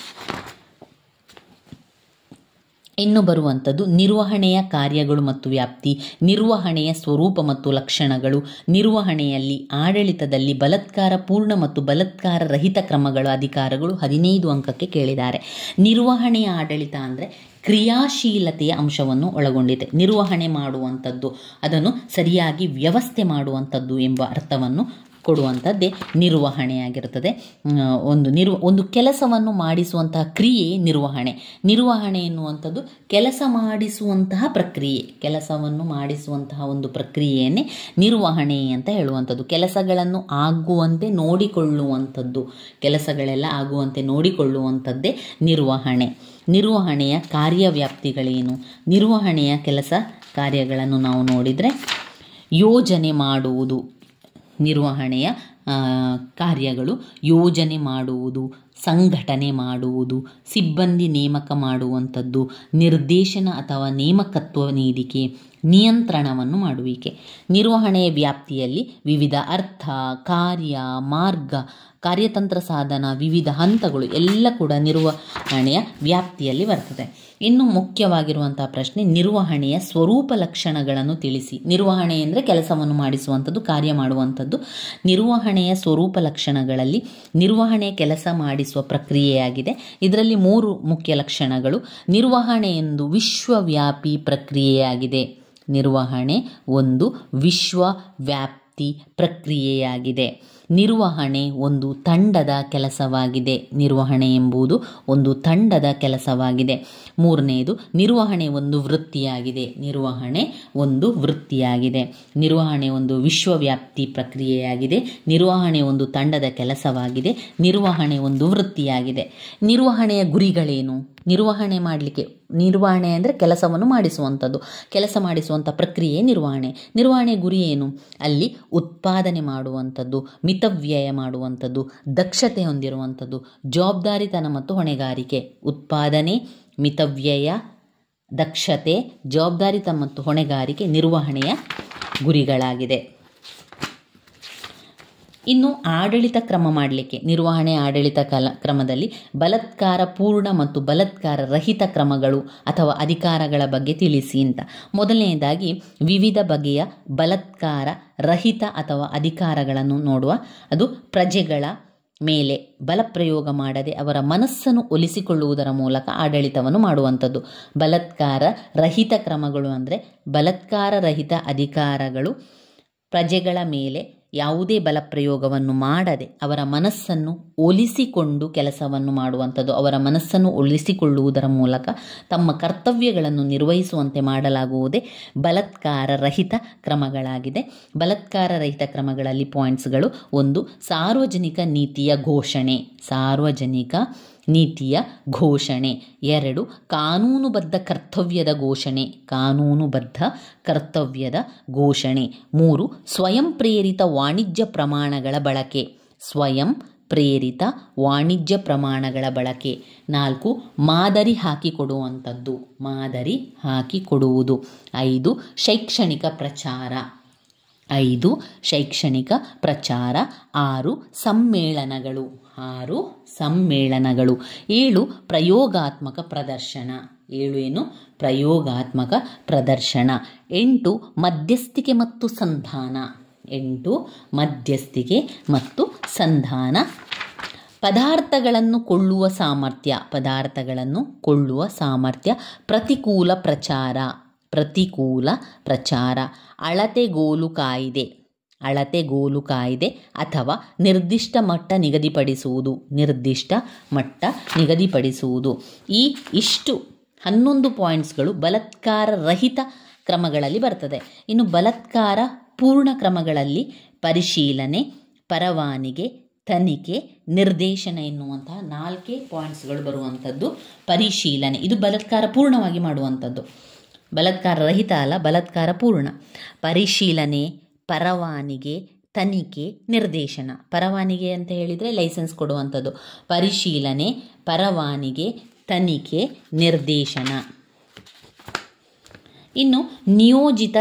ಇನ್ನು ಬರುವಂಥದ್ದು ನಿರ್ವಹಣೆಯ ಕಾರ್ಯಗಳು ಮತ್ತು ವ್ಯಾಪ್ತಿ, ನಿರ್ವಹಣೆಯ ಸ್ವರೂಪ ಮತ್ತು ಲಕ್ಷಣಗಳು, ನಿರ್ವಹಣೆಯಲ್ಲಿ ಆಡಳಿತದಲ್ಲಿ ಬಲಾತ್ಕಾರ ಪೂರ್ಣ ಮತ್ತು ಬಲಾತ್ಕಾರ ರಹಿತ ಕ್ರಮಗಳು, ಅಧಿಕಾರಗಳು 15 ಅಂಕಕ್ಕೆ ಕೇಳಿದ್ದಾರೆ. ನಿರ್ವಹಣೆಯ ಆಡಳಿತ ಅಂದರೆ ಕ್ರಿಯಾಶೀಲತೆಯ ಅಂಶವನ್ನು ಒಳಗೊಂಡಿದೆ. ನಿರ್ವಹಣೆ ಮಾಡುವಂಥದ್ದು, ಅದನ್ನು ಸರಿಯಾಗಿ ವ್ಯವಸ್ಥೆ ಮಾಡುವಂಥದ್ದು ಎಂಬ ಅರ್ಥವನ್ನು ಕೊಡುವಂಥದ್ದೇ ನಿರ್ವಹಣೆಯಾಗಿರುತ್ತದೆ. ಒಂದು ಕೆಲಸವನ್ನು ಮಾಡಿಸುವಂತಹ ಕ್ರಿಯೆ ನಿರ್ವಹಣೆ. ನಿರ್ವಹಣೆ ಎನ್ನುವಂಥದ್ದು ಕೆಲಸ ಮಾಡಿಸುವಂತಹ ಪ್ರಕ್ರಿಯೆ, ಕೆಲಸವನ್ನು ಮಾಡಿಸುವಂತಹ ಒಂದು ಪ್ರಕ್ರಿಯೆಯನ್ನೇ ನಿರ್ವಹಣೆ ಅಂತ ಹೇಳುವಂಥದ್ದು. ಕೆಲಸಗಳನ್ನು ಆಗುವಂತೆ ನೋಡಿಕೊಳ್ಳುವಂಥದ್ದು, ಕೆಲಸಗಳೆಲ್ಲ ಆಗುವಂತೆ ನೋಡಿಕೊಳ್ಳುವಂಥದ್ದೇ ನಿರ್ವಹಣೆ. ನಿರ್ವಹಣೆಯ ಕಾರ್ಯವ್ಯಾಪ್ತಿಗಳೇನು? ನಿರ್ವಹಣೆಯ ಕೆಲಸ ಕಾರ್ಯಗಳನ್ನು ನಾವು ನೋಡಿದರೆ, ಯೋಜನೆ ಮಾಡುವುದು, ನಿರ್ವಹಣೆಯ ಕಾರ್ಯಗಳು ಯೋಜನೆ ಮಾಡುವುದು, ಸಂಘಟನೆ ಮಾಡುವುದು, ಸಿಬ್ಬಂದಿ ನೇಮಕ ಮಾಡುವಂಥದ್ದು, ನಿರ್ದೇಶನ ಅಥವಾ ನೇಮಕತ್ವ ನೀಡಿಕೆ, ನಿಯಂತ್ರಣವನ್ನು ಮಾಡುವಿಕೆ. ನಿರ್ವಹಣೆಯ ವ್ಯಾಪ್ತಿಯಲ್ಲಿ ವಿವಿಧ ಅರ್ಥ, ಕಾರ್ಯ, ಮಾರ್ಗ, ಕಾರ್ಯತಂತ್ರ ಸಾಧನ, ವಿವಿಧ ಹಂತಗಳು ಎಲ್ಲ ಕೂಡ ನಿರ್ವಹಣೆಯ ವ್ಯಾಪ್ತಿಯಲ್ಲಿ ಬರ್ತದೆ. ಇನ್ನು ಮುಖ್ಯವಾಗಿರುವಂಥ ಪ್ರಶ್ನೆ, ನಿರ್ವಹಣೆಯ ಸ್ವರೂಪ ಲಕ್ಷಣಗಳನ್ನು ತಿಳಿಸಿ. ನಿರ್ವಹಣೆ ಅಂದರೆ ಕೆಲಸವನ್ನು ಮಾಡಿಸುವಂಥದ್ದು, ಕಾರ್ಯ ಮಾಡುವಂಥದ್ದು. ನಿರ್ವಹಣೆಯ ಸ್ವರೂಪ ಲಕ್ಷಣಗಳಲ್ಲಿ ನಿರ್ವಹಣೆ ಕೆಲಸ ಮಾಡಿಸುವ ಪ್ರಕ್ರಿಯೆಯಾಗಿದೆ. ಇದರಲ್ಲಿ 3 ಮುಖ್ಯ ಲಕ್ಷಣಗಳು. ನಿರ್ವಹಣೆ ಎಂದು ವಿಶ್ವವ್ಯಾಪಿ ಪ್ರಕ್ರಿಯೆಯಾಗಿದೆ. ನಿರ್ವಹಣೆ ಒಂದು ವಿಶ್ವವ್ಯಾಪ್ತಿ ಪ್ರಕ್ರಿಯೆಯಾಗಿದೆ. ನಿರ್ವಹಣೆ ಒಂದು ತಂಡದ ಕೆಲಸವಾಗಿದೆ. ನಿರ್ವಹಣೆ ಎಂಬುದು ಒಂದು ತಂಡದ ಕೆಲಸವಾಗಿದೆ. 3ನೇದು, ನಿರ್ವಹಣೆ ಒಂದು ವೃತ್ತಿಯಾಗಿದೆ. ನಿರ್ವಹಣೆ ಒಂದು ವೃತ್ತಿಯಾಗಿದೆ. ನಿರ್ವಹಣೆ ಒಂದು ವಿಶ್ವವ್ಯಾಪ್ತಿ ಪ್ರಕ್ರಿಯೆಯಾಗಿದೆ. ನಿರ್ವಹಣೆ ಒಂದು ತಂಡದ ಕೆಲಸವಾಗಿದೆ. ನಿರ್ವಹಣೆ ಒಂದು ವೃತ್ತಿಯಾಗಿದೆ. ನಿರ್ವಹಣೆಯ ಗುರಿಗಳೇನು? ನಿರ್ವಹಣೆ ಅಂದರೆ ಕೆಲಸವನ್ನು ಮಾಡಿಸುವಂಥದ್ದು, ಕೆಲಸ ಮಾಡಿಸುವಂಥ ಪ್ರಕ್ರಿಯೆ ನಿರ್ವಹಣೆ. ನಿರ್ವಹಣೆಯ ಗುರಿ ಏನು? ಅಲ್ಲಿ ಉತ್ಪಾದನೆ ಮಾಡುವಂಥದ್ದು, ಮಿತವ್ಯಯ ಮಾಡುವಂಥದ್ದು, ದಕ್ಷತೆ ಹೊಂದಿರುವಂಥದ್ದು, ಜವಾಬ್ದಾರಿತನ ಮತ್ತು ಹೊಣೆಗಾರಿಕೆ. ಉತ್ಪಾದನೆ, ಮಿತವ್ಯಯ, ದಕ್ಷತೆ, ಜವಾಬ್ದಾರಿತನ ಮತ್ತು ಹೊಣೆಗಾರಿಕೆ ನಿರ್ವಹಣೆಯ ಗುರಿಗಳಾಗಿದೆ. ಇನ್ನು ಆಡಳಿತ ಕ್ರಮ ಮಾಡಲಿಕ್ಕೆ, ನಿರ್ವಹಣೆ ಆಡಳಿತ ಕ್ರಮದಲ್ಲಿ ಬಲಾತ್ಕಾರ ಪೂರ್ಣ ಮತ್ತು ಬಲಾತ್ಕಾರ ರಹಿತ ಕ್ರಮಗಳು ಅಥವಾ ಅಧಿಕಾರಗಳ ಬಗ್ಗೆ ತಿಳಿಸಿ ಅಂತ. ಮೊದಲನೆಯದಾಗಿ ವಿವಿಧ ಬಗೆಯ ಬಲಾತ್ಕಾರ ರಹಿತ ಅಥವಾ ಅಧಿಕಾರಗಳನ್ನು ನೋಡುವ. ಅದು ಪ್ರಜೆಗಳ ಮೇಲೆ ಬಲಪ್ರಯೋಗ ಮಾಡದೆ ಅವರ ಮನಸ್ಸನ್ನು ಒಲಿಸಿಕೊಳ್ಳುವುದರ ಮೂಲಕ ಆಡಳಿತವನ್ನು ಮಾಡುವಂಥದ್ದು. ಬಲಾತ್ಕಾರ ರಹಿತ ಕ್ರಮಗಳು ಅಂದರೆ ಬಲಾತ್ಕಾರ ರಹಿತ ಅಧಿಕಾರಗಳು ಪ್ರಜೆಗಳ ಮೇಲೆ ಯಾವುದೇ ಬಲಪ್ರಯೋಗವನ್ನು ಮಾಡದೆ ಅವರ ಮನಸ್ಸನ್ನು ಒಲಿಸಿಕೊಂಡು ಕೆಲಸವನ್ನು ಮಾಡುವಂಥದ್ದು. ಅವರ ಮನಸ್ಸನ್ನು ಒಲಿಸಿಕೊಳ್ಳುವುದರ ಮೂಲಕ ತಮ್ಮ ಕರ್ತವ್ಯಗಳನ್ನು ನಿರ್ವಹಿಸುವಂತೆ ಮಾಡಲಾಗುವುದೇ ಬಲಾತ್ಕಾರ ರಹಿತ ಕ್ರಮಗಳಾಗಿದೆ. ಬಲಾತ್ಕಾರ ರಹಿತ ಕ್ರಮಗಳಲ್ಲಿ ಪಾಯಿಂಟ್ಸ್ಗಳು: 1, ಸಾರ್ವಜನಿಕ ನೀತಿಯ ಘೋಷಣೆ. ಸಾರ್ವಜನಿಕ ನೀತಿಯ ಘೋಷಣೆ. 2, ಕಾನೂನುಬದ್ಧ ಕರ್ತವ್ಯದ ಘೋಷಣೆ. ಕಾನೂನುಬದ್ಧ ಕರ್ತವ್ಯದ ಘೋಷಣೆ. 3, ಸ್ವಯಂ ಪ್ರೇರಿತ ವಾಣಿಜ್ಯ ಪ್ರಮಾಣಗಳ ಬಳಕೆ. ಸ್ವಯಂ ಪ್ರೇರಿತ ವಾಣಿಜ್ಯ ಪ್ರಮಾಣಗಳ ಬಳಕೆ. 4, ಮಾದರಿ ಹಾಕಿಕೊಡುವಂಥದ್ದು. ಮಾದರಿ ಹಾಕಿಕೊಡುವುದು. 5, ಶೈಕ್ಷಣಿಕ ಪ್ರಚಾರ. 5 ಶೈಕ್ಷಣಿಕ ಪ್ರಚಾರ. 6 ಸಮ್ಮೇಳನಗಳು. 6 ಸಮ್ಮೇಳನಗಳು. 7 ಪ್ರಯೋಗಾತ್ಮಕ ಪ್ರದರ್ಶನ. 7 ಏನು? ಪ್ರಯೋಗಾತ್ಮಕ ಪ್ರದರ್ಶನ. 8 ಮಧ್ಯಸ್ಥಿಕೆ ಮತ್ತು ಸಂಧಾನ. 8 ಮಧ್ಯಸ್ಥಿಕೆ ಮತ್ತು ಸಂಧಾನ. ಪದಾರ್ಥಗಳನ್ನು ಕೊಳ್ಳುವ ಸಾಮರ್ಥ್ಯ. ಪದಾರ್ಥಗಳನ್ನು ಕೊಳ್ಳುವ ಸಾಮರ್ಥ್ಯ. ಪ್ರತಿಕೂಲ ಪ್ರಚಾರ. ಪ್ರತಿಕೂಲ ಪ್ರಚಾರ. ಅಳತೆಗೋಲು ಕಾಯ್ದೆ. ಅಳತೆಗೋಲು ಕಾಯ್ದೆ ಅಥವಾ ನಿರ್ದಿಷ್ಟ ಮಟ್ಟ ನಿಗದಿಪಡಿಸುವುದು. ನಿರ್ದಿಷ್ಟ ಮಟ್ಟ ನಿಗದಿಪಡಿಸುವುದು. ಇಷ್ಟು 11 ಪಾಯಿಂಟ್ಸ್ಗಳು ಬಲಾತ್ಕಾರ ರಹಿತ ಕ್ರಮಗಳಲ್ಲಿ ಬರ್ತದೆ. ಇನ್ನು ಬಲಾತ್ಕಾರ ಪೂರ್ಣ ಕ್ರಮಗಳಲ್ಲಿ ಪರಿಶೀಲನೆ, ಪರವಾನಿಗೆ, ತನಿಖೆ, ನಿರ್ದೇಶನ ಎನ್ನುವಂತಹ 4 ಪಾಯಿಂಟ್ಸ್ಗಳು ಬರುವಂಥದ್ದು. ಪರಿಶೀಲನೆ ಇದು ಬಲಾತ್ಕಾರ ಪೂರ್ಣವಾಗಿ ಮಾಡುವಂಥದ್ದು. ಬಲಾತ್ಕಾರ ರಹಿತ ಅಲ್ಲ, ಬಲಾತ್ಕಾರ ಪೂರ್ಣ. ಪರಿಶೀಲನೆ, ಪರವಾನಿಗೆ, ತನಿಖೆ, ನಿರ್ದೇಶನ. ಪರವಾನಿಗೆ ಅಂತ ಹೇಳಿದರೆ ಲೈಸೆನ್ಸ್ ಕೊಡುವಂಥದ್ದು. ಪರಿಶೀಲನೆ, ಪರವಾನಿಗೆ, ತನಿಖೆ, ನಿರ್ದೇಶನ. ಇನ್ನು ನಿಯೋಜಿತ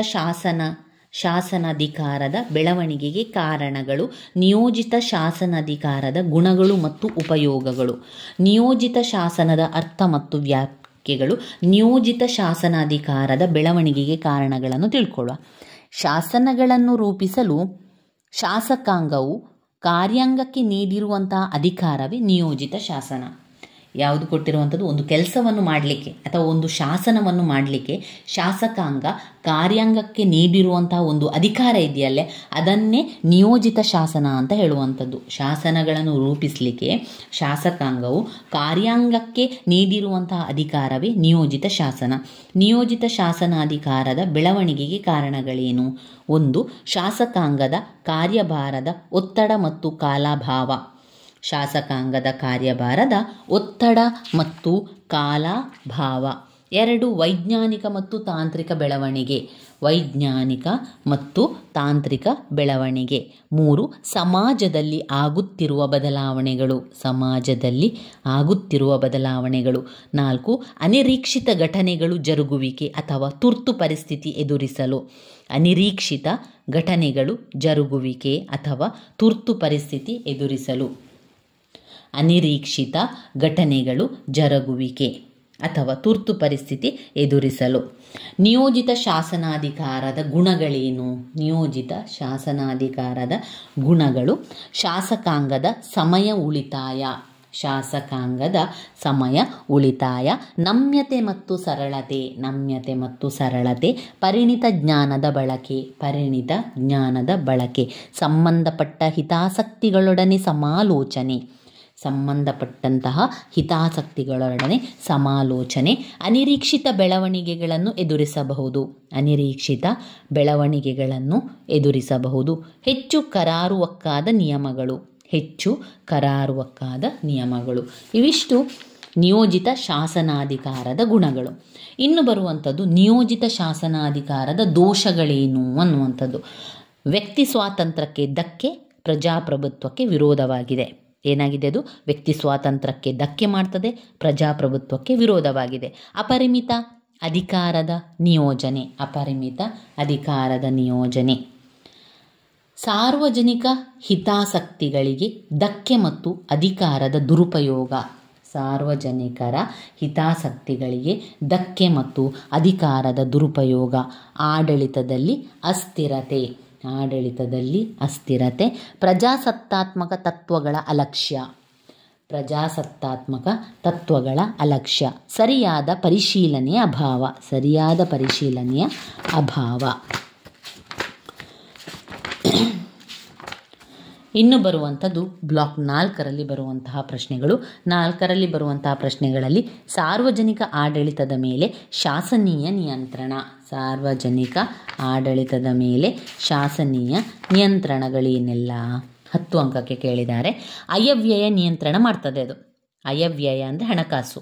ಶಾಸನಾಧಿಕಾರದ ಬೆಳವಣಿಗೆಗೆ ಕಾರಣಗಳು. ನಿಯೋಜಿತ ಶಾಸನಾಧಿಕಾರದ ಗುಣಗಳು ಮತ್ತು ಉಪಯೋಗಗಳು. ನಿಯೋಜಿತ ಶಾಸನದ ಅರ್ಥ ಮತ್ತು ವ್ಯಾಖ್ಯೆಗಳು. ನಿಯೋಜಿತ ಶಾಸನಾಧಿಕಾರದ ಬೆಳವಣಿಗೆಗೆ ಕಾರಣಗಳನ್ನು ತಿಳ್ಕೊಳ್ಳುವ. ಶಾಸನಗಳನ್ನು ರೂಪಿಸಲು ಶಾಸಕಾಂಗವು ಕಾರ್ಯಾಂಗಕ್ಕೆ ನೀಡಿರುವಂತಹ ಅಧಿಕಾರವೇ ನಿಯೋಜಿತ ಶಾಸನ. ಯಾವುದು ಕೊಟ್ಟಿರುವಂಥದ್ದು? ಒಂದು ಕೆಲಸವನ್ನು ಮಾಡಲಿಕ್ಕೆ ಅಥವಾ ಒಂದು ಶಾಸನವನ್ನು ಮಾಡಲಿಕ್ಕೆ ಶಾಸಕಾಂಗ ಕಾರ್ಯಾಂಗಕ್ಕೆ ನೀಡಿರುವಂತಹ ಒಂದು ಅಧಿಕಾರ ಇದೆಯಲ್ಲೇ ಅದನ್ನೇ ನಿಯೋಜಿತ ಶಾಸನ ಅಂತ ಹೇಳುವಂಥದ್ದು. ಶಾಸನಗಳನ್ನು ರೂಪಿಸಲಿಕ್ಕೆ ಶಾಸಕಾಂಗವು ಕಾರ್ಯಾಂಗಕ್ಕೆ ನೀಡಿರುವಂತಹ ಅಧಿಕಾರವೇ ನಿಯೋಜಿತ ಶಾಸನ. ನಿಯೋಜಿತ ಶಾಸನಾಧಿಕಾರದ ಬೆಳವಣಿಗೆಗೆ ಕಾರಣಗಳೇನು? 1, ಶಾಸಕಾಂಗದ ಕಾರ್ಯಭಾರದ ಒತ್ತಡ ಮತ್ತು ಕಾಲಾಭಾವ. ಶಾಸಕಾಂಗದ ಕಾರ್ಯಭಾರದ ಒತ್ತಡ ಮತ್ತು ಕಾಲಾಭಾವ. 2, ವೈಜ್ಞಾನಿಕ ಮತ್ತು ತಾಂತ್ರಿಕ ಬೆಳವಣಿಗೆ. ವೈಜ್ಞಾನಿಕ ಮತ್ತು ತಾಂತ್ರಿಕ ಬೆಳವಣಿಗೆ. 3, ಸಮಾಜದಲ್ಲಿ ಆಗುತ್ತಿರುವ ಬದಲಾವಣೆಗಳು. ಸಮಾಜದಲ್ಲಿ ಆಗುತ್ತಿರುವ ಬದಲಾವಣೆಗಳು. 4, ಅನಿರೀಕ್ಷಿತ ಘಟನೆಗಳು ಜರುಗುವಿಕೆ ಅಥವಾ ತುರ್ತು ಪರಿಸ್ಥಿತಿ ಎದುರಿಸಲು. ಅನಿರೀಕ್ಷಿತ ಘಟನೆಗಳು ಜರುಗುವಿಕೆ ಅಥವಾ ತುರ್ತು ಪರಿಸ್ಥಿತಿ ಎದುರಿಸಲು. ಅನಿರೀಕ್ಷಿತ ಘಟನೆಗಳು ಜರುಗುವಿಕೆ ಅಥವಾ ತುರ್ತು ಪರಿಸ್ಥಿತಿ ಎದುರಿಸಲು. ನಿಯೋಜಿತ ಶಾಸನಾಧಿಕಾರದ ಗುಣಗಳೇನು? ನಿಯೋಜಿತ ಶಾಸನಾಧಿಕಾರದ ಗುಣಗಳು: ಶಾಸಕಾಂಗದ ಸಮಯ ಉಳಿತಾಯ, ಶಾಸಕಾಂಗದ ಸಮಯ ಉಳಿತಾಯ, ನಮ್ಯತೆ ಮತ್ತು ಸರಳತೆ, ನಮ್ಯತೆ ಮತ್ತು ಸರಳತೆ, ಪರಿಣಿತ ಜ್ಞಾನದ ಬಳಕೆ, ಪರಿಣಿತ ಜ್ಞಾನದ ಬಳಕೆ, ಸಂಬಂಧಪಟ್ಟ ಹಿತಾಸಕ್ತಿಗಳೊಡನೆ ಸಮಾಲೋಚನೆ, ಸಂಬಂಧಪಟ್ಟಂತಹ ಹಿತಾಸಕ್ತಿಗಳೊಡನೆ ಸಮಾಲೋಚನೆ, ಅನಿರೀಕ್ಷಿತ ಬೆಳವಣಿಗೆಗಳನ್ನು ಎದುರಿಸಬಹುದು, ಅನಿರೀಕ್ಷಿತ ಬೆಳವಣಿಗೆಗಳನ್ನು ಎದುರಿಸಬಹುದು, ಹೆಚ್ಚು ಕರಾರುವಕ್ಕಾದ ನಿಯಮಗಳು, ಹೆಚ್ಚು ಕರಾರುವಕ್ಕಾದ ನಿಯಮಗಳು. ಇವಿಷ್ಟು ನಿಯೋಜಿತ ಶಾಸನಾಧಿಕಾರದ ಗುಣಗಳು. ಇನ್ನು ಬರುವಂಥದ್ದು ನಿಯೋಜಿತ ಶಾಸನಾಧಿಕಾರದ ದೋಷಗಳೇನು ಅನ್ನುವಂಥದ್ದು. ವ್ಯಕ್ತಿ ಸ್ವಾತಂತ್ರ್ಯಕ್ಕೆ ಧಕ್ಕೆ, ಪ್ರಜಾಪ್ರಭುತ್ವಕ್ಕೆ ವಿರೋಧವಾಗಿದೆ. ಏನಾಗಿದೆ ಅದು? ವ್ಯಕ್ತಿ ಸ್ವಾತಂತ್ರ್ಯಕ್ಕೆ ಧಕ್ಕೆ ಮಾಡ್ತದೆ, ಪ್ರಜಾಪ್ರಭುತ್ವಕ್ಕೆ ವಿರೋಧವಾಗಿದೆ. ಅಪರಿಮಿತ ಅಧಿಕಾರದ ನಿಯೋಜನೆ, ಅಪರಿಮಿತ ಅಧಿಕಾರದ ನಿಯೋಜನೆ, ಸಾರ್ವಜನಿಕ ಹಿತಾಸಕ್ತಿಗಳಿಗೆ ಧಕ್ಕೆ ಮತ್ತು ಅಧಿಕಾರದ ದುರುಪಯೋಗ, ಸಾರ್ವಜನಿಕರ ಹಿತಾಸಕ್ತಿಗಳಿಗೆ ಧಕ್ಕೆ ಮತ್ತು ಅಧಿಕಾರದ ದುರುಪಯೋಗ, ಆಡಳಿತದಲ್ಲಿ ಅಸ್ಥಿರತೆ, ಆಡಳಿತದಲ್ಲಿ ಅಸ್ಥಿರತೆ, ಪ್ರಜಾಸತ್ತಾತ್ಮಕ ತತ್ವಗಳ ಅಲಕ್ಷ್ಯ, ಪ್ರಜಾಸತ್ತಾತ್ಮಕ ತತ್ವಗಳ ಅಲಕ್ಷ್ಯ, ಸರಿಯಾದ ಪರಿಶೀಲನೆಯ ಅಭಾವ, ಸರಿಯಾದ ಪರಿಶೀಲನೆಯ ಅಭಾವ. ಇನ್ನು ಬರುವಂಥದ್ದು ಬ್ಲಾಕ್ 4ರಲ್ಲಿ ಬರುವಂತಹ ಪ್ರಶ್ನೆಗಳು. 4ರಲ್ಲಿ ಬರುವಂತಹ ಪ್ರಶ್ನೆಗಳಲ್ಲಿ ಸಾರ್ವಜನಿಕ ಆಡಳಿತದ ಮೇಲೆ ಶಾಸನೀಯ ನಿಯಂತ್ರಣ, ಸಾರ್ವಜನಿಕ ಆಡಳಿತದ ಮೇಲೆ ಶಾಸನೀಯ ನಿಯಂತ್ರಣಗಳೇನೆಲ್ಲ 10 ಅಂಕಕ್ಕೆ ಕೇಳಿದ್ದಾರೆ. ಅಯವ್ಯಯ ನಿಯಂತ್ರಣ ಮಾಡ್ತದೆ ಅದು. ಅಯವ್ಯಯ ಅಂದರೆ ಹಣಕಾಸು.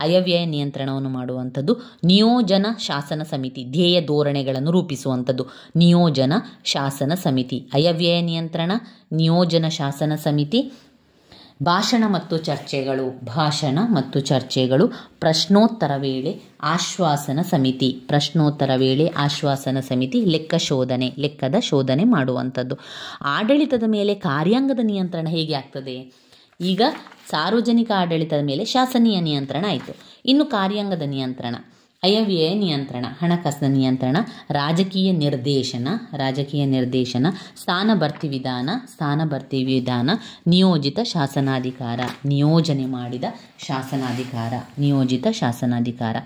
ಅಯವ್ಯಯ ನಿಯಂತ್ರಣವನ್ನು ಮಾಡುವಂಥದ್ದು ನಿಯೋಜನ ಶಾಸನ ಸಮಿತಿ, ಧ್ಯೇಯ ಧೋರಣೆಗಳನ್ನು ರೂಪಿಸುವಂಥದ್ದು ನಿಯೋಜನ ಶಾಸನ ಸಮಿತಿ. ಅಯವ್ಯಯ ನಿಯಂತ್ರಣ, ನಿಯೋಜನ ಶಾಸನ ಸಮಿತಿ. ಭಾಷಣ ಮತ್ತು ಚರ್ಚೆಗಳು, ಭಾಷಣ ಮತ್ತು ಚರ್ಚೆಗಳು. ಪ್ರಶ್ನೋತ್ತರ ವೇಳೆ ಆಶ್ವಾಸನ ಸಮಿತಿ, ಪ್ರಶ್ನೋತ್ತರ ವೇಳೆ ಆಶ್ವಾಸನ ಸಮಿತಿ. ಲೆಕ್ಕ ಶೋಧನೆ, ಲೆಕ್ಕದ ಶೋಧನೆ ಮಾಡುವಂಥದ್ದು. ಆಡಳಿತದ ಮೇಲೆ ಕಾರ್ಯಾಂಗದ ನಿಯಂತ್ರಣ ಹೇಗೆ ಆಗ್ತದೆ? ಈಗ ಸಾರ್ವಜನಿಕ ಆಡಳಿತದ ಮೇಲೆ ಶಾಸನೀಯ ನಿಯಂತ್ರಣ ಆಯಿತು. ಇನ್ನು ಕಾರ್ಯಾಂಗದ ನಿಯಂತ್ರಣ, ಅಯವ್ಯಯ ನಿಯಂತ್ರಣ, ಹಣಕಾಸಿನ ನಿಯಂತ್ರಣ, ರಾಜಕೀಯ ನಿರ್ದೇಶನ, ರಾಜಕೀಯ ನಿರ್ದೇಶನ, ಸ್ಥಾನಭರ್ತಿ ವಿಧಾನ, ಸ್ಥಾನಭರ್ತಿ ವಿಧಾನ, ನಿಯೋಜಿತ ಶಾಸನಾಧಿಕಾರ, ನಿಯೋಜನೆ ಮಾಡಿದ ಶಾಸನಾಧಿಕಾರ, ನಿಯೋಜಿತ ಶಾಸನಾಧಿಕಾರ.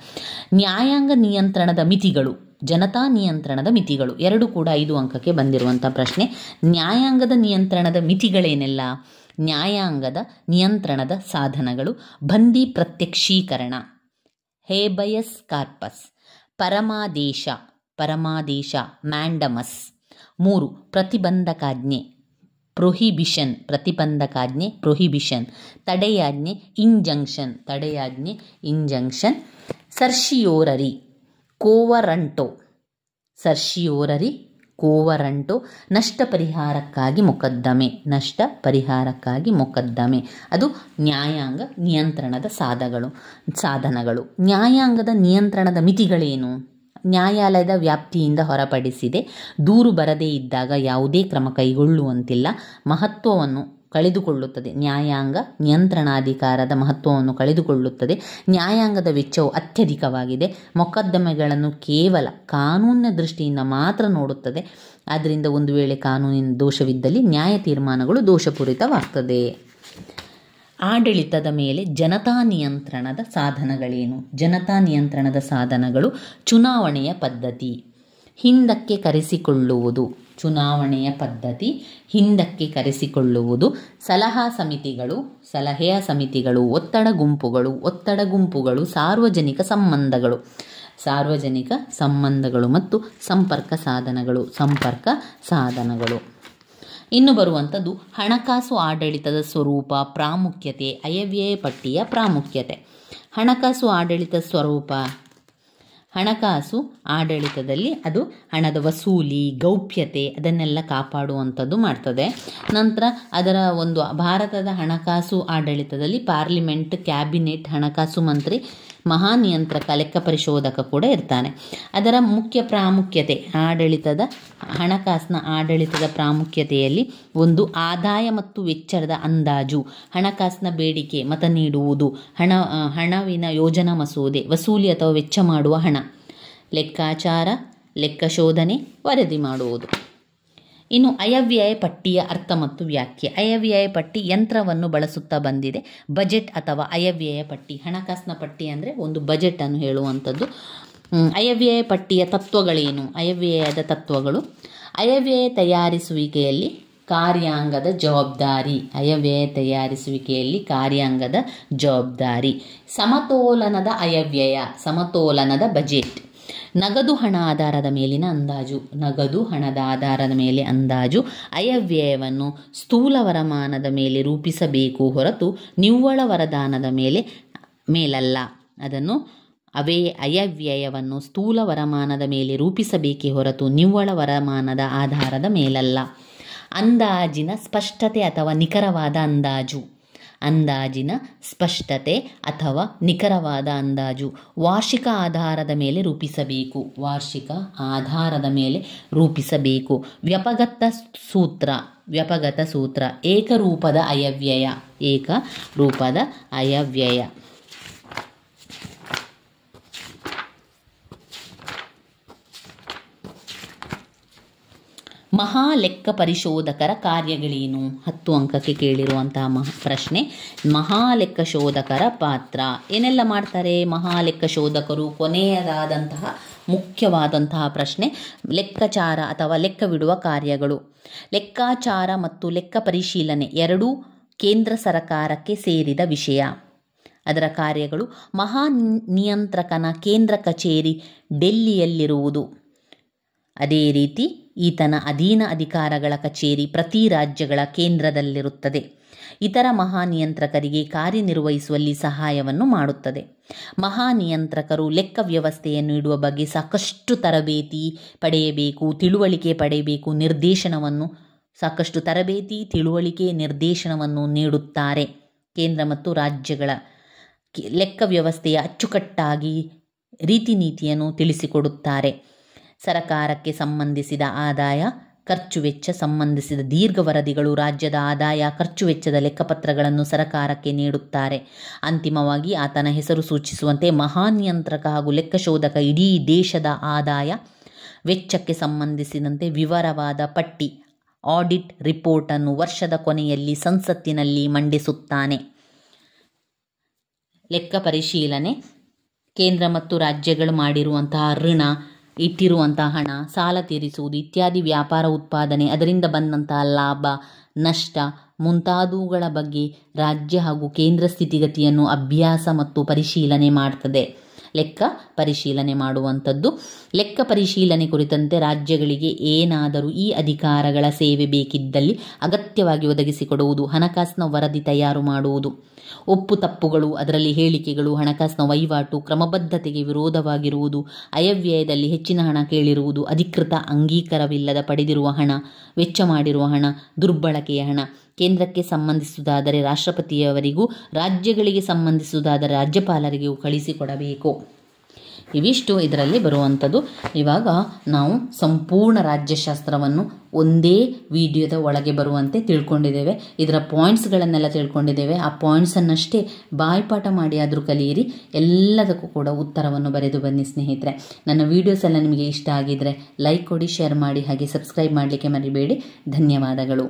ನ್ಯಾಯಾಂಗ ನಿಯಂತ್ರಣದ ಮಿತಿಗಳು, ಜನತಾ ನಿಯಂತ್ರಣದ ಮಿತಿಗಳು, ಎರಡು ಕೂಡ 5 ಅಂಕಕ್ಕೆ ಬಂದಿರುವಂಥ ಪ್ರಶ್ನೆ. ನ್ಯಾಯಾಂಗದ ನಿಯಂತ್ರಣದ ಮಿತಿಗಳೇನೆಲ್ಲ? ನ್ಯಾಯಾಂಗದ ನಿಯಂತ್ರಣದ ಸಾಧನಗಳು: ಬಂದಿ ಪ್ರತ್ಯಕ್ಷೀಕರಣ, ಹೇಬಯಸ್ ಕಾರ್ಪಸ್, ಪರಮಾದೇಶ, ಪರಮಾದೇಶ, ಮ್ಯಾಂಡಮಸ್. 3 ಪ್ರತಿಬಂಧಕಾಜ್ಞೆ, ಪ್ರೊಹಿಬಿಷನ್, ಪ್ರತಿಬಂಧಕಾಜ್ಞೆ, ಪ್ರೊಹಿಬಿಷನ್. ತಡೆಯಾಜ್ಞೆ, ಇಂಜಂಕ್ಷನ್, ತಡೆಯಾಜ್ಞೆ, injunction. Certiorari, quo warranto, certiorari, quo warranto. ನಷ್ಟ ಪರಿಹಾರಕ್ಕಾಗಿ ಮೊಕದ್ದಮೆ, ನಷ್ಟ ಪರಿಹಾರಕ್ಕಾಗಿ ಮೊಕದ್ದಮೆ. ಅದು ನ್ಯಾಯಾಂಗ ನಿಯಂತ್ರಣದ ಸಾಧನಗಳು. ನ್ಯಾಯಾಂಗದ ನಿಯಂತ್ರಣದ ಮಿತಿಗಳೇನು? ನ್ಯಾಯಾಲಯದ ವ್ಯಾಪ್ತಿಯಿಂದ ಹೊರಪಡಿಸಿದೆ. ದೂರು ಬರದೇ ಇದ್ದಾಗ ಯಾವುದೇ ಕ್ರಮ ಕೈಗೊಳ್ಳುವಂತಿಲ್ಲ. ಮಹತ್ವವನ್ನು ಕಳೆದುಕೊಳ್ಳುತ್ತದೆ. ನ್ಯಾಯಾಂಗ ನಿಯಂತ್ರಣಾಧಿಕಾರದ ಮಹತ್ವವನ್ನು ಕಳೆದುಕೊಳ್ಳುತ್ತದೆ. ನ್ಯಾಯಾಂಗದ ವೆಚ್ಚವು ಅತ್ಯಧಿಕವಾಗಿದೆ. ಮೊಕದ್ದಮೆಗಳನ್ನು ಕೇವಲ ಕಾನೂನಿನ ದೃಷ್ಟಿಯಿಂದ ಮಾತ್ರ ನೋಡುತ್ತದೆ. ಆದ್ದರಿಂದ ಒಂದು ವೇಳೆ ಕಾನೂನಿನ ದೋಷವಿದ್ದಲ್ಲಿ ನ್ಯಾಯ ತೀರ್ಮಾನಗಳು ದೋಷಪೂರಿತವಾಗ್ತದೆ. ಆಡಳಿತದ ಮೇಲೆ ಜನತಾ ನಿಯಂತ್ರಣದ ಸಾಧನಗಳೇನು? ಜನತಾ ನಿಯಂತ್ರಣದ ಸಾಧನಗಳು: ಚುನಾವಣೆಯ ಪದ್ಧತಿ, ಹಿಂದಕ್ಕೆ ಕರೆಸಿಕೊಳ್ಳುವುದು, ಚುನಾವಣೆಯ ಪದ್ಧತಿ, ಹಿಂದಕ್ಕೆ ಕರೆಸಿಕೊಳ್ಳುವುದು. ಸಲಹಾ ಸಮಿತಿಗಳು, ಸಲಹೆಯ ಸಮಿತಿಗಳು. ಒತ್ತಡ ಗುಂಪುಗಳು. ಸಾರ್ವಜನಿಕ ಸಂಬಂಧಗಳು, ಸಾರ್ವಜನಿಕ ಸಂಬಂಧಗಳು ಮತ್ತು ಸಂಪರ್ಕ ಸಾಧನಗಳು. ಇನ್ನು ಬರುವಂಥದ್ದು ಹಣಕಾಸು ಆಡಳಿತದ ಸ್ವರೂಪ, ಪ್ರಾಮುಖ್ಯತೆ, ಅಯವ್ಯಯ ಪಟ್ಟಿಯ ಪ್ರಾಮುಖ್ಯತೆ. ಹಣಕಾಸು ಆಡಳಿತ ಸ್ವರೂಪ: ಹಣಕಾಸು ಆಡಳಿತದಲ್ಲಿ ಅದು ಹಣದ ವಸೂಲಿ, ಗೌಪ್ಯತೆ ಅದನ್ನೆಲ್ಲ ಕಾಪಾಡುವಂಥದ್ದು ಮಾಡ್ತದೆ. ನಂತರ ಅದರ ಒಂದು ಭಾರತದ ಹಣಕಾಸು ಆಡಳಿತದಲ್ಲಿ ಪಾರ್ಲಿಮೆಂಟ್, ಕ್ಯಾಬಿನೆಟ್, ಹಣಕಾಸು ಮಂತ್ರಿ, ಮಹಾನಿಯಂತ್ರಕ ಲೆಕ್ಕ ಪರಿಶೋಧಕ ಕೂಡ ಇರ್ತಾನೆ. ಅದರ ಮುಖ್ಯ ಪ್ರಾಮುಖ್ಯತೆ ಹಣಕಾಸಿನ ಆಡಳಿತದ ಪ್ರಾಮುಖ್ಯತೆಯಲ್ಲಿ ಒಂದು ಆದಾಯ ಮತ್ತು ವೆಚ್ಚದ ಅಂದಾಜು, ಹಣಕಾಸಿನ ಬೇಡಿಕೆ ಮತ ನೀಡುವುದು, ಹಣವಿನ ಯೋಜನಾ ಮಸೂದೆ, ವಸೂಲಿ ಅಥವಾ ವೆಚ್ಚ ಮಾಡುವ ಹಣ, ಲೆಕ್ಕಾಚಾರ, ಲೆಕ್ಕ ಶೋಧನೆ, ವರದಿ ಮಾಡುವುದು. ಇನ್ನು ಅಯವ್ಯಯ ಪಟ್ಟಿಯ ಅರ್ಥ ಮತ್ತು ವ್ಯಾಖ್ಯೆ. ಅಯವ್ಯಯ ಪಟ್ಟಿ ಯಂತ್ರವನ್ನು ಬಳಸುತ್ತಾ ಬಂದಿದೆ. ಬಜೆಟ್ ಅಥವಾ ಅಯವ್ಯಯ ಪಟ್ಟಿ, ಹಣಕಾಸಿನ ಪಟ್ಟಿ ಅಂದರೆ ಒಂದು ಬಜೆಟನ್ನು ಹೇಳುವಂಥದ್ದು. ಅಯವ್ಯಯ ಪಟ್ಟಿಯ ತತ್ವಗಳೇನು? ಅಯವ್ಯಯದ ತತ್ವಗಳು: ಅಯವ್ಯಯ ತಯಾರಿಸುವಿಕೆಯಲ್ಲಿ ಕಾರ್ಯಾಂಗದ ಜವಾಬ್ದಾರಿ, ಅಯವ್ಯಯ ತಯಾರಿಸುವಿಕೆಯಲ್ಲಿ ಕಾರ್ಯಾಂಗದ ಜವಾಬ್ದಾರಿ, ಸಮತೋಲನದ ಅಯವ್ಯಯ, ಸಮತೋಲನದ ಬಜೆಟ್, ನಗದು ಹಣ ಆಧಾರದ ಮೇಲಿನ ಅಂದಾಜು, ನಗದು ಹಣದ ಆಧಾರದ ಮೇಲೆ ಅಂದಾಜು, ಅಯವ್ಯಯವನ್ನು ಸ್ಥೂಲ ವರಮಾನದ ಮೇಲೆ ರೂಪಿಸಬೇಕು ಹೊರತು ನಿವ್ವಳ ವರದಾನದ ಮೇಲಲ್ಲ. ಅದನ್ನು ಅಯವ್ಯಯವನ್ನು ಸ್ಥೂಲ ವರಮಾನದ ಮೇಲೆ ರೂಪಿಸಬೇಕೇ ಹೊರತು ನಿವ್ವಳ ವರಮಾನದ ಆಧಾರದ ಮೇಲಲ್ಲ. ಅಂದಾಜಿನ ಸ್ಪಷ್ಟತೆ ಅಥವಾ ನಿಖರವಾದ ಅಂದಾಜು, ಅಂದಾಜಿನ ಸ್ಪಷ್ಟತೆ ಅಥವಾ ನಿಖರವಾದ ಅಂದಾಜು ವಾರ್ಷಿಕ ಆಧಾರದ ಮೇಲೆ ರೂಪಿಸಬೇಕು, ವಾರ್ಷಿಕ ಆಧಾರದ ಮೇಲೆ ರೂಪಿಸಬೇಕು. ವ್ಯಪಗತ ಸೂತ್ರ, ಏಕರೂಪದ ಅಯವ್ಯಯ, ಏಕರೂಪದ ಅಯವ್ಯಯ. ಮಹಾಲೆಕ್ಕ ಪರಿಶೋಧಕರ ಕಾರ್ಯಗಳೇನು? 10 ಅಂಕಕ್ಕೆ ಕೇಳಿರುವಂತಹ ಪ್ರಶ್ನೆ. ಮಹಾಲೆಕ್ಕ ಶೋಧಕರ ಪಾತ್ರ ಏನೆಲ್ಲ ಮಾಡ್ತಾರೆ ಮಹಾಲೆಕ್ಕ ಶೋಧಕರು? ಕೊನೆಯದಾದಂತಹ ಮುಖ್ಯವಾದಂತಹ ಪ್ರಶ್ನೆ, ಲೆಕ್ಕಾಚಾರ ಅಥವಾ ಲೆಕ್ಕವಿಡುವ ಕಾರ್ಯಗಳು. ಲೆಕ್ಕಾಚಾರ ಮತ್ತು ಲೆಕ್ಕ ಪರಿಶೀಲನೆ ಎರಡೂ ಕೇಂದ್ರ ಸರ್ಕಾರಕ್ಕೆ ಸೇರಿದ ವಿಷಯ. ಅದರ ಕಾರ್ಯಗಳು: ಮಹಾನಿಯಂತ್ರಕನ ಕೇಂದ್ರ ಕಚೇರಿ ಡೆಲ್ಲಿಯಲ್ಲಿರುವುದು. ಅದೇ ರೀತಿ ಈತನ ಅಧೀನ ಅಧಿಕಾರಗಳ ಕಚೇರಿ ಪ್ರತಿ ರಾಜ್ಯಗಳ ಕೇಂದ್ರದಲ್ಲಿರುತ್ತದೆ. ಇತರ ಮಹಾನಿಯಂತ್ರಕರಿಗೆ ಕಾರ್ಯನಿರ್ವಹಿಸುವಲ್ಲಿ ಸಹಾಯವನ್ನು ಮಾಡುತ್ತದೆ. ಮಹಾನಿಯಂತ್ರಕರು ಲೆಕ್ಕ ವ್ಯವಸ್ಥೆಯನ್ನು ಇಡುವ ಬಗ್ಗೆ ಸಾಕಷ್ಟು ತರಬೇತಿ ಪಡೆಯಬೇಕು, ತಿಳುವಳಿಕೆ ಪಡೆಯಬೇಕು, ಸಾಕಷ್ಟು ತರಬೇತಿ, ತಿಳುವಳಿಕೆ, ನಿರ್ದೇಶನವನ್ನು ನೀಡುತ್ತಾರೆ. ಕೇಂದ್ರ ಮತ್ತು ರಾಜ್ಯಗಳ ಲೆಕ್ಕ ವ್ಯವಸ್ಥೆಯ ಅಚ್ಚುಕಟ್ಟಾಗಿ ರೀತಿ ನೀತಿಯನ್ನು ತಿಳಿಸಿಕೊಡುತ್ತಾರೆ. ಸರಕಾರಕ್ಕೆ ಸಂಬಂಧಿಸಿದ ಆದಾಯ, ಖರ್ಚು ವೆಚ್ಚ ಸಂಬಂಧಿಸಿದ ದೀರ್ಘ ವರದಿಗಳು, ರಾಜ್ಯದ ಆದಾಯ, ಖರ್ಚು ವೆಚ್ಚದ ಲೆಕ್ಕಪತ್ರಗಳನ್ನು ಸರಕಾರಕ್ಕೆ ನೀಡುತ್ತಾರೆ. ಅಂತಿಮವಾಗಿ ಆತನ ಹೆಸರು ಸೂಚಿಸುವಂತೆ ಮಹಾನಿಯಂತ್ರಕ ಹಾಗೂ ಲೆಕ್ಕಶೋಧಕ ಇಡೀ ದೇಶದ ಆದಾಯ ವೆಚ್ಚಕ್ಕೆ ಸಂಬಂಧಿಸಿದಂತೆ ವಿವರವಾದ ಪಟ್ಟಿ, ಆಡಿಟ್ ರಿಪೋರ್ಟನ್ನು ವರ್ಷದ ಕೊನೆಯಲ್ಲಿ ಸಂಸತ್ತಿನಲ್ಲಿ ಮಂಡಿಸುತ್ತಾನೆ. ಲೆಕ್ಕ ಪರಿಶೀಲನೆ ಕೇಂದ್ರ ಮತ್ತು ರಾಜ್ಯಗಳು ಮಾಡಿರುವಂತಹ ಋಣ, ಇಟ್ಟಿರುವಂತಹ ಹಣ, ಸಾಲ ತೀರಿಸುವುದು ಇತ್ಯಾದಿ ವ್ಯಾಪಾರ ಉತ್ಪಾದನೆ, ಅದರಿಂದ ಬಂದಂತಹ ಲಾಭ ನಷ್ಟ ಮುಂತಾದವುಗಳ ಬಗ್ಗೆ ರಾಜ್ಯ ಹಾಗೂ ಕೇಂದ್ರ ಸ್ಥಿತಿಗತಿಯನ್ನು ಅಭ್ಯಾಸ ಮತ್ತು ಪರಿಶೀಲನೆ ಮಾಡ್ತದೆ. ಲೆಕ್ಕ ಪರಿಶೀಲನೆ ಮಾಡುವಂಥದ್ದು. ಲೆಕ್ಕ ಪರಿಶೀಲನೆ ಕುರಿತಂತೆ ರಾಜ್ಯಗಳಿಗೆ ಏನಾದರೂ ಈ ಅಧಿಕಾರಗಳ ಸೇವೆ ಬೇಕಿದ್ದಲ್ಲಿ ಅಗತ್ಯವಾಗಿ ಒದಗಿಸಿಕೊಡುವುದು, ಹಣಕಾಸಿನ ವರದಿ ತಯಾರು ಮಾಡುವುದು, ಒಪ್ಪು ತಪ್ಪುಗಳು, ಅದರಲ್ಲಿ ಹೇಳಿಕೆಗಳು, ಹಣಕಾಸಿನ ವಹಿವಾಟು ಕ್ರಮಬದ್ಧತೆಗೆ ವಿರೋಧವಾಗಿರುವುದು, ಅಯವ್ಯಯದಲ್ಲಿ ಹೆಚ್ಚಿನ ಹಣ ಕೇಳಿರುವುದು, ಅಧಿಕೃತ ಅಂಗೀಕಾರವಿಲ್ಲದ ಪಡೆದಿರುವ ಹಣ, ವೆಚ್ಚ ಮಾಡಿರುವ ಹಣ, ದುರ್ಬಳಕೆಯ ಹಣ, ಕೇಂದ್ರಕ್ಕೆ ಸಂಬಂಧಿಸುವುದಾದರೆ ರಾಷ್ಟ್ರಪತಿಯವರಿಗೂ, ರಾಜ್ಯಗಳಿಗೆ ಸಂಬಂಧಿಸುವುದಾದರೆ ರಾಜ್ಯಪಾಲರಿಗೂ ಕಳಿಸಿಕೊಡಬೇಕು. ಇವಿಷ್ಟು ಇದರಲ್ಲಿ ಬರುವಂಥದ್ದು. ಇವಾಗ ನಾವು ಸಂಪೂರ್ಣ ರಾಜ್ಯಶಾಸ್ತ್ರವನ್ನು ಒಂದೇ ವಿಡಿಯೋದ ಒಳಗೆ ಬರುವಂತೆ ತಿಳ್ಕೊಂಡಿದ್ದೇವೆ. ಇದರ ಪಾಯಿಂಟ್ಸ್ಗಳನ್ನೆಲ್ಲ ತಿಳ್ಕೊಂಡಿದ್ದೇವೆ. ಆ ಪಾಯಿಂಟ್ಸನ್ನಷ್ಟೇ ಬಾಯ್ಪಾಠ ಮಾಡಿ ಆದರೂ ಕಲಿಯಿರಿ. ಎಲ್ಲದಕ್ಕೂ ಕೂಡ ಉತ್ತರವನ್ನು ಬರೆದು ಬನ್ನಿ ಸ್ನೇಹಿತರೆ. ನನ್ನ ವೀಡಿಯೋಸ್ ಎಲ್ಲ ನಿಮಗೆ ಇಷ್ಟ ಆಗಿದ್ದರೆ ಲೈಕ್ ಕೊಡಿ, ಶೇರ್ ಮಾಡಿ, ಹಾಗೆ ಸಬ್ಸ್ಕ್ರೈಬ್ ಮಾಡಲಿಕ್ಕೆ ಮರಿಬೇಡಿ. ಧನ್ಯವಾದಗಳು.